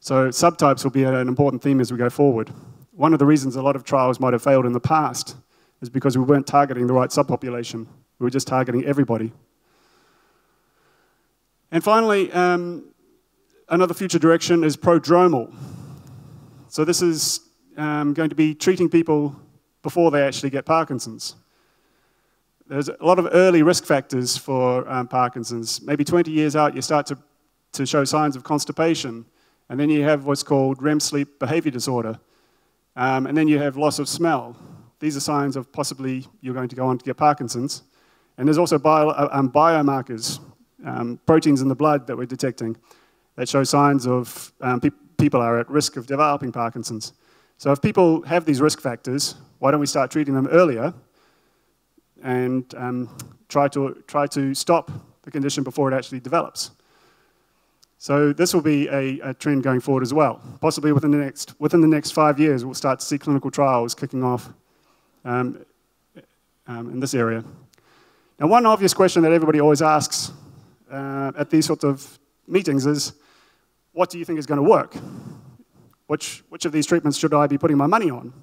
G: So subtypes will be an important theme as we go forward. One of the reasons a lot of trials might have failed in the past is because we weren't targeting the right subpopulation. We were just targeting everybody. And finally, another future direction is prodromal. So this is going to be treating people before they actually get Parkinson's. There's a lot of early risk factors for Parkinson's. Maybe 20 years out, you start to show signs of constipation, and then you have what's called REM sleep behavior disorder, and then you have loss of smell. These are signs of possibly you're going to go on to get Parkinson's. And there's also biomarkers, proteins in the blood that we're detecting that show signs of people are at risk of developing Parkinson's. So if people have these risk factors, why don't we start treating them earlier and try to stop the condition before it actually develops? So this will be a trend going forward as well. Possibly within the next 5 years, we'll start to see clinical trials kicking off in this area. Now, one obvious question that everybody always asks at these sorts of meetings is, what do you think is going to work? Which of these treatments should I be putting my money on?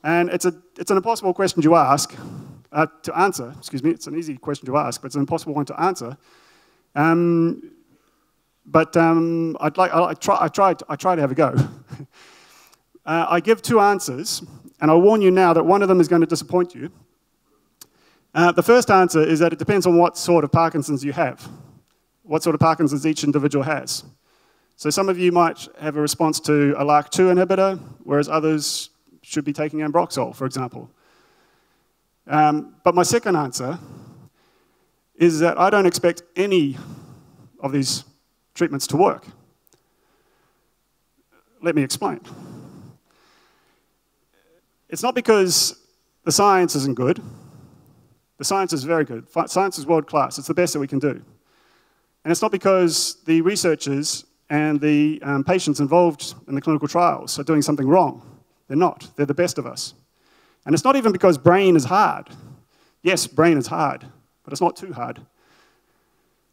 G: And it's an impossible question to answer. Excuse me, it's an easy question to ask, but it's an impossible one to answer. I try to have a go. I give two answers, and I'll warn you now that one of them is going to disappoint you. The first answer is that it depends on what sort of Parkinson's you have, what sort of Parkinson's each individual has. So some of you might have a response to a LRRK2 inhibitor, whereas others should be taking ambroxol, for example. But my second answer is that I don't expect any of these treatments to work. Let me explain. It's not because the science isn't good. The science is very good. Science is world class. It's the best that we can do. And it's not because the researchers and the patients involved in the clinical trials are doing something wrong. They're not. They're the best of us. And it's not even because brain is hard. Yes, brain is hard, but it's not too hard.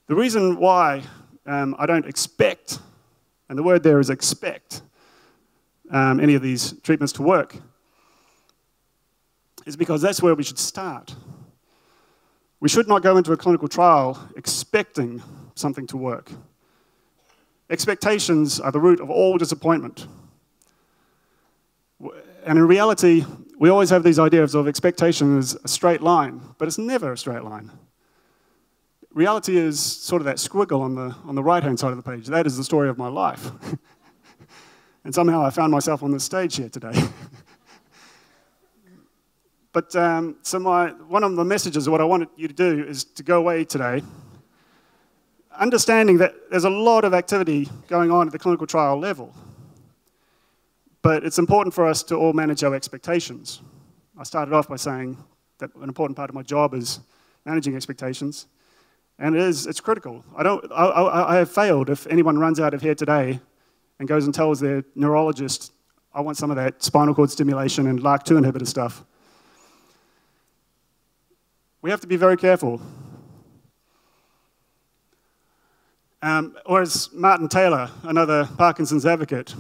G: The reason why I don't expect, and the word there is expect, any of these treatments to work, is because that's where we should start. We should not go into a clinical trial expecting something to work. Expectations are the root of all disappointment. And in reality, we always have these ideas of expectation as a straight line, but it's never a straight line. Reality is sort of that squiggle on the right-hand side of the page. That is the story of my life. And somehow I found myself on this stage here today. But one of the messages, what I wanted you to do is to go away today understanding that there's a lot of activity going on at the clinical trial level. But it's important for us to all manage our expectations. I started off by saying that an important part of my job is managing expectations. And it's critical. I have failed if anyone runs out of here today and goes and tells their neurologist, I want some of that spinal cord stimulation and LRRK2 inhibitor stuff. We have to be very careful. Or as Martin Taylor, another Parkinson's advocate,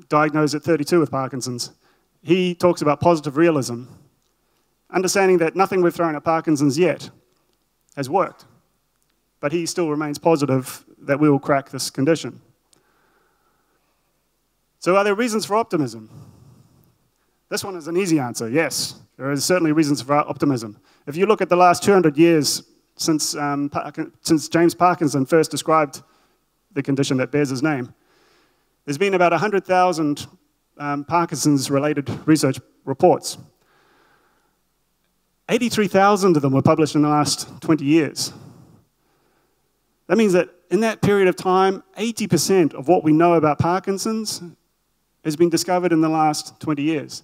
G: diagnosed at 32 with Parkinson's, he talks about positive realism, understanding that nothing we've thrown at Parkinson's yet has worked, but he still remains positive that we will crack this condition. So are there reasons for optimism? This one is an easy answer, yes. There are certainly reasons for optimism. If you look at the last 200 years since James Parkinson first described the condition that bears his name, there's been about 100,000 Parkinson's-related research reports. 83,000 of them were published in the last 20 years. That means that in that period of time, 80% of what we know about Parkinson's has been discovered in the last 20 years.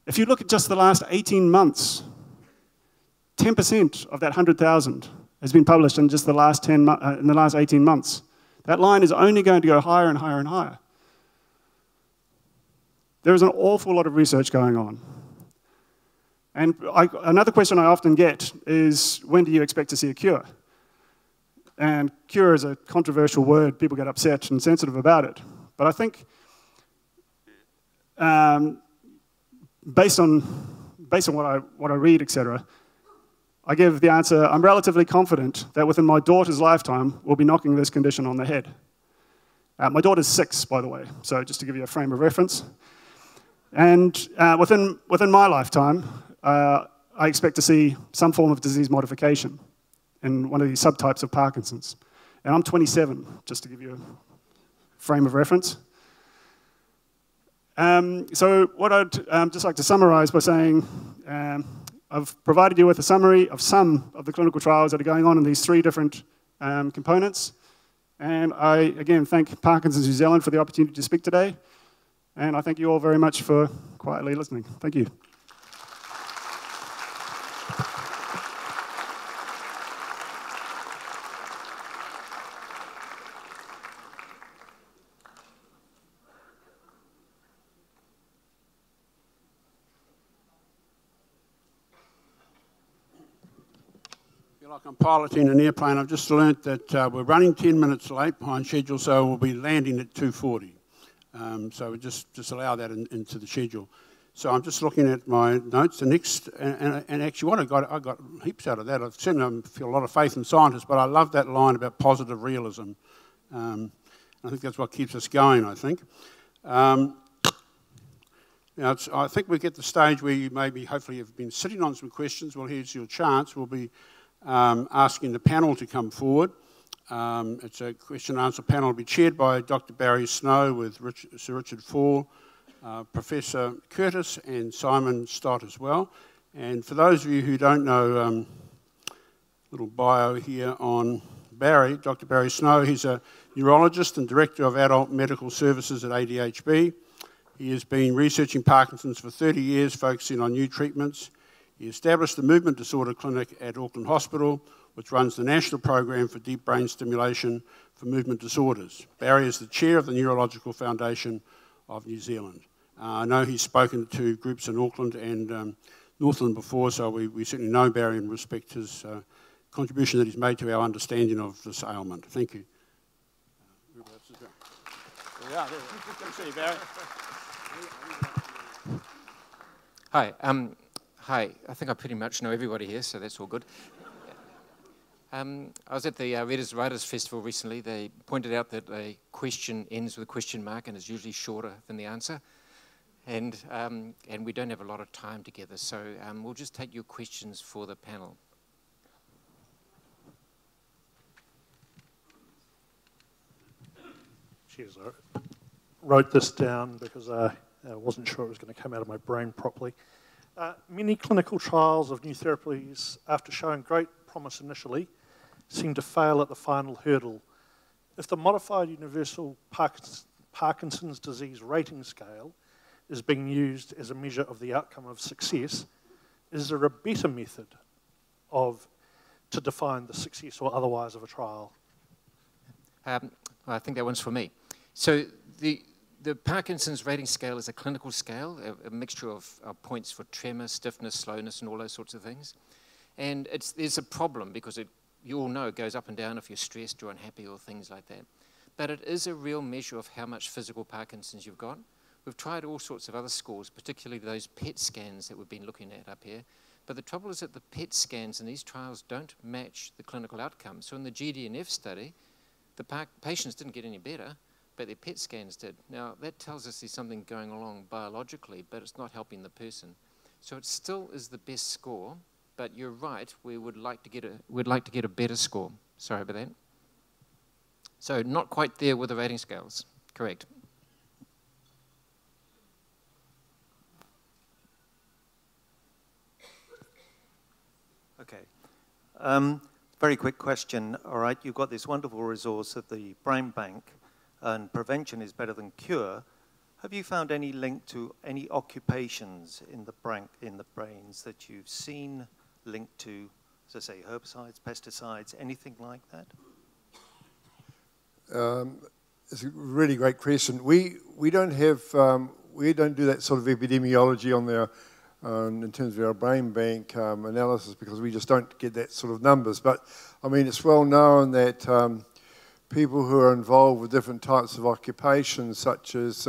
G: If you look at just the last 18 months, 10% of that 100,000 has been published in just the last 18 months. That line is only going to go higher and higher and higher. There is an awful lot of research going on. And another question I often get is, when do you expect to see a cure? And cure is a controversial word. People get upset and sensitive about it. But I think based on what I read, etc., I give the answer, I'm relatively confident that within my daughter's lifetime, we'll be knocking this condition on the head. My daughter's 6, by the way, so just to give you a frame of reference. And within my lifetime, I expect to see some form of disease modification in one of these subtypes of Parkinson's. And I'm 27, just to give you a frame of reference. So what I'd just like to summarize by saying, I've provided you with a summary of some of the clinical trials that are going on in these 3 different components. And I, again, thank Parkinson's New Zealand for the opportunity to speak today. And I thank you all very much for quietly listening. Thank you.
A: Like I'm piloting an airplane, I've just learnt that we're running 10 minutes late behind schedule, so we'll be landing at 2:40. So we just allow that into the schedule. So I'm just looking at my notes. The next, and actually what I got heaps out of that. I certainly feel a lot of faith in scientists, but I love that line about positive realism. I think that's what keeps us going, I think. Now, I think we get the stage where you maybe, hopefully, have been sitting on some questions. Well, here's your chance. We'll be asking the panel to come forward. It's a question and answer panel. It'll be chaired by Dr. Barry Snow with Sir Richard Faull, Professor Curtis and Simon Stott as well. And for those of you who don't know, little bio here on Barry, Dr. Barry Snow, he's a neurologist and Director of Adult Medical Services at ADHB. He has been researching Parkinson's for 30 years, focusing on new treatments. He established the Movement Disorder Clinic at Auckland Hospital, which runs the national program for deep brain stimulation for movement disorders. Barry is the chair of the Neurological Foundation of New Zealand. I know he's spoken to groups in Auckland and Northland before, so we certainly know Barry and respect his contribution that he's made to our understanding of this ailment. Thank you. Good to see you, Barry.
H: Hi. Hi. I think I pretty much know everybody here, so that's all good. I was at the Readers Writers Festival recently. They pointed out that a question ends with a question mark and is usually shorter than the answer. And we don't have a lot of time together, so we'll just take your questions for the panel.
I: Cheers. I wrote this down because I wasn't sure it was going to come out of my brain properly. Many clinical trials of new therapies, after showing great promise initially, seem to fail at the final hurdle. If the modified universal Parkinson's disease rating scale is being used as a measure of the outcome of success, is there a better method to define the success or otherwise of a trial?
H: Well, I think that one's for me. So the Parkinson's rating scale is a clinical scale, a mixture of points for tremor, stiffness, slowness, and all those sorts of things. And there's a problem because you all know it goes up and down if you're stressed or unhappy or things like that. But it is a real measure of how much physical Parkinson's you've got. We've tried all sorts of other scores, particularly those PET scans that we've been looking at up here. But the trouble is that the PET scans in these trials don't match the clinical outcomes. So in the GDNF study, the patients didn't get any better, but their PET scans did. Now, that tells us there's something going along biologically, but it's not helping the person. So it still is the best score, but you're right, we'd like to get a better score. Sorry about that. So not quite there with the rating scales, correct.
J: Okay. Very quick question. All right, you've got this wonderful resource of the brain bank, and prevention is better than cure. Have you found any link to any occupations in the brains that you've seen linked to, as I say, herbicides, pesticides, anything like that?
B: It's a really great question. We don't do that sort of epidemiology on there in terms of our brain bank analysis because we just don't get that sort of numbers. But I mean, it's well known that people who are involved with different types of occupations, such as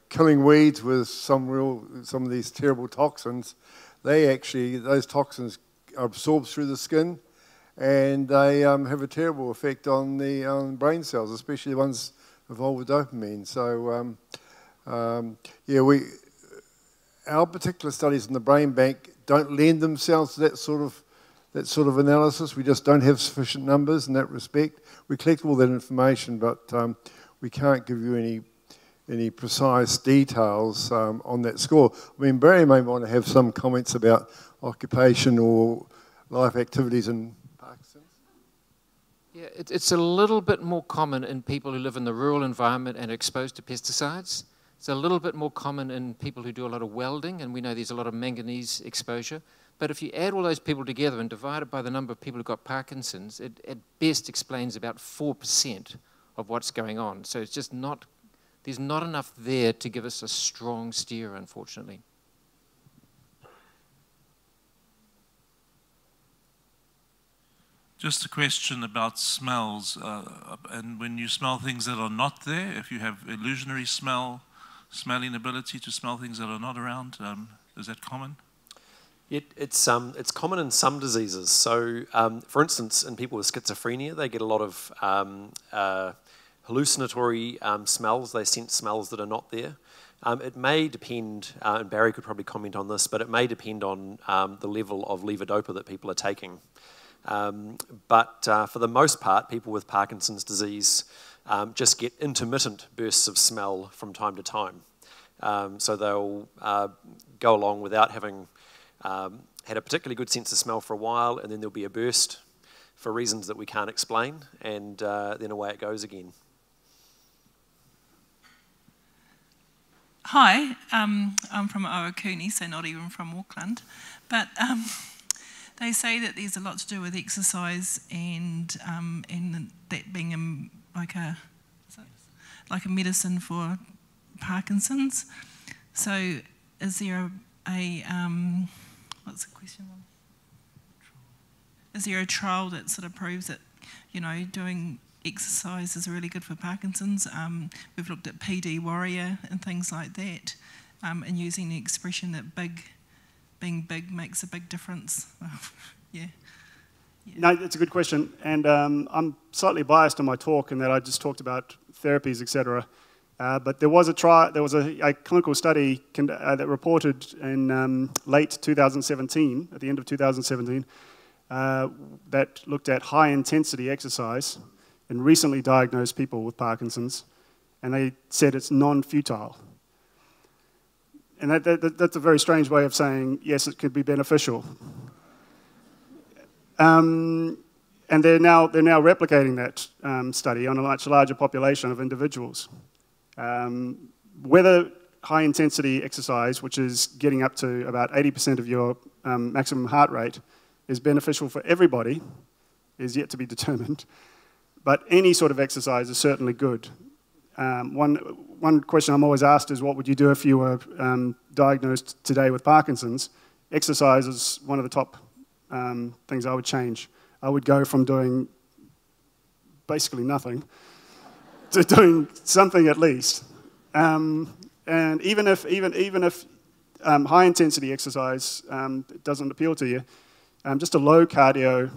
B: killing weeds with some of these terrible toxins, those toxins are absorbed through the skin, and they have a terrible effect on the brain cells, especially the ones involved with dopamine. So, our particular studies in the brain bank don't lend themselves to that sort of analysis. We just don't have sufficient numbers in that respect. We collect all that information, but we can't give you any precise details on that score. I mean, Barry may want to have some comments about occupation or life activities in Parkinson's.
H: Yeah, it's a little bit more common in people who live in the rural environment and are exposed to pesticides. It's a little bit more common in people who do a lot of welding, and we know there's a lot of manganese exposure. But if you add all those people together and divide it by the number of people who've got Parkinson's, it at best explains about 4% of what's going on. So it's just not, there's not enough there to give us a strong steer, unfortunately.
K: Just a question about smells, and when you smell things that are not there, if you have illusionary smelling ability to smell things that are not around, is that common?
C: It's common in some diseases. So, for instance, in people with schizophrenia, they get a lot of hallucinatory smells. They sense smells that are not there. It may depend, and Barry could probably comment on this, but it may depend on the level of levodopa that people are taking. But for the most part, people with Parkinson's disease just get intermittent bursts of smell from time to time. So they'll go along without having had a particularly good sense of smell for a while, and then there'll be a burst for reasons that we can't explain, and then away it goes again.
L: Hi, I'm from Owakuni, so not even from Auckland, but they say that there's a lot to do with exercise and that being like a medicine for Parkinson's. So is there what's the question? Is there a trial that sort of proves that, doing exercise is really good for Parkinson's? We've looked at PD warrior and things like that, and using the expression that being big makes a big difference. Yeah.
G: No, it's a good question, and I'm slightly biased on my talk in that I just talked about therapies, etc. But there was a clinical study that reported in late 2017, at the end of 2017, that looked at high-intensity exercise in recently diagnosed people with Parkinson's, and they said it's non-futile. And that's a very strange way of saying, yes, it could be beneficial. And they're now replicating that study on a much larger population of individuals. Whether high-intensity exercise, which is getting up to about 80% of your maximum heart rate, is beneficial for everybody is yet to be determined. But any sort of exercise is certainly good. One question I'm always asked is, what would you do if you were diagnosed today with Parkinson's? Exercise is one of the top things I would change. I would go from doing basically nothing to doing something at least. And even if high-intensity exercise doesn't appeal to you, just a low cardio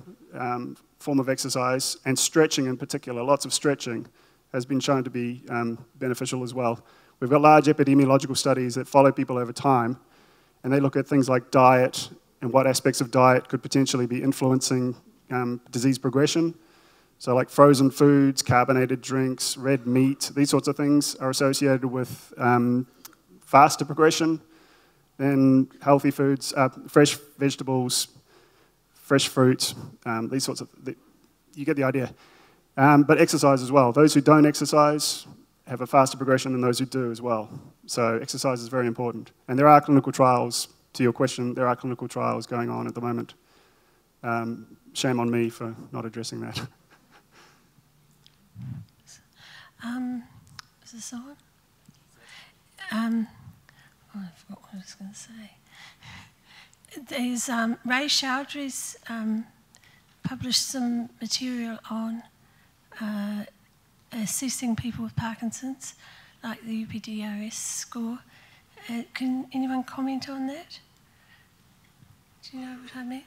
G: form of exercise, and stretching in particular, lots of stretching, has been shown to be beneficial as well. We've got large epidemiological studies that follow people over time, and they look at things like diet and what aspects of diet could potentially be influencing disease progression. So like frozen foods, carbonated drinks, red meat, these sorts of things are associated with faster progression than healthy foods, fresh vegetables, fresh fruit, these sorts of, you get the idea. But exercise as well. Those who don't exercise have a faster progression than those who do as well. So exercise is very important. And there are clinical trials, to your question, there are clinical trials going on at the moment. Shame on me for not addressing that.
M: Is this on? I forgot what I was going to say. There's Ray Chowdhury's published some material on assessing people with Parkinson's, like the UPDRS score. Can anyone comment on that? Do you know what I mean?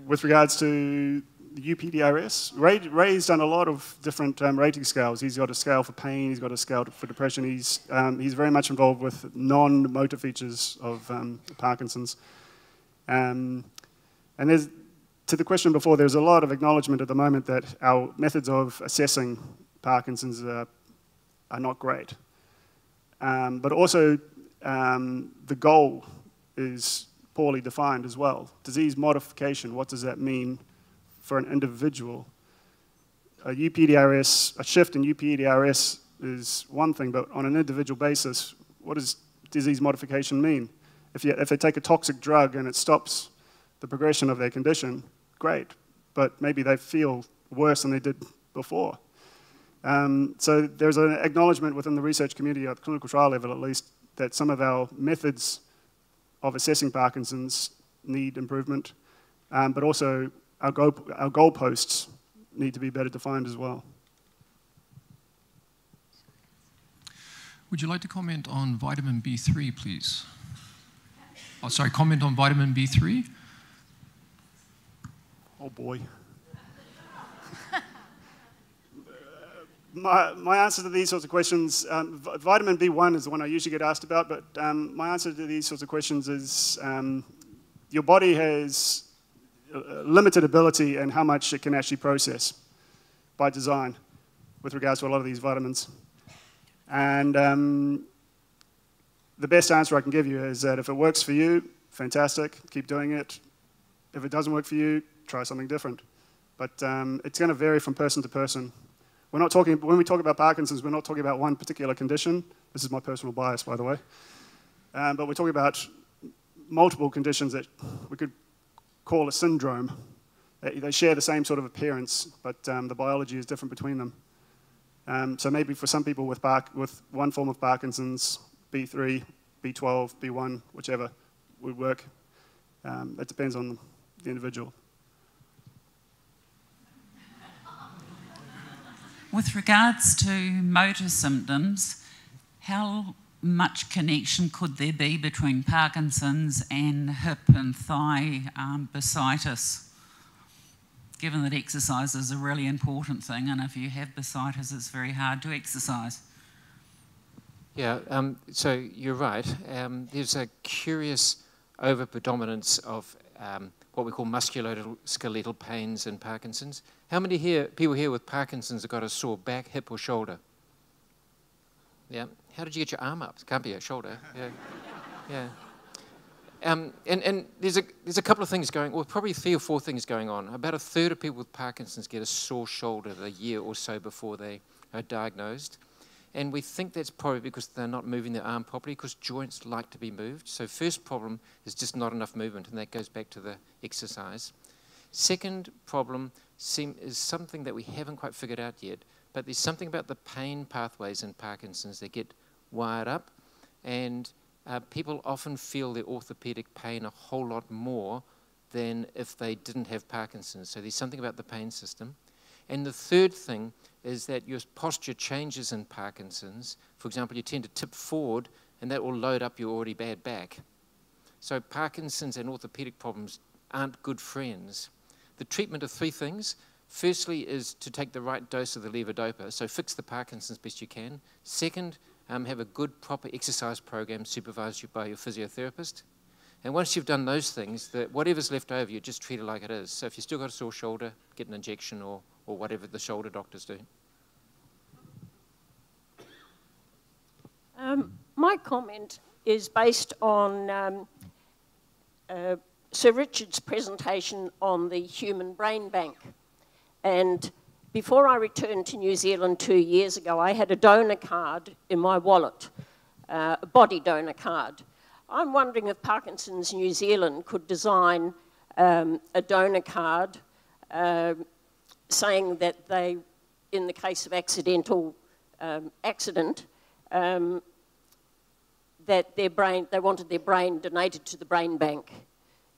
G: With regards to the UPDRS, Ray's done a lot of different rating scales. He's got a scale for pain, he's got a scale for depression. He's very much involved with non-motor features of Parkinson's. And there's, to the question before, there's a lot of acknowledgement at the moment that our methods of assessing Parkinson's are not great. But also, the goal is poorly defined as well. Disease modification, what does that mean for an individual? A shift in UPDRS is one thing, but on an individual basis, what does disease modification mean? If they take a toxic drug and it stops the progression of their condition, great, but maybe they feel worse than they did before. So there's an acknowledgement within the research community at the clinical trial level at least that some of our methods of assessing Parkinson's need improvement, but also our goalposts need to be better defined as well.
N: Would you like to comment on vitamin B3, please? Oh, sorry, comment on vitamin B3?
G: Oh boy. My answer to these sorts of questions, vitamin B1 is the one I usually get asked about, but my answer to these sorts of questions is your body has limited ability in how much it can actually process by design with regards to a lot of these vitamins. And the best answer I can give you is that if it works for you, fantastic, keep doing it. If it doesn't work for you, try something different. But it's going to vary from person to person. We're not talking, when we talk about Parkinson's, we're not talking about one particular condition. This is my personal bias, by the way. But we're talking about multiple conditions that we could call a syndrome. They share the same sort of appearance, but the biology is different between them. So maybe for some people with one form of Parkinson's, B3, B12, B1, whichever would work. It depends on the individual.
O: With regards to motor symptoms, how much connection could there be between Parkinson's and hip and thigh bursitis, given that exercise is a really important thing, and if you have bursitis, it's very hard to exercise?
H: Yeah, so you're right. There's a curious overpredominance of what we call musculoskeletal pains in Parkinson's. How many people here with Parkinson's have got a sore back, hip, or shoulder? Yeah. How did you get your arm up? It can't be a shoulder. Yeah. Yeah. And there's a couple of things going, well, probably 3 or 4 things going on. About a third of people with Parkinson's get a sore shoulder a year or so before they are diagnosed. And we think that's probably because they're not moving their arm properly, because joints like to be moved. So first problem is just not enough movement, and that goes back to the exercise. Second problem is something that we haven't quite figured out yet, but there's something about the pain pathways in Parkinson's that get wired up, and people often feel their orthopedic pain a whole lot more than if they didn't have Parkinson's. So there's something about the pain system. And the third thing is that your posture changes in Parkinson's. For example, you tend to tip forward, and that will load up your already bad back. So Parkinson's and orthopedic problems aren't good friends. The treatment of three things. Firstly is to take the right dose of the levodopa, so fix the Parkinson's best you can. Second, have a good, proper exercise program supervised by your physiotherapist. And once you've done those things, whatever's left over, you just treat it like it is. So if you've still got a sore shoulder, get an injection or whatever the shoulder doctors do.
P: My comment is based on Sir Richard's presentation on the Human Brain Bank. And before I returned to New Zealand 2 years ago, I had a donor card in my wallet, a body donor card. I'm wondering if Parkinson's New Zealand could design a donor card saying that they, in the case of accidental accident, that they wanted their brain donated to the brain bank.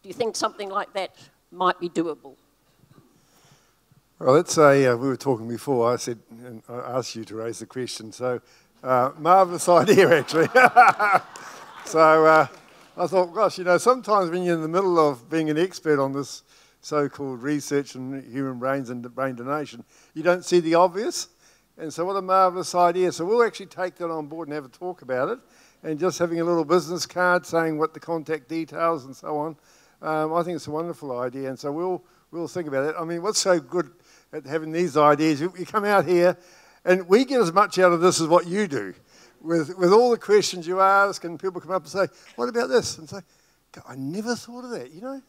P: Do you think something like that might be doable?
B: Well, let's say we were talking before. I said, and I asked you to raise the question. So, marvellous idea, actually. So I thought, gosh, you know, sometimes when you're in the middle of being an expert on this so-called research on human brains and brain donation, you don't see the obvious. And so what a marvellous idea. So we'll actually take that on board and have a talk about it. And just having a little business card saying what the contact details and so on, I think it's a wonderful idea. And so we'll think about it. I mean, what's so good at having these ideas, you come out here and we get as much out of this as what you do. With all the questions you ask, and people come up and say, what about this? And say, God, I never thought of that, you know? And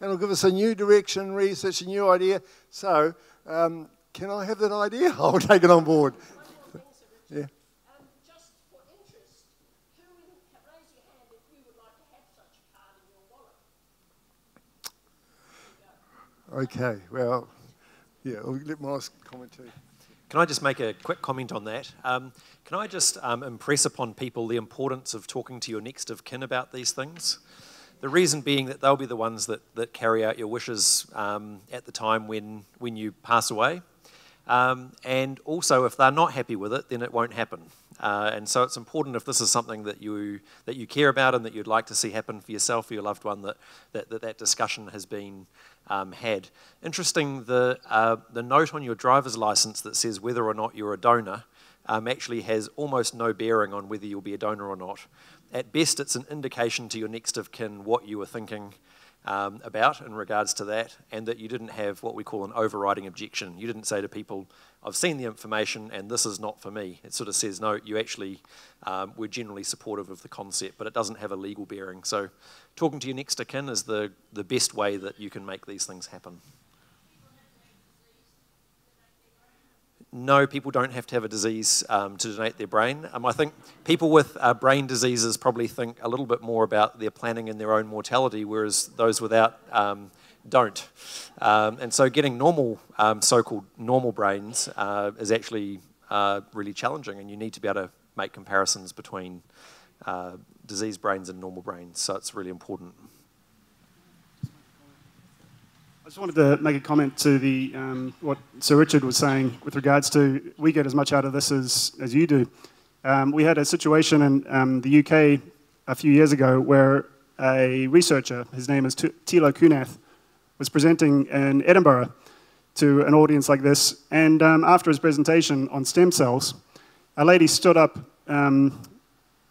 B: it'll give us a new direction, research, a new idea. So, can I have that idea? I'll take it on board. Yeah.
P: Just for interest, who raise your hand if you would like to have such a card in your wallet?
B: Okay, well, yeah, I'll let Maurice comment too.
C: Can I just make a quick comment on that? Can I just impress upon people the importance of talking to your next of kin about these things? The reason being that they'll be the ones that carry out your wishes at the time when you pass away. And also, if they're not happy with it, then it won't happen. And so it's important, if this is something that you care about and that you'd like to see happen for yourself or your loved one, that discussion has been had. Interesting, the note on your driver's license that says whether or not you're a donor actually has almost no bearing on whether you'll be a donor or not. At best, it's an indication to your next of kin what you were thinking about in regards to that, and that you didn't have what we call an overriding objection. You didn't say to people, I've seen the information and this is not for me. It sort of says, no, you actually were generally supportive of the concept, but it doesn't have a legal bearing. So talking to your next of kin is the best way that you can make these things happen. No, people don't have to have a disease to donate their brain. I think people with brain diseases probably think a little bit more about their planning and their own mortality, whereas those without don't. And so getting normal, so-called normal brains is actually really challenging, and you need to be able to make comparisons between diseased brains and normal brains, so it's really important.
G: I just wanted to make a comment to the what Sir Richard was saying with regards to we get as much out of this as you do. We had a situation in the UK a few years ago where a researcher, his name is Thilo Kunath, was presenting in Edinburgh to an audience like this, and after his presentation on stem cells, a lady stood up and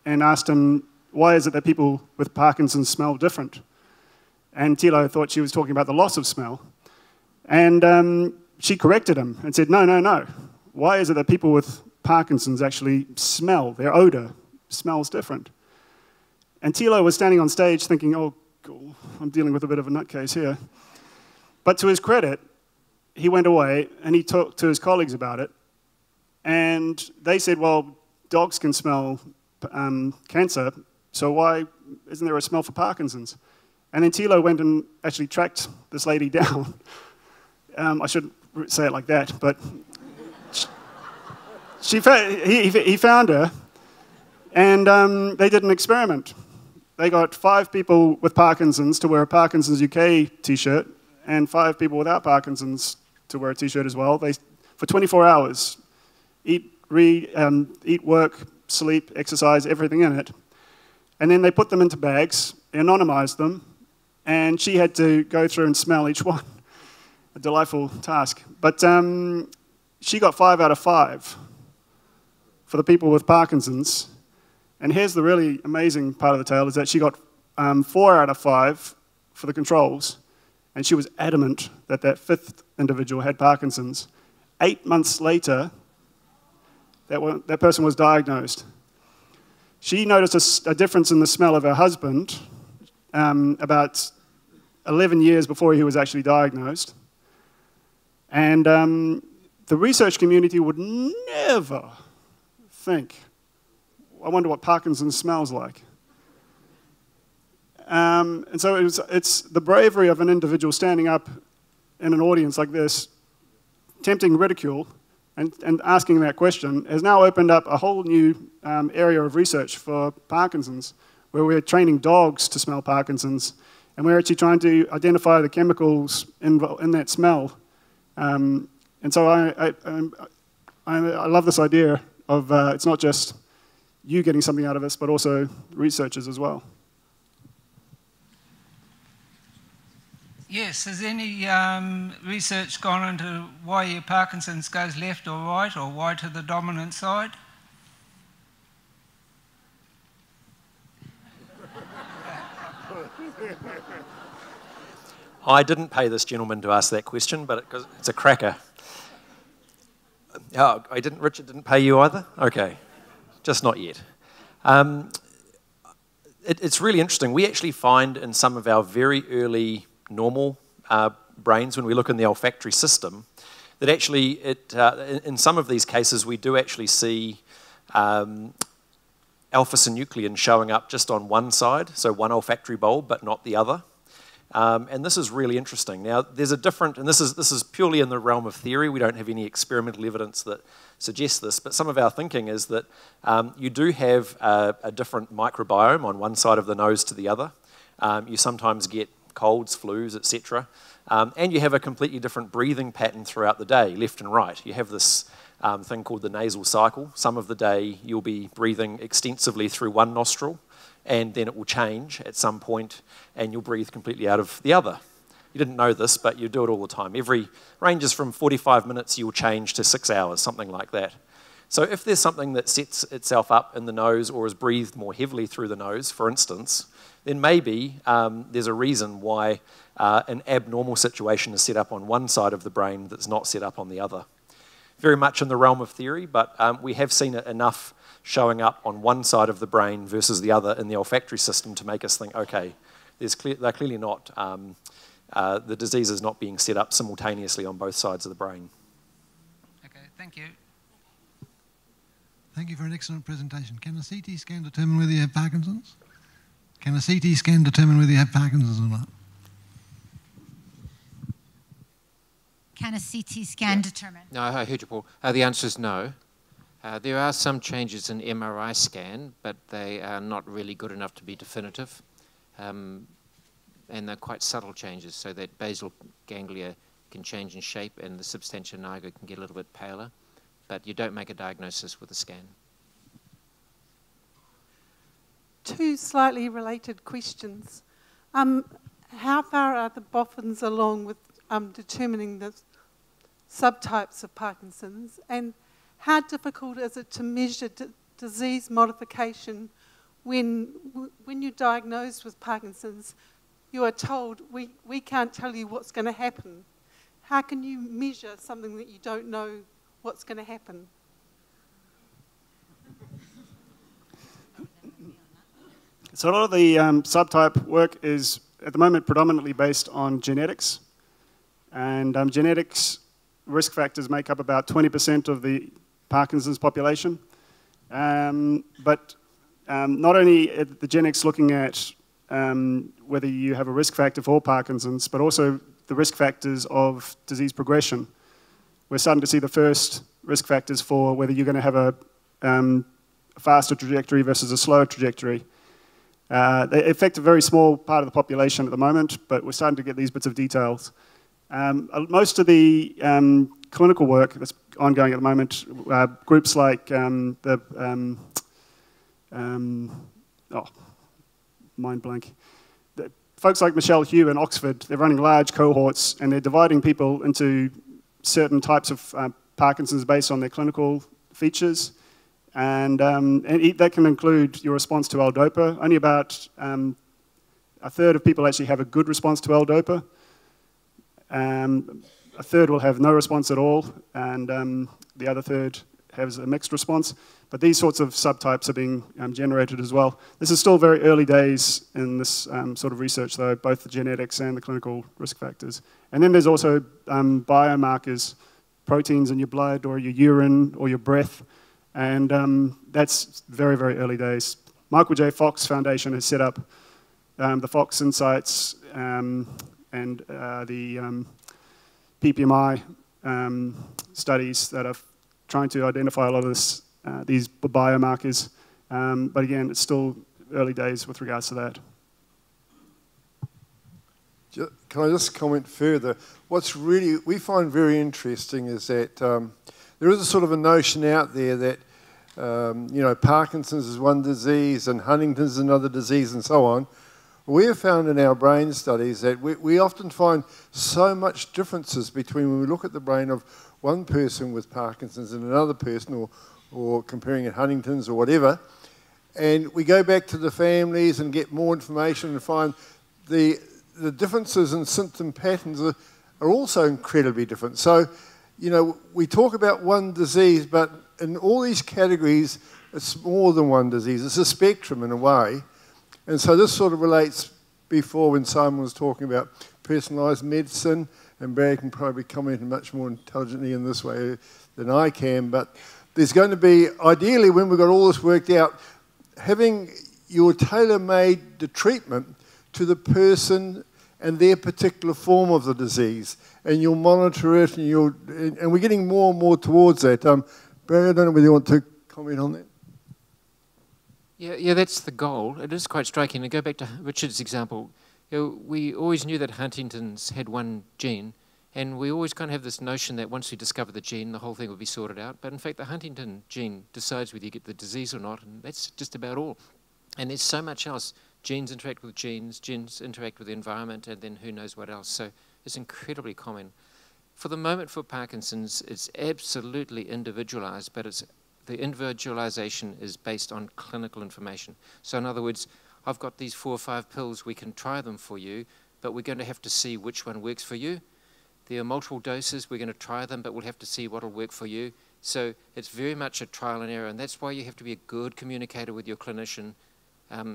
G: asked him, why is it that people with Parkinson's smell different? And Thilo thought she was talking about the loss of smell. And she corrected him and said, no, no, no. Why is it that people with Parkinson's actually smell? Their odor smells different. And Thilo was standing on stage thinking, oh, God, I'm dealing with a bit of a nutcase here. But to his credit, he went away and he talked to his colleagues about it. And they said, well, dogs can smell cancer, so why isn't there a smell for Parkinson's? And then Thilo went and actually tracked this lady down. I shouldn't say it like that, but he found her, and they did an experiment. They got 5 people with Parkinson's to wear a Parkinson's UK t-shirt, and 5 people without Parkinson's to wear a t-shirt as well. They, for 24 hours, eat, work, sleep, exercise, everything in it. And then they put them into bags, anonymized them, and she had to go through and smell each one. A delightful task. But she got 5 out of 5 for the people with Parkinson's. And here's the really amazing part of the tale, is that she got 4 out of 5 for the controls, and she was adamant that that 5th individual had Parkinson's. 8 months later, that person was diagnosed. She noticed a difference in the smell of her husband about 11 years before he was actually diagnosed. And the research community would never think, I wonder what Parkinson's smells like. And so it's the bravery of an individual standing up in an audience like this, tempting ridicule, and asking that question has now opened up a whole new area of research for Parkinson's, where we're training dogs to smell Parkinson's, and we're actually trying to identify the chemicals in that smell. And so I love this idea of it's not just you getting something out of this, but also researchers as well.
Q: Yes, has any research gone into why your Parkinson's goes left or right, or why to the dominant side?
C: I didn't pay this gentleman to ask that question, but it's a cracker. Oh, Richard didn't pay you either? Okay, just not yet. It's really interesting. We actually find in some of our very early normal brains, when we look in the olfactory system, that actually in some of these cases we do actually see alpha-synuclein showing up just on one side, so one olfactory bulb, but not the other. And this is really interesting. Now, there's a different, and this is purely in the realm of theory. We don't have any experimental evidence that suggests this, but some of our thinking is that you do have a different microbiome on one side of the nose to the other. You sometimes get colds, flus, etc. And you have a completely different breathing pattern throughout the day, left and right. You have this thing called the nasal cycle. Some of the day you'll be breathing extensively through one nostril, and then it will change at some point and you'll breathe completely out of the other. You didn't know this, but you do it all the time. Ranges from 45 minutes, you'll change to 6 hours, something like that. So if there's something that sets itself up in the nose or is breathed more heavily through the nose, for instance, then maybe there's a reason why an abnormal situation is set up on one side of the brain that's not set up on the other. Very much in the realm of theory, but we have seen it enough showing up on one side of the brain versus the other in the olfactory system to make us think, okay, they're clearly not, the disease is not being set up simultaneously on both sides of the brain.
Q: Okay, thank you.
R: Thank you for an excellent presentation. Can a CT scan determine whether you have Parkinson's? Can a CT scan determine whether you have Parkinson's or not?
S: Can a CT scan determine?
H: No, I heard you, Paul. The answer is no. There are some changes in MRI scan, but they are not really good enough to be definitive. And they're quite subtle changes, so that basal ganglia can change in shape and the substantia nigra can get a little bit paler. But you don't make a diagnosis with a scan.
T: Two slightly related questions. How far are the boffins along with determining the subtypes of Parkinson's, and how difficult is it to measure disease modification when you're diagnosed with Parkinson's? You are told, we can't tell you what's going to happen. How can you measure something that you don't know what's going to happen?
G: So a lot of the subtype work is, at the moment, predominantly based on genetics. And genetics risk factors make up about 20% of the Parkinson's population. But not only are the genetics looking at whether you have a risk factor for Parkinson's, but also the risk factors of disease progression. We're starting to see the first risk factors for whether you're going to have a faster trajectory versus a slower trajectory. They affect a very small part of the population at the moment, but we're starting to get these bits of details. Most of the clinical work that's ongoing at the moment, groups like mind blank. Folks like Michelle Hugh in Oxford, they're running large cohorts and they're dividing people into certain types of Parkinson's based on their clinical features. And that can include your response to L-DOPA. Only about a third of people actually have a good response to L-DOPA. A third will have no response at all, and the other third has a mixed response. But these sorts of subtypes are being generated as well. This is still very early days in this sort of research, though, both the genetics and the clinical risk factors. And then there's also biomarkers, proteins in your blood or your urine or your breath, and that's very, very early days. Michael J. Fox Foundation has set up the Fox Insights and the PPMI studies that are trying to identify a lot of these biomarkers. But again, it's still early days with regards to that.
B: Can I just comment further? What's really, we find very interesting is that there is a sort of a notion out there that, you know, Parkinson's is one disease and Huntington's is another disease and so on. We have found in our brain studies that we often find so much differences between when we look at the brain of one person with Parkinson's and another person, or comparing it Huntington's or whatever, and we go back to the families and get more information and find the differences in symptom patterns are also incredibly different. So, you know, we talk about one disease, but in all these categories, it's more than one disease. It's a spectrum in a way. And so this sort of relates before when Simon was talking about personalised medicine, and Barry can probably comment much more intelligently in this way than I can, but there's going to be, ideally when we've got all this worked out, having your tailor-made the treatment to the person and their particular form of the disease, and you'll monitor it, and we're getting more and more towards that. Barry, I don't know whether you want to comment on that.
H: Yeah, that's the goal. It is quite striking. To go back to Richard's example, you know, we always knew that Huntington's had one gene, and we always kind of have this notion that once we discover the gene, the whole thing will be sorted out. But in fact, the Huntington gene decides whether you get the disease or not, and that's just about all. And there's so much else. Genes interact with genes interact with the environment, and then who knows what else. So it's incredibly common. For the moment for Parkinson's, it's absolutely individualized, but the individualization is based on clinical information. So in other words, I've got these 4 or 5 pills, we can try them for you, but we're going to have to see which one works for you. There are multiple doses, we're going to try them, but we'll have to see what will work for you. So it's very much a trial and error, and that's why you have to be a good communicator with your clinician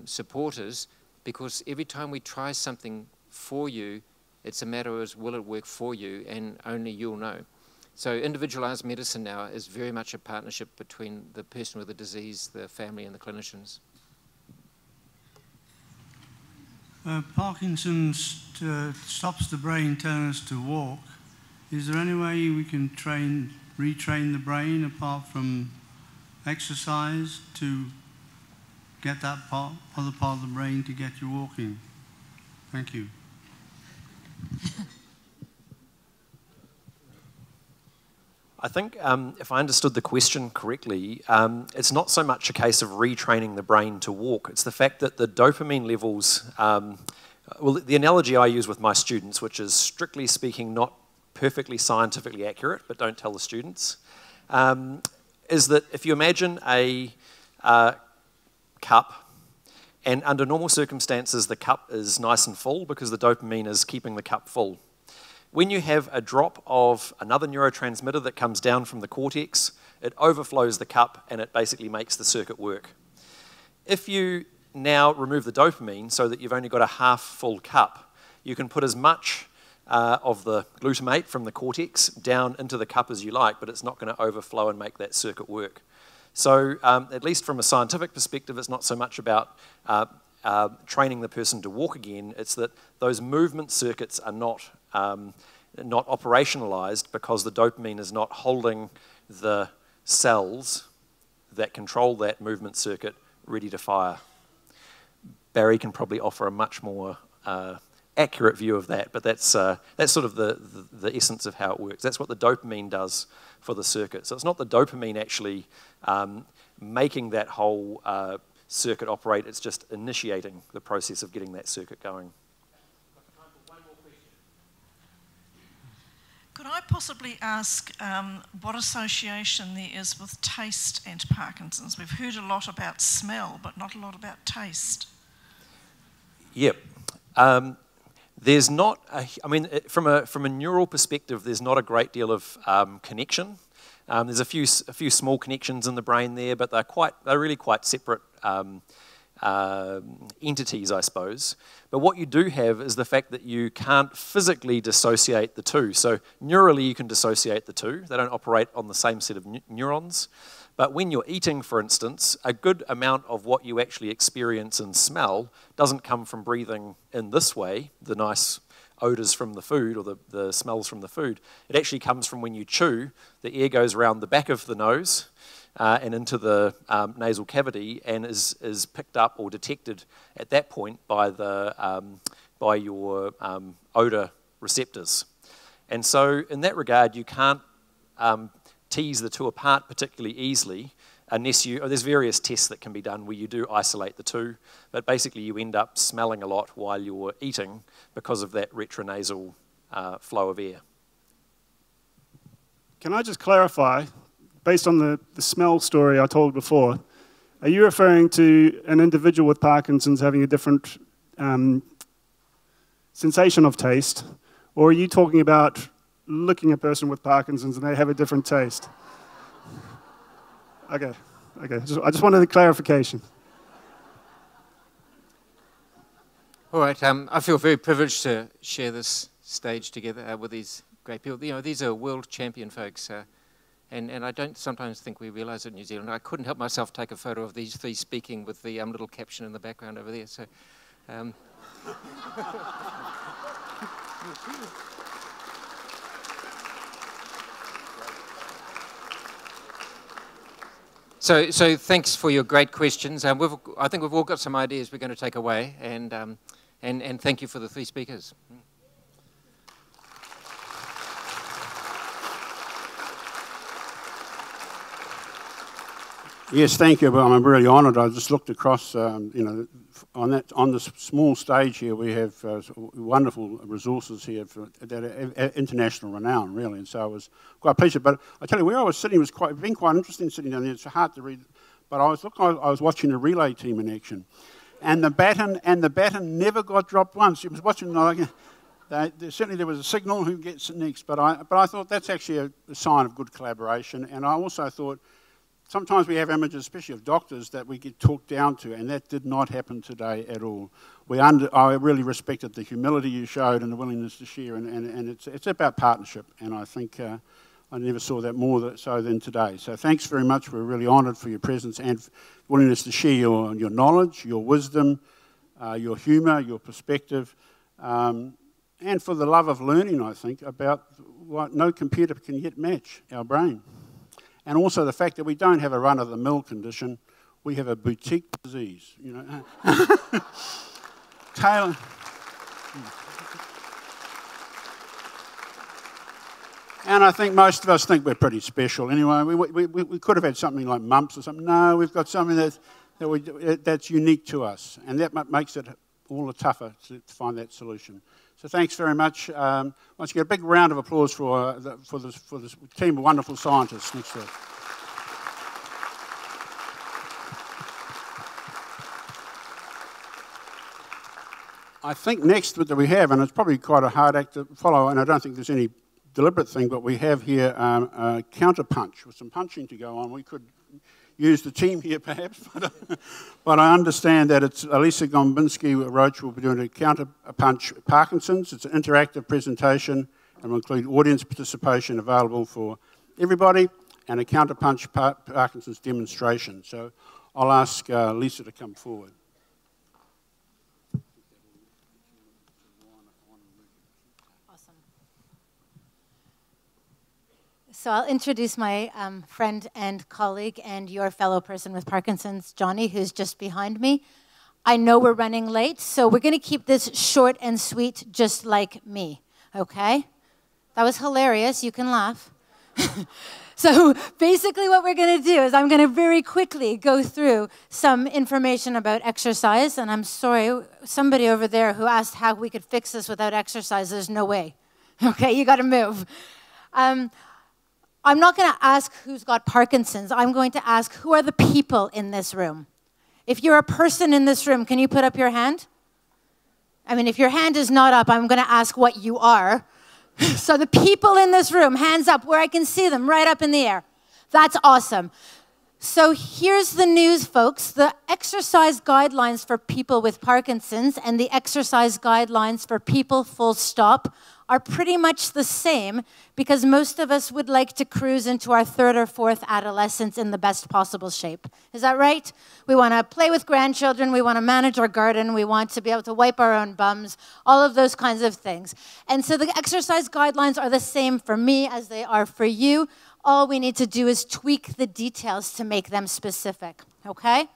H: supporters, because every time we try something for you, it's a matter of will it work for you, and only you'll know. So individualized medicine now is very much a partnership between the person with the disease, the family, and the clinicians.
U: Parkinson's stops the brain tendency to walk. Is there any way we can retrain the brain apart from exercise to get that other part of the brain to get you walking? Thank you.
C: I think if I understood the question correctly, it's not so much a case of retraining the brain to walk. It's the fact that the dopamine levels, well, the analogy I use with my students, which is strictly speaking not perfectly scientifically accurate, but don't tell the students, is that if you imagine a cup, and under normal circumstances the cup is nice and full because the dopamine is keeping the cup full. When you have a drop of another neurotransmitter that comes down from the cortex, it overflows the cup and it basically makes the circuit work. If you now remove the dopamine so that you've only got a half full cup, you can put as much of the glutamate from the cortex down into the cup as you like, but it's not going to overflow and make that circuit work. So at least from a scientific perspective, it's not so much about training the person to walk again, it's that those movement circuits are not operationalized because the dopamine is not holding the cells that control that movement circuit ready to fire. Barry can probably offer a much more accurate view of that, but that's sort of the essence of how it works. That's what the dopamine does for the circuit. So it's not the dopamine actually making that whole circuit operate, it's just initiating the process of getting that circuit going.
E: Could I possibly ask what association there is with taste and Parkinson's? We've heard a lot about smell, but not a lot about taste.
C: Yep. There's not, from a neural perspective, there's not a great deal of connection. There's a few small connections in the brain there, but they're really quite separate entities, I suppose. But what you do have is the fact that you can't physically dissociate the two. So neurally you can dissociate the two. They don't operate on the same set of neurons. But when you're eating, for instance, a good amount of what you actually experience in smell doesn't come from breathing in this way, the nice odours from the food or the smells from the food. It actually comes from when you chew, the air goes around the back of the nose and into the nasal cavity and is picked up or detected at that point by your odour receptors. And so in that regard, you can't tease the two apart particularly easily unless there's various tests that can be done where you do isolate the two, but basically you end up smelling a lot while you're eating because of that retronasal flow of air.
G: Can I just clarify, based on the smell story I told before, are you referring to an individual with Parkinson's having a different sensation of taste, or are you talking about looking at a person with Parkinson's and they have a different taste? Okay. I just wanted a clarification.
H: All right. I feel very privileged to share this stage together with these great people. You know, these are world champion folks, and I don't sometimes think we realise it in New Zealand. I couldn't help myself take a photo of these three speaking with the little caption in the background over there. So. So thanks for your great questions. I think we've all got some ideas we're going to take away, and thank you for the three speakers.
A: Yes, thank you. I'm really honoured. I just looked across, on this small stage here, we have wonderful resources here that are international renown, really. And so it was quite a pleasure. But I tell you, where I was sitting was quite interesting sitting down there. It's hard to read, but I was watching the relay team in action, and the baton never got dropped once. It was watching certainly there was a signal who gets it next. But I thought that's actually a sign of good collaboration. And I also thought. Sometimes we have images, especially of doctors, that we get talked down to, and that did not happen today at all. I really respected the humility you showed and the willingness to share, and it's about partnership, and I think I never saw that more so than today. So thanks very much. We're really honoured for your presence and willingness to share your knowledge, your wisdom, your humour, your perspective, and for the love of learning, I think, about what no computer can yet match, our brain. And also the fact that we don't have a run-of-the-mill condition, we have a boutique disease, you know. Taylor. And I think most of us think we're pretty special. Anyway, we could have had something like mumps or something. No, we've got something that's unique to us, and that makes it all the tougher to find that solution. So thanks very much. Once again, a big round of applause for this team of wonderful scientists next to it. I think next that we have, and it's probably quite a hard act to follow, and I don't think there's any deliberate thing, but we have here a counterpunch with some punching to go on. We could use the team here perhaps, but I understand that it's Elisa Gombinsky Roach will be doing a Counterpunch Parkinson's. It's an interactive presentation and will include audience participation available for everybody. and a Counterpunch Parkinson's demonstration. So I'll ask Lisa to come forward.
S: So I'll introduce my friend and colleague and your fellow person with Parkinson's, Johnny, who's just behind me. I know we're running late, so we're going to keep this short and sweet, just like me, okay? That was hilarious. You can laugh. So basically what we're going to do is I'm going to very quickly go through some information about exercise, and I'm sorry, somebody over there who asked how we could fix this without exercise, there's no way. Okay, you got to move. I'm not going to ask who's got Parkinson's. I'm going to ask who are the people in this room. If you're a person in this room, can you put up your hand? I mean, if your hand is not up, I'm going to ask what you are. So the people in this room, hands up where I can see them, right up in the air. That's awesome. So here's the news, folks. The exercise guidelines for people with Parkinson's and the exercise guidelines for people, full stop, are pretty much the same because most of us would like to cruise into our 3rd or 4th adolescence in the best possible shape. Is that right? We want to play with grandchildren, we want to manage our garden, we want to be able to wipe our own bums, all of those kinds of things. And so the exercise guidelines are the same for me as they are for you. All we need to do is tweak the details to make them specific, okay?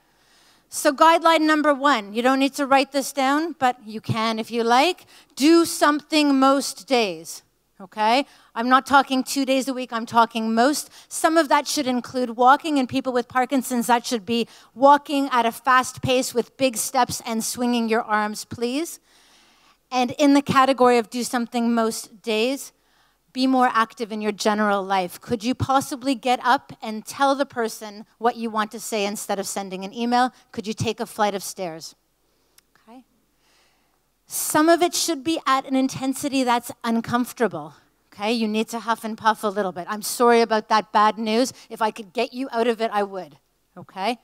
S: So guideline number 1, you don't need to write this down, but you can if you like. Do something most days, okay? I'm not talking 2 days a week, I'm talking most. Some of that should include walking, and people with Parkinson's, that should be walking at a fast pace with big steps and swinging your arms, please. And in the category of do something most days, be more active in your general life. Could you possibly get up and tell the person what you want to say instead of sending an email? Could you take a flight of stairs? Okay. Some of it should be at an intensity that's uncomfortable. Okay, you need to huff and puff a little bit. I'm sorry about that bad news. If I could get you out of it, I would. Okay.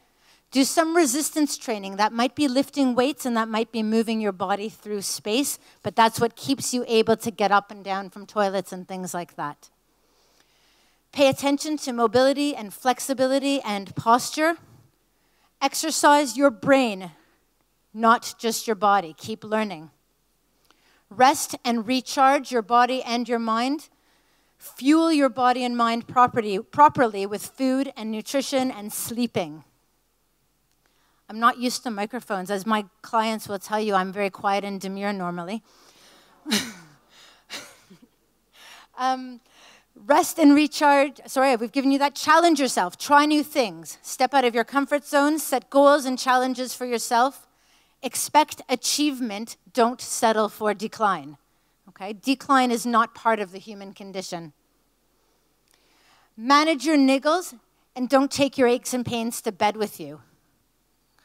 S: Do some resistance training. That might be lifting weights and that might be moving your body through space, but that's what keeps you able to get up and down from toilets and things like that. Pay attention to mobility and flexibility and posture. Exercise your brain, not just your body. Keep learning. Rest and recharge your body and your mind. Fuel your body and mind properly with food and nutrition and sleeping. I'm not used to microphones. As my clients will tell you, I'm very quiet and demure normally. Rest and recharge. Sorry, we've given you that. Challenge yourself. Try new things. Step out of your comfort zone. Set goals and challenges for yourself. Expect achievement. Don't settle for decline. Okay? Decline is not part of the human condition. Manage your niggles and don't take your aches and pains to bed with you.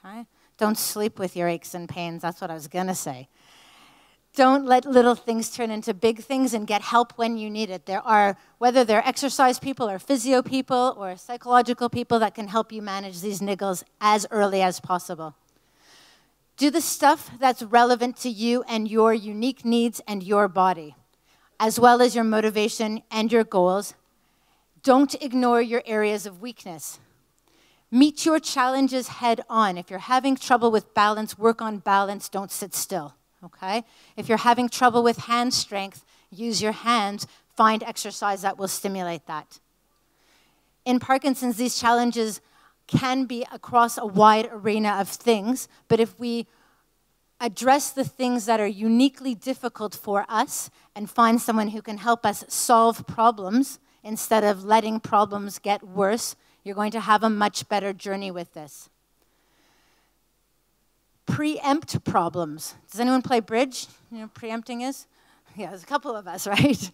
S: Okay? Don't sleep with your aches and pains. That's what I was going to say. Don't let little things turn into big things and get help when you need it. There are, whether they're exercise people or physio people or psychological people that can help you manage these niggles as early as possible. Do the stuff that's relevant to you and your unique needs and your body, as well as your motivation and your goals. Don't ignore your areas of weakness. Meet your challenges head on. If you're having trouble with balance, work on balance. Don't sit still, okay? If you're having trouble with hand strength, use your hands. Find exercise that will stimulate that. In Parkinson's, these challenges can be across a wide arena of things, but if we address the things that are uniquely difficult for us and find someone who can help us solve problems instead of letting problems get worse, you're going to have a much better journey with this. Preempt problems. Does anyone play bridge? You know what preempting is? Yeah, there's a couple of us, right?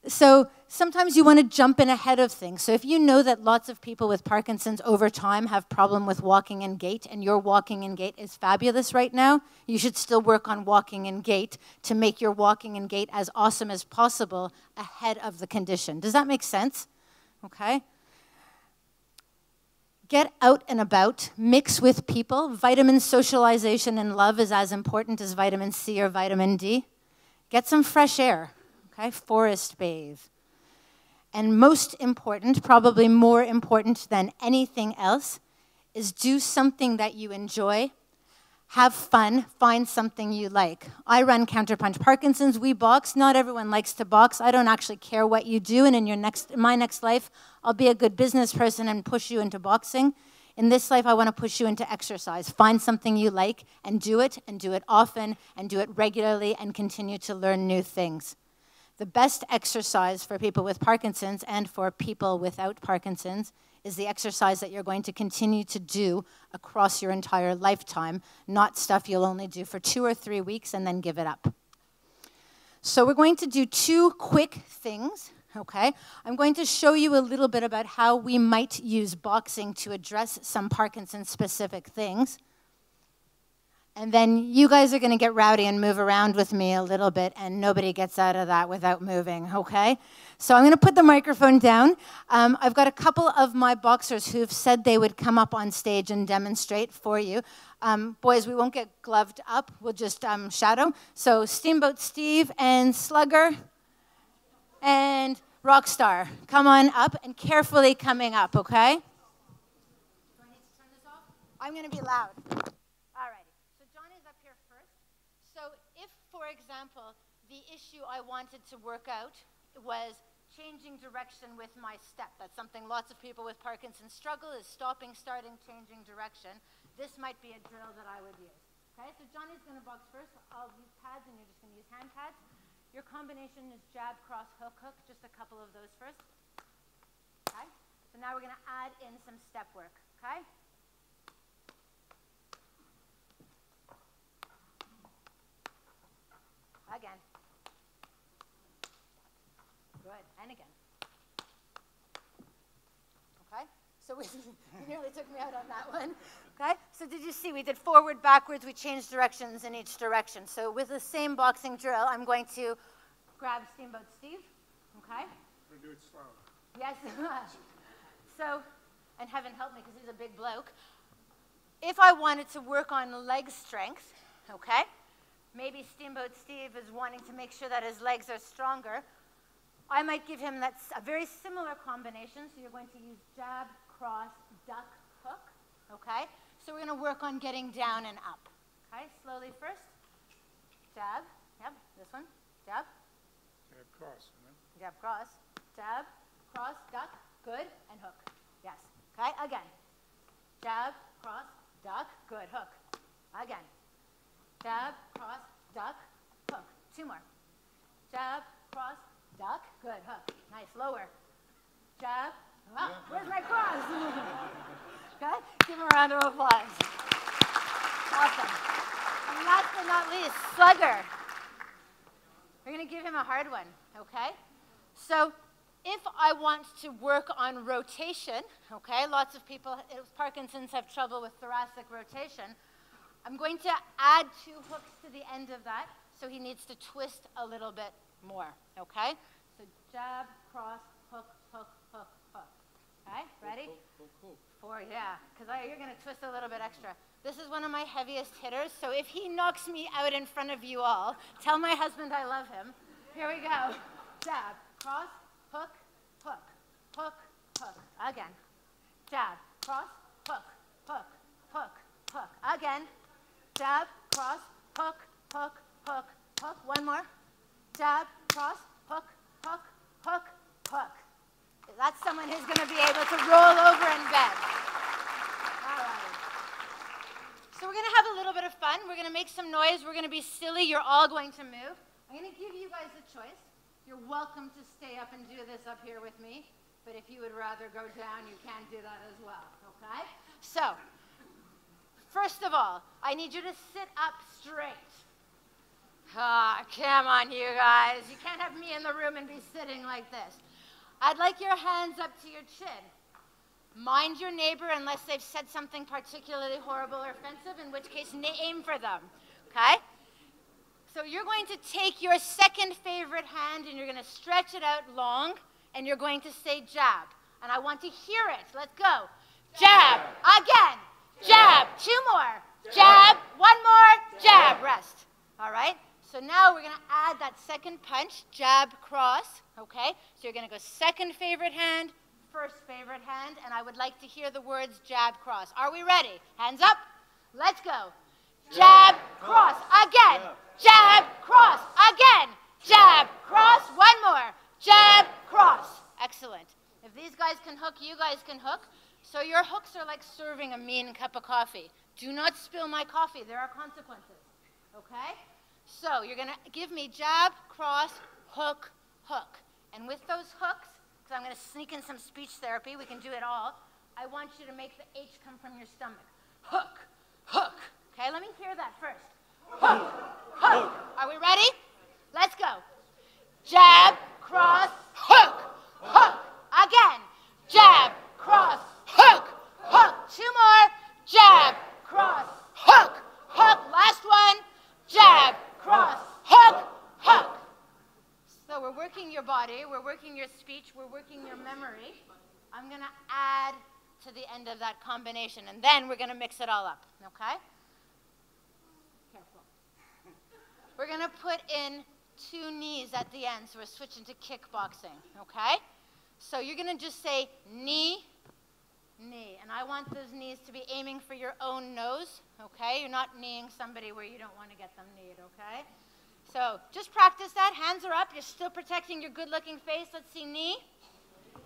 S: So sometimes you want to jump in ahead of things. So if you know that lots of people with Parkinson's over time have problem with walking and gait, and your walking and gait is fabulous right now, you should still work on walking and gait to make your walking and gait as awesome as possible ahead of the condition. Does that make sense? Okay. Get out and about, mix with people. Vitamin socialization and love is as important as vitamin C or vitamin D. Get some fresh air, okay? Forest bathe. And most important, probably more important than anything else, is do something that you enjoy. Have fun, find something you like. I run Counterpunch Parkinson's, we box. Not everyone likes to box. I don't actually care what you do, and in my next life, I'll be a good business person and push you into boxing. In this life, I want to push you into exercise. Find something you like and do it often, and do it regularly, and continue to learn new things. The best exercise for people with Parkinson's and for people without Parkinson's is the exercise that you're going to continue to do across your entire lifetime, not stuff you'll only do for 2 or 3 weeks and then give it up. So we're going to do 2 quick things, okay? I'm going to show you a little bit about how we might use boxing to address some Parkinson-specific things. And then you guys are going to get rowdy and move around with me a little bit, and nobody gets out of that without moving, okay? So I'm going to put the microphone down. I've got a couple of my boxers who've said they would come up on stage and demonstrate for you. Boys, we won't get gloved up. We'll just shadow. So Steamboat Steve and Slugger and Rockstar, come on up, and carefully coming up, okay? Do I need to turn this off? I'm going to be loud. For example, the issue I wanted to work out was changing direction with my step. That's something lots of people with Parkinson's struggle, is stopping, starting, changing direction. This might be a drill that I would use. Okay, so Johnny's going to box first. I'll use pads, and you're just going to use hand pads. Your combination is jab, cross, hook, hook. Just a couple of those first. Okay, so now we're going to add in some step work. Okay. Again. Good. And again. Okay? So you nearly took me out on that one. Okay? So did you see we did forward, backwards, we changed directions in each direction. So with the same boxing drill, I'm going to grab Steamboat Steve. Okay?
A: We're going to do it slow.
S: Yes. So, and heaven help me because he's a big bloke. If I wanted to work on leg strength, okay? Maybe Steamboat Steve is wanting to make sure that his legs are stronger. I might give him a very similar combination. So you're going to use jab, cross, duck, hook. Okay? So we're going to work on getting down and up. Okay? Slowly first. Jab. Yep. This one. Jab.
A: Jab, cross.
S: Jab, cross. Jab, cross, duck. Good. And hook. Yes. Okay? Again. Jab, cross, duck. Good. Hook. Again. Jab, cross, duck, hook. 2 more. Jab, cross, duck. Good, hook. Nice, lower. Jab, where's my cross? Okay, give him a round of applause. Awesome. And last but not least, Slugger. We're going to give him a hard one, okay? So if I want to work on rotation, okay, lots of people with Parkinson's have trouble with thoracic rotation. I'm going to add 2 hooks to the end of that, so he needs to twist a little bit more, okay? So jab, cross, hook, hook, hook, hook. Okay, ready?
A: Hook, hook.
S: 4, yeah, because you're going to twist a little bit extra. This is one of my heaviest hitters, so if he knocks me out in front of you all, tell my husband I love him. Here we go. Jab, cross, hook, hook, hook, hook. Again. Jab, cross, hook, hook, hook, hook. Again. Jab, cross, hook, hook, hook, hook. 1 more. Jab, cross, hook, hook, hook, hook. That's someone who's going to be able to roll over in bed. All right. So we're going to have a little bit of fun. We're going to make some noise. We're going to be silly. You're all going to move. I'm going to give you guys a choice. You're welcome to stay up and do this up here with me. But if you would rather go down, you can do that as well. Okay? So, first of all, I need you to sit up straight. Ah, come on, you guys. You can't have me in the room and be sitting like this. I'd like your hands up to your chin. Mind your neighbor unless they've said something particularly horrible or offensive, in which case aim for them, okay? So you're going to take your second favorite hand and you're going to stretch it out long, and you're going to say jab. And I want to hear it. Let's go. Jab. Again. Jab. 2 more. Jab. 1 more. Jab. Rest. All right? So now we're going to add that second punch, jab, cross, okay? So you're going to go second favorite hand, first favorite hand, and I would like to hear the words jab, cross. Are we ready? Hands up. Let's go. Jab, cross, again. Jab, cross, again. Jab, cross, one more. Jab, cross. Excellent. If these guys can hook, you guys can hook. So your hooks are like serving a mean cup of coffee. Do not spill my coffee. There are consequences, okay? So you're going to give me jab, cross, hook, hook. And with those hooks, because I'm going to sneak in some speech therapy, we can do it all, I want you to make the H come from your stomach. Hook, hook. Okay, let me hear that first. Hook, hook. Are we ready? Let's go. Jab, cross, hook, hook. Again. Jab, cross, hook, hook. Two more. Jab, cross, hook, hook. Last one. Jab, cross, hook, hook. So we're working your body, we're working your speech, we're working your memory. I'm going to add to the end of that combination, and then we're going to mix it all up, okay? Careful. We're going to put in 2 knees at the end, so we're switching to kickboxing, okay? So you're going to just say knee, knee, and I want those knees to be aiming for your own nose, okay? You're not kneeing somebody where you don't want to get them kneed, okay? So just practice that. Hands are up. You're still protecting your good-looking face. Let's see, knee.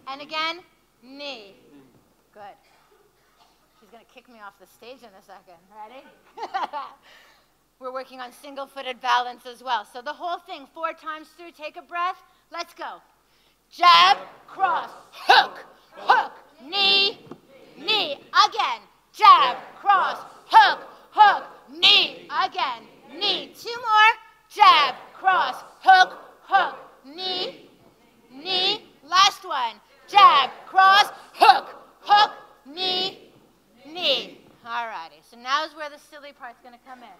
S: And again, knee. Good. She's going to kick me off the stage in a second. Ready? We're working on single-footed balance as well. So the whole thing, 4 times through. Take a breath. Let's go. Jab, cross, hook, hook, knee, knee. Again. Jab, cross, hook, hook, knee. Again. Knee. 2 more. Jab, cross, hook, hook, knee, knee. Last one. Jab, cross, hook, hook, knee, knee. All righty. So now is where the silly part's going to come in.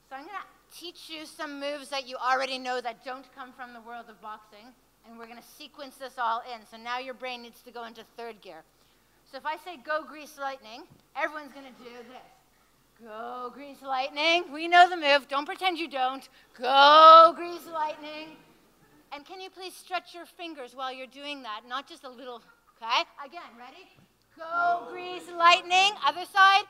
S: So I'm going to teach you some moves that you already know that don't come from the world of boxing, and we're going to sequence this all in. So now your brain needs to go into 3rd gear. So if I say go grease lightning, everyone's going to do this. Go grease lightning. We know the move. Don't pretend you don't. Go grease lightning. And can you please stretch your fingers while you're doing that? Not just a little, okay? Again, ready? Go grease lightning. Other side.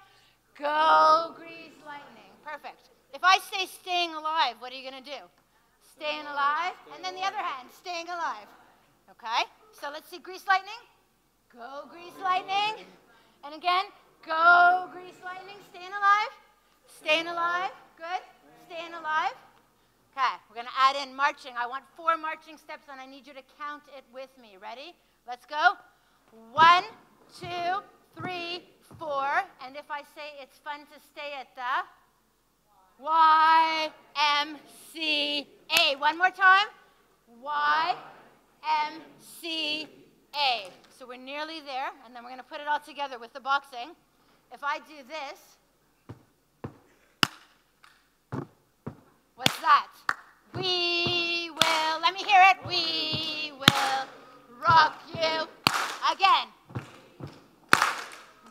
S: Go grease lightning. Perfect. If I say staying alive, what are you going to do? Staying alive. And then the other hand, staying alive. Okay? So let's see grease lightning. Go grease lightning. And again, go grease lightning. Staying alive. Staying alive. Good. Staying alive. Okay, we're going to add in marching. I want 4 marching steps, and I need you to count it with me. Ready? Let's go. 1, 2, 3, 4. And if I say it's fun to stay at the YMCA. One more time. YMCA. So we're nearly there, and then we're going to put it all together with the boxing. If I do this, what's that? We will, let me hear it. We will rock you again.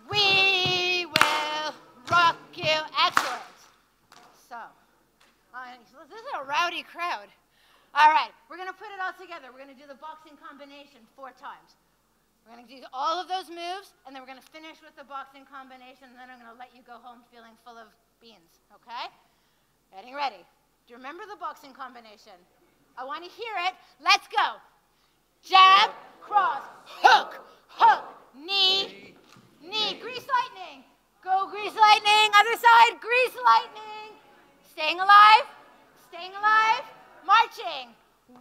S: We will rock you. Excellent. So, this is a rowdy crowd. All right, we're going to put it all together. We're going to do the boxing combination 4 times. We're going to do all of those moves, and then we're going to finish with the boxing combination, and then I'm going to let you go home feeling full of beans, okay? Getting ready. Do you remember the boxing combination? I want to hear it. Let's go. Jab, cross, hook, hook, knee, knee. Grease lightning. Go grease lightning. Other side, grease lightning. Staying alive. Staying alive. Marching.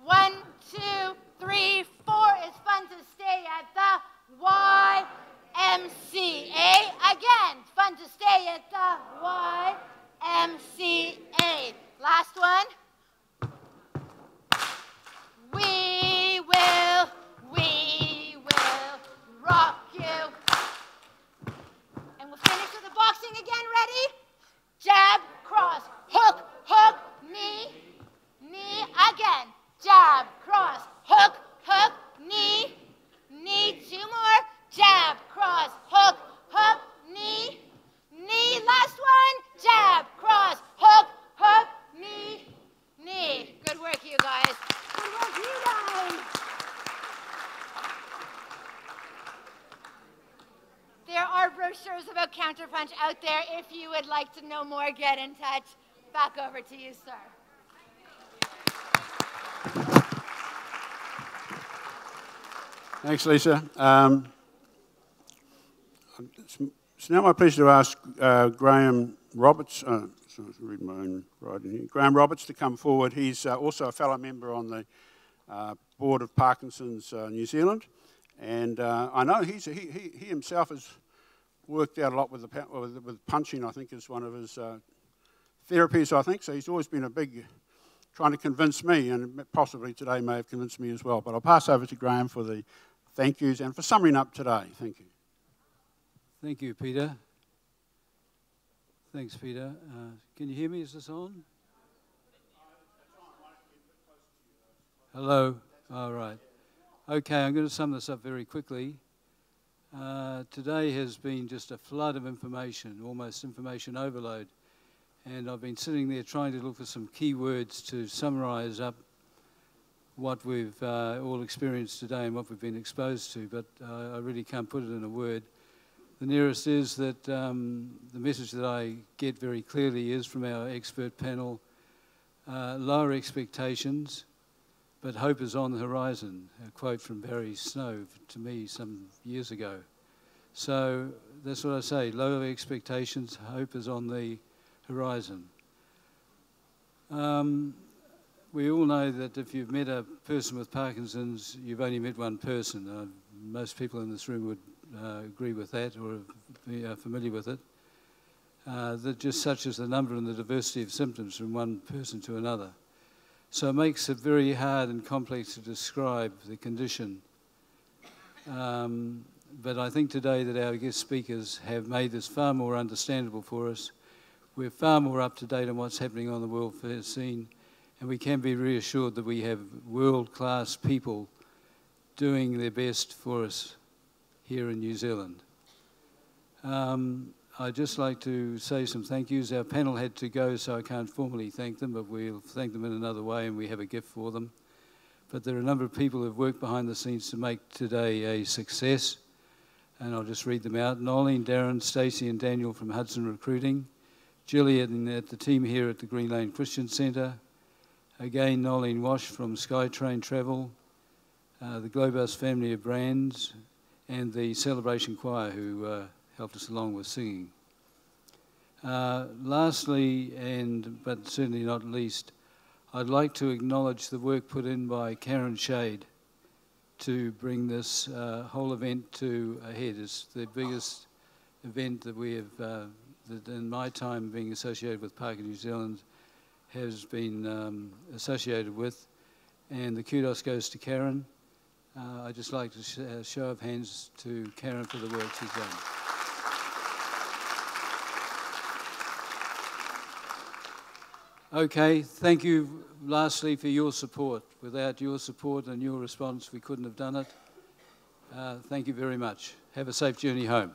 S: 1, 2, 3, 4. It's fun to stay at the YMCA. Again, fun to stay at the YMCA. Last one. We will rock you. And we'll finish with the boxing again. Ready? Jab, cross, hook, hook, knee, knee. Again. Jab, cross, hook, hook, knee, knee. 2 more. Jab, cross, hook, hook, knee, knee. Last one. Jab, cross, hook, Counterpunch out there. If you would like to know more, get in touch. Back over to you, sir.
A: Thanks, Lisa. It's now my pleasure to ask Graham Roberts, read my own writing here. Graham Roberts to come forward. He's also a fellow member on the board of Parkinsons New Zealand, and I know he himself has worked out a lot with punching. I think is one of his therapies. I think so. He's always been a big trying to convince me, and possibly today may have convinced me as well. But I'll pass over to Graham for the thank yous and for summing up today. Thank you.
F: Thank you, Peter. Thanks, Peter. Can you hear me? Is this on? Hello? All right. Okay, I'm going to sum this up very quickly. Today has been just a flood of information, almost information overload. And I've been sitting there trying to look for some key words to summarize up what we've all experienced today and what we've been exposed to, but I really can't put it in a word. The nearest is that the message that I get very clearly is from our expert panel, lower expectations, but hope is on the horizon, a quote from Barry Snow to me some years ago. So that's what I say, lower expectations, hope is on the horizon. We all know that if you've met a person with Parkinson's, you've only met one person. Most people in this room would agree with that or be familiar with it. That just such as the number and the diversity of symptoms from one person to another. So it makes it very hard and complex to describe the condition. But I think today that our guest speakers have made this far more understandable for us. We're far more up to date on what's happening on the world scene, and we can be reassured that we have world-class people doing their best for us here in New Zealand. I'd just like to say some thank yous. Our panel had to go, so I can't formally thank them, but we'll thank them in another way, and we have a gift for them. But there are a number of people who have worked behind the scenes to make today a success, and I'll just read them out. Nolene, Darren, Stacey and Daniel from Hudson Recruiting, Gillian and the team here at the Green Lane Christian Centre, again Nolene Wash from SkyTrain Travel, the Globus family of brands, and the Celebration Choir who helped us along with singing. Lastly, but certainly not least, I'd like to acknowledge the work put in by Karen Shade to bring this whole event to a head. It's the biggest event that we have, that in my time being associated with Parkinsons New Zealand, has been associated with, and the kudos goes to Karen. I'd just like to show of hands to Karen for the work she's done. Okay, thank you lastly for your support. Without your support and your response, we couldn't have done it. Thank you very much. Have a safe journey home.